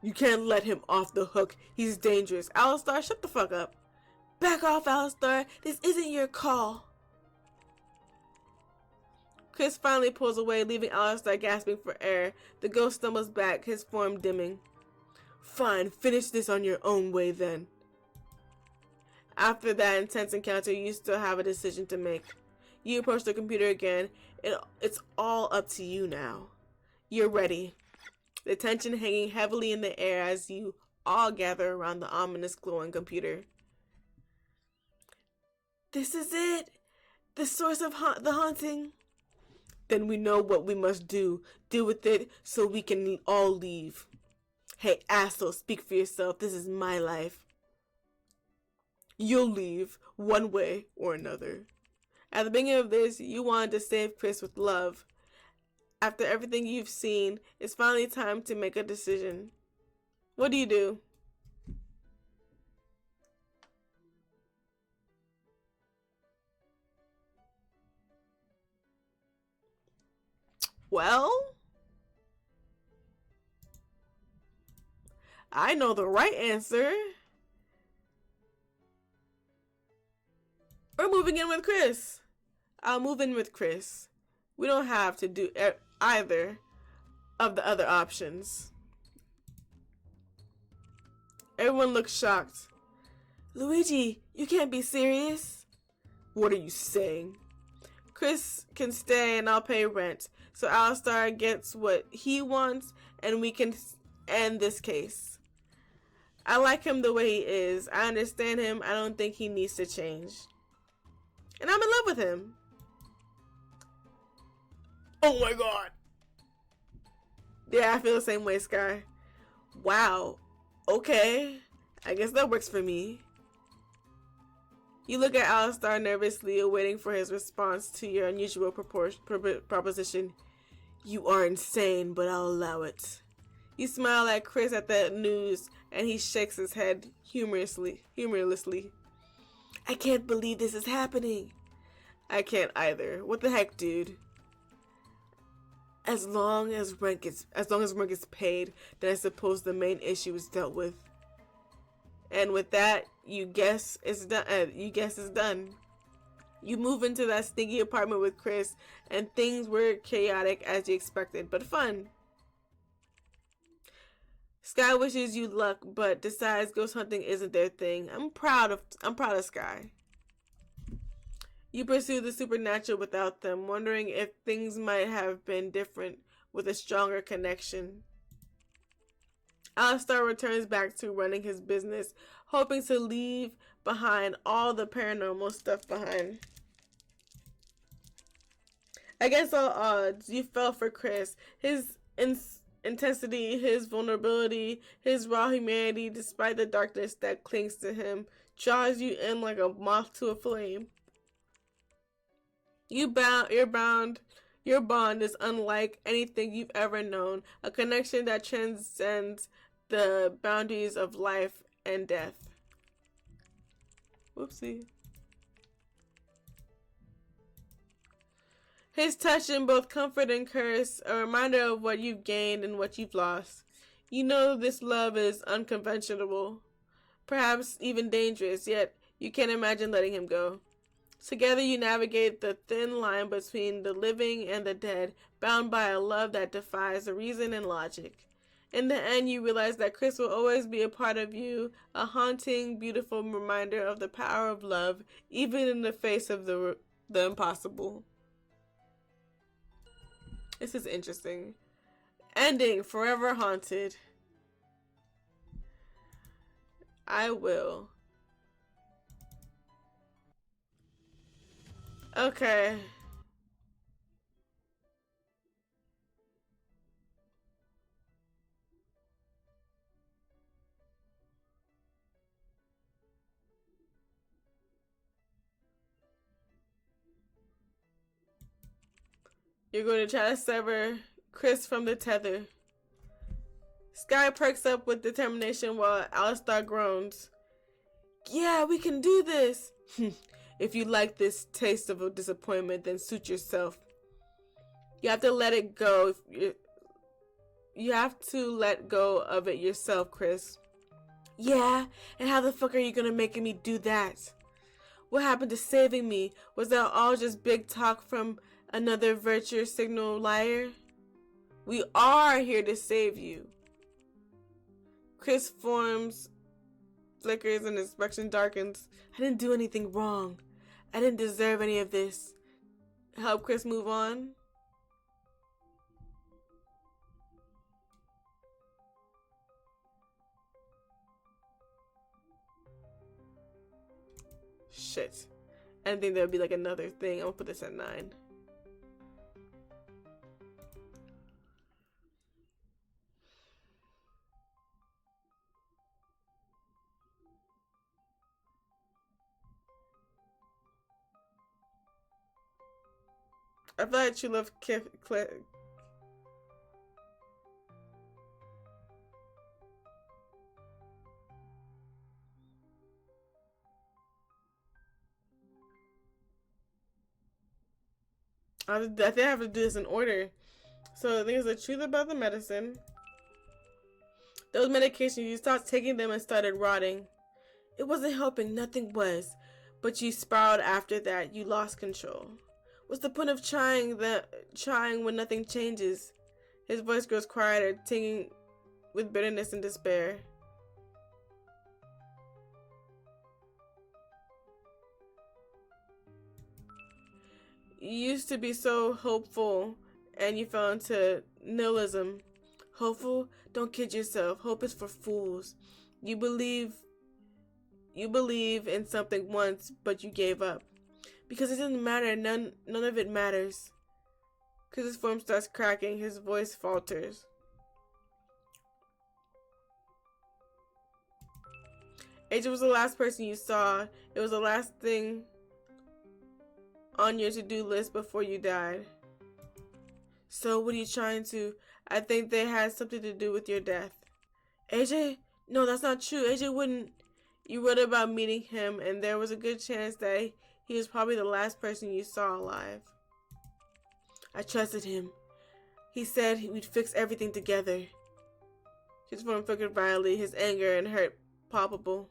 You can't let him off the hook. He's dangerous. Alistar, shut the fuck up. Back off, Alistar. This isn't your call. Chris finally pulls away, leaving Alistar gasping for air. The ghost stumbles back, his form dimming. Fine, finish this on your own way then. After that intense encounter, you still have a decision to make. You approach the computer again. It's all up to you now. You're ready. The tension hanging heavily in the air as you all gather around the ominous glowing computer. This is it! The source of the haunting? Then we know what we must do. Deal with it so we can all leave. Hey, asshole, speak for yourself. This is my life. You'll leave, one way or another. At the beginning of this, you wanted to save Chris with love. After everything you've seen, it's finally time to make a decision. What do you do? Well, I know the right answer. We're moving in with Chris. I'll move in with Chris. We don't have to do either of the other options. Everyone looks shocked. Luigi, you can't be serious. What are you saying? Chris can stay and I'll pay rent. So Alistar gets what he wants and we can end this case. I like him the way he is. I understand him. I don't think he needs to change. And I'm in love with him. Oh my god. Yeah, I feel the same way, Sky. Wow. Okay. I guess that works for me. You look at Alistar nervously, waiting for his response to your unusual proposition. You are insane, but I'll allow it. You smile at Chris at the news, and he shakes his head humorously. I can't believe this is happening. I can't either. What the heck, dude? As long as rent gets paid, then I suppose the main issue is dealt with. And with that, you guess it's done. You move into that stinky apartment with Chris, and things were chaotic as you expected, but fun. Sky wishes you luck, but decides ghost hunting isn't their thing. I'm proud of Sky. You pursue the supernatural without them, wondering if things might have been different with a stronger connection. Alistar returns back to running his business, hoping to leave behind all the paranormal stuff behind. Against all odds, you fell for Chris. His intensity, his vulnerability, his raw humanity, despite the darkness that clings to him, draws you in like a moth to a flame. Your bond is unlike anything you've ever known, a connection that transcends the boundaries of life and death. Whoopsie. His touch in both comfort and curse, a reminder of what you've gained and what you've lost. You know this love is unconventional, perhaps even dangerous, yet you can't imagine letting him go. Together you navigate the thin line between the living and the dead, bound by a love that defies reason and logic. In the end, you realize that Chris will always be a part of you, a haunting, beautiful reminder of the power of love, even in the face of the impossible. This is interesting. Ending, forever haunted. I will. Okay. You're going to try to sever Chris from the tether. Sky perks up with determination while Alistar groans. Yeah, we can do this. If you like this taste of a disappointment, then suit yourself. You have to let it go. You have to let go of it yourself, Chris. Yeah, and how the fuck are you gonna make me do that? What happened to saving me? Was that all just big talk from another virtue signal liar? We are here to save you. Chris forms flickers and his expression darkens. I didn't do anything wrong. I didn't deserve any of this. Help Chris move on. Shit. I didn't think there would be like another thing. I'm gonna put this at 9. I feel like True Love I think I have to do this in order. So I think it's the truth about the medicine. Those medications, you stopped taking them and started rotting. It wasn't helping, nothing was. But you spiraled after that, you lost control. What's the point of trying when nothing changes? His voice grows quieter, tinging with bitterness and despair. You used to be so hopeful, and you fell into nihilism. Hopeful? Don't kid yourself. Hope is for fools. You believe in something once, but you gave up. Because it doesn't matter. None of it matters. Chris's form starts cracking. His voice falters. AJ was the last person you saw. It was the last thing on your to-do list before you died. So what are you trying to? I think they had something to do with your death. AJ? No, that's not true. AJ wouldn't. You wrote about meeting him, and there was a good chance that he was probably the last person you saw alive. I trusted him. He said we'd fix everything together. His form flickered violently, his anger and hurt palpable.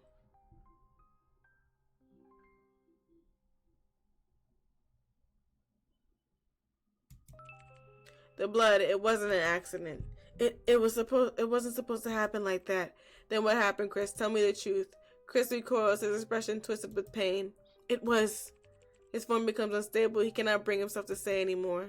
The blood, it wasn't an accident. It wasn't supposed to happen like that. Then what happened, Chris? Tell me the truth. Chris recoils, his expression twisted with pain. It was. His form becomes unstable. He cannot bring himself to say anymore.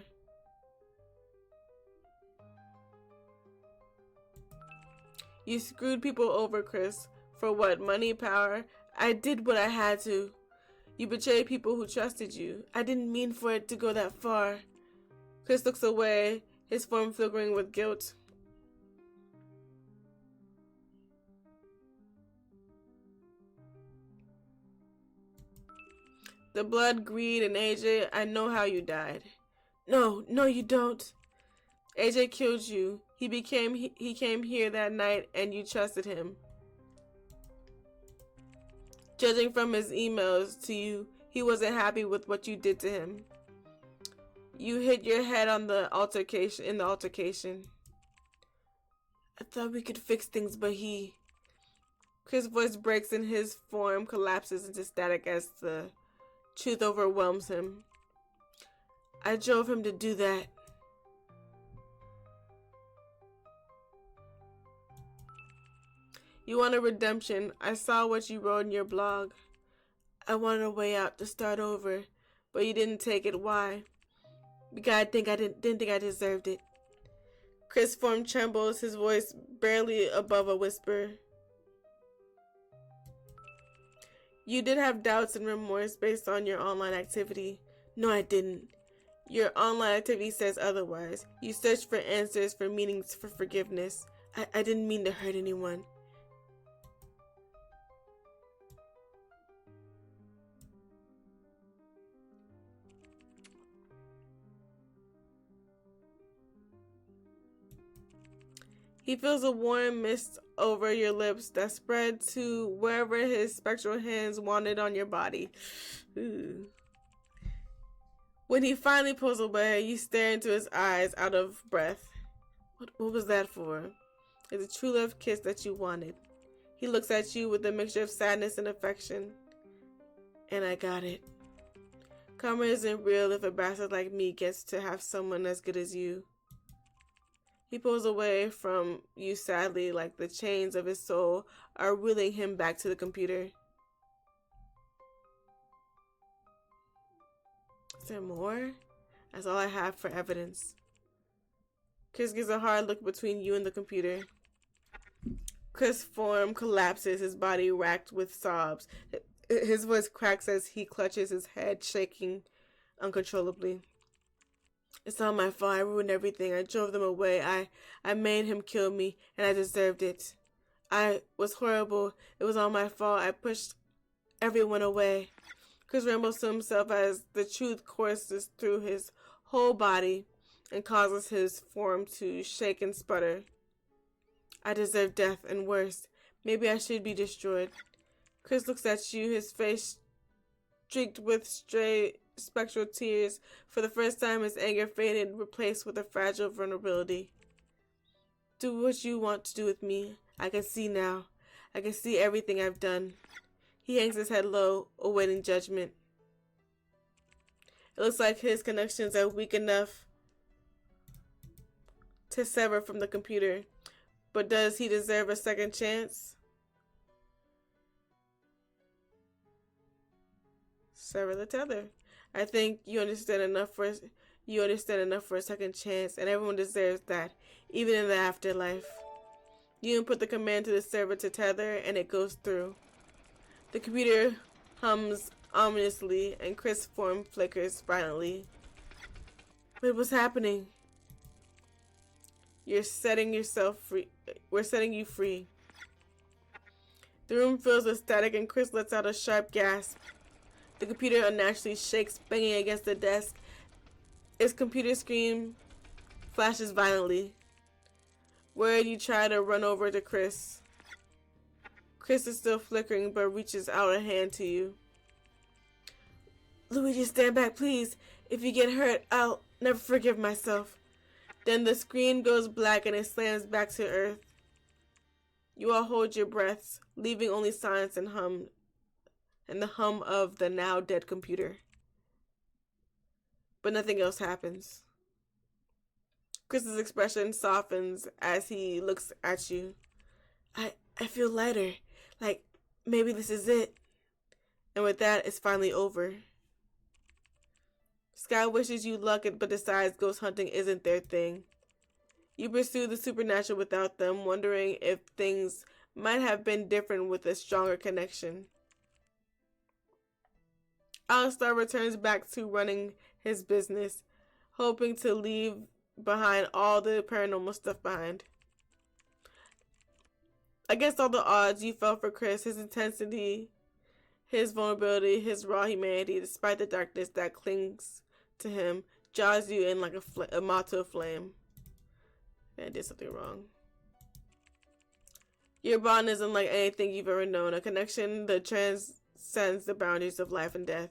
You screwed people over, Chris. For what? Money, power? I did what I had to. You betrayed people who trusted you. I didn't mean for it to go that far. Chris looks away, his form flickering with guilt. The blood, greed, and AJ, I know how you died. No, you don't. AJ killed you. He came here that night and you trusted him. Judging from his emails to you, he wasn't happy with what you did to him. You hit your head on the altercation. I thought we could fix things, but he... Chris' voice breaks and his form collapses into static as the truth overwhelms him. I drove him to do that. You wanted redemption. I saw what you wrote in your blog. I wanted a way out to start over, but you didn't take it. Why? Because I didn't think I deserved it. Chris' form trembles, his voice barely above a whisper. You did have doubts and remorse based on your online activity. No, I didn't. Your online activity says otherwise. You searched for answers, for meanings, for forgiveness. I didn't mean to hurt anyone. He feels a warm mist over your lips that spread to wherever his spectral hands wandered on your body. Ooh. When he finally pulls away, you stare into his eyes out of breath. What was that for? It's a true love kiss that you wanted. He looks at you with a mixture of sadness and affection. And I got it. Karma isn't real if a bastard like me gets to have someone as good as you. He pulls away from you sadly, like the chains of his soul are reeling him back to the computer. Is there more? That's all I have for evidence. Chris gives a hard look between you and the computer. Chris' form collapses, his body racked with sobs. His voice cracks as he clutches his head, shaking uncontrollably. It's all my fault. I ruined everything. I drove them away. I made him kill me, and I deserved it. I was horrible. It was all my fault. I pushed everyone away. Chris rambles to himself as the truth courses through his whole body and causes his form to shake and sputter. I deserve death, and worse. Maybe I should be destroyed. Chris looks at you, his face streaked with stray spectral tears. For the first time, his anger faded, replaced with a fragile vulnerability. Do what you want to do with me. I can see now. I can see everything I've done. He hangs his head low, awaiting judgment. It looks like his connections are weak enough to sever from the computer. But does he deserve a second chance? Sever the tether. I think you understand enough for a second chance, and everyone deserves that, even in the afterlife. You input the command to the server to tether, and it goes through. The computer hums ominously, and Chris' form flickers violently. But what's happening? You're setting yourself free. We're setting you free. The room fills with static, and Chris lets out a sharp gasp. The computer unnaturally shakes, banging against the desk. Its computer screen flashes violently. Worried, you try to run over to Chris. Chris is still flickering, but reaches out a hand to you. Luigi, stand back, please. If you get hurt, I'll never forgive myself. Then the screen goes black and it slams back to Earth. You all hold your breaths, leaving only silence and the hum of the now dead computer. But nothing else happens. Chris's expression softens as he looks at you. I feel lighter. Like, maybe this is it. And with that, it's finally over. Sky wishes you luck, but decides ghost hunting isn't their thing. You pursue the supernatural without them, wondering if things might have been different with a stronger connection. Alistar returns back to running his business, hoping to leave behind all the paranormal stuff behind. Against all the odds, you fell for Chris, his intensity, his vulnerability, his raw humanity, despite the darkness that clings to him, jaws you in like a moth to a flame. I did something wrong. Your bond isn't like anything you've ever known, a connection that transcends the boundaries of life and death.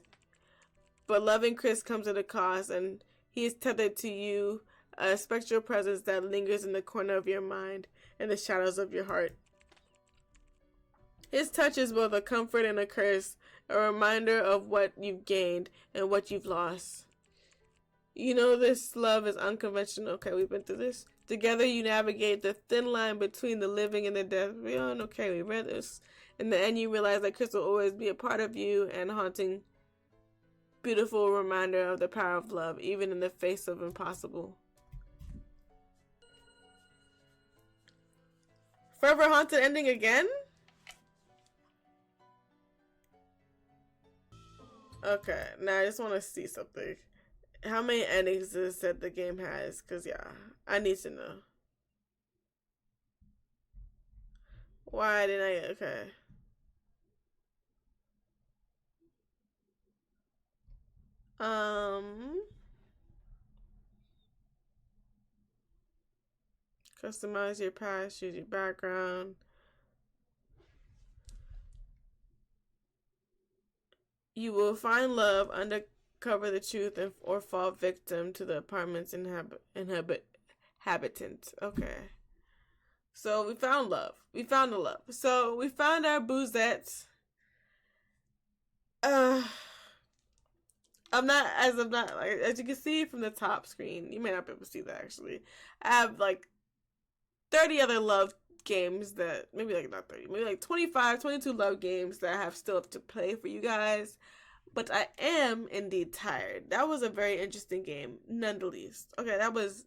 But loving Chris comes at a cost, and he is tethered to you, a spectral presence that lingers in the corner of your mind and the shadows of your heart. His touch is both a comfort and a curse, a reminder of what you've gained and what you've lost. You know this love is unconventional. Okay, we've been through this. Together you navigate the thin line between the living and the dead. We read this. In the end, you realize that Chris will always be a part of you and a haunting, beautiful reminder of the power of love, even in the face of impossible. Forever Haunted ending again? Okay, now I just want to see something. How many endings does it said the game has? Because, yeah, I need to know. Why didn't I? Okay. Customize your past, choose your background. You will find love, uncover the truth, or fall victim to the apartment's inhabitant. Okay. So we found love. We found the love. So we found our boozette. I'm not like, as you can see from the top screen. You may not be able to see that actually. I have like 30 other love games that maybe like not 30, maybe like 25, 22 love games that I have still to play for you guys. But I am indeed tired. That was a very interesting game, none the least. Okay, that was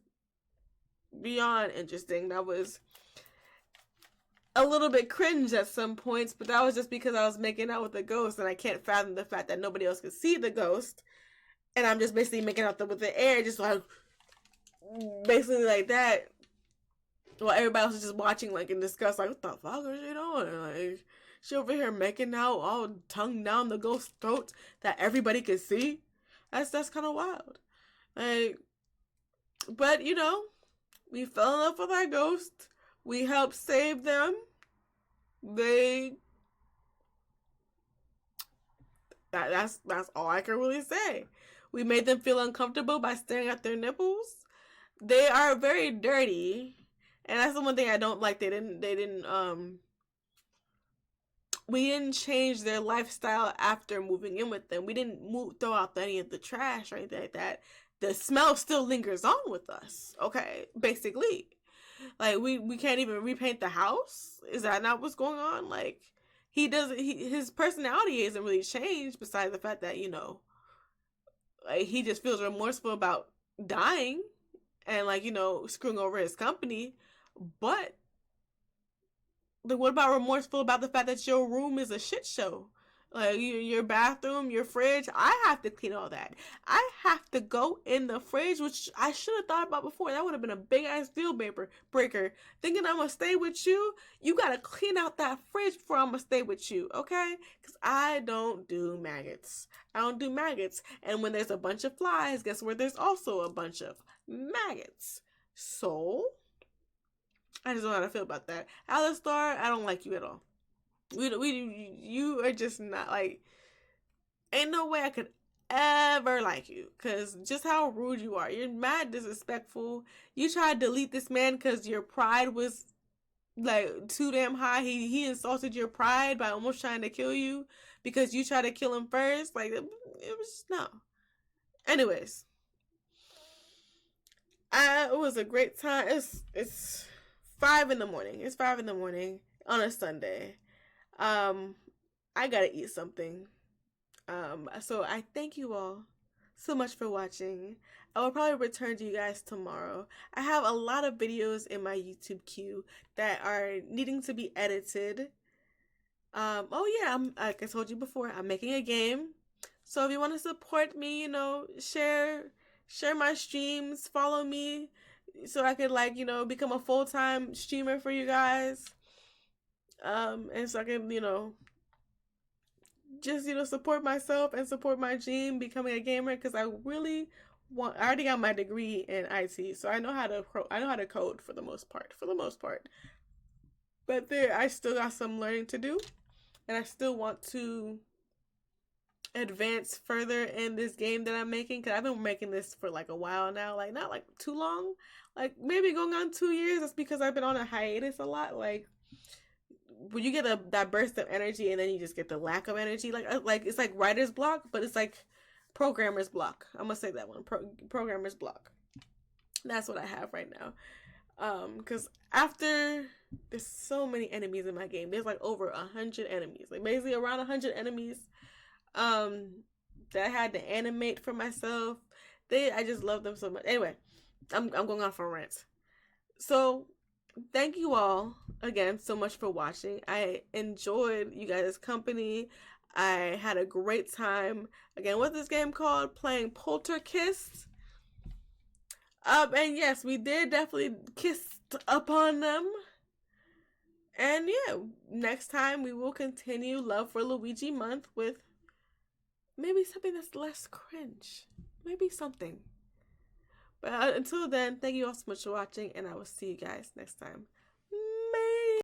beyond interesting. That was a little bit cringe at some points, but that was just because I was making out with a ghost and I can't fathom the fact that nobody else could see the ghost. And I'm just basically making out with the air, just like, basically like that. While everybody else is just watching, like, in disgust, like, what the fuck is she doing? Like, she over here making out, all tongue down the ghost's throat that everybody can see. That's kind of wild. Like, but, you know, we fell in love with our ghost. We helped save them. That's all I can really say. We made them feel uncomfortable by staring at their nipples. They are very dirty. And that's the one thing I don't like. We didn't change their lifestyle after moving in with them. We didn't throw out any of the trash or anything like that. The smell still lingers on with us. Okay, basically. Like, we can't even repaint the house? Is that not what's going on? Like, his personality isn't really changed besides the fact that, you know, like, he just feels remorseful about dying and, like, you know, screwing over his company. But, like, what about remorseful about the fact that your room is a shit show? Like, your bathroom, your fridge, I have to clean all that. I have to go in the fridge, which I should have thought about before. That would have been a big-ass deal breaker. Thinking I'm going to stay with you, you got to clean out that fridge before I'm going to stay with you, okay? Because I don't do maggots. And when there's a bunch of flies, guess where there's also a bunch of maggots? So, I just don't know how to feel about that. Alistar, I don't like you at all. You are just not, like, ain't no way I could ever like you, because just how rude you are. You're mad disrespectful. You tried to delete this man because your pride was like too damn high. He insulted your pride by almost trying to kill you because you tried to kill him first. Like it was no. Anyways, it was a great time. It's 5 in the morning. It's 5 in the morning on a Sunday. Um, I gotta eat something. So I thank you all so much for watching. I will probably return to you guys tomorrow. I have a lot of videos in my YouTube queue that are needing to be edited. Oh yeah, like I told you before, I'm making a game. So if you want to support me, share my streams, follow me, so I could become a full-time streamer for you guys. And so I can just support myself and support my dream, becoming a gamer, because I really want. I already got my degree in IT, so I know how to code for the most part. But I still got some learning to do, and I still want to advance further in this game that I'm making, because I've been making this for like a while now, like not like too long, like maybe going on 2 years. That's because I've been on a hiatus a lot. Like when you get that burst of energy and then you just get the lack of energy, like it's like writer's block, but it's like programmer's block. I'm gonna say that one, programmer's block. That's what I have right now. Because after there's so many enemies in my game, there's like over 100 enemies, like basically around 100 enemies. That I had to animate for myself. I just love them so much. Anyway, I'm going on for a rant. So thank you all again so much for watching. I enjoyed you guys' company. I had a great time again. What's this game called? Playing Polterkisst. And yes, we did definitely kiss upon them. And yeah, next time we will continue Love for Luigi month with maybe something that's less cringe. Maybe something. But until then, thank you all so much for watching, and I will see you guys next time.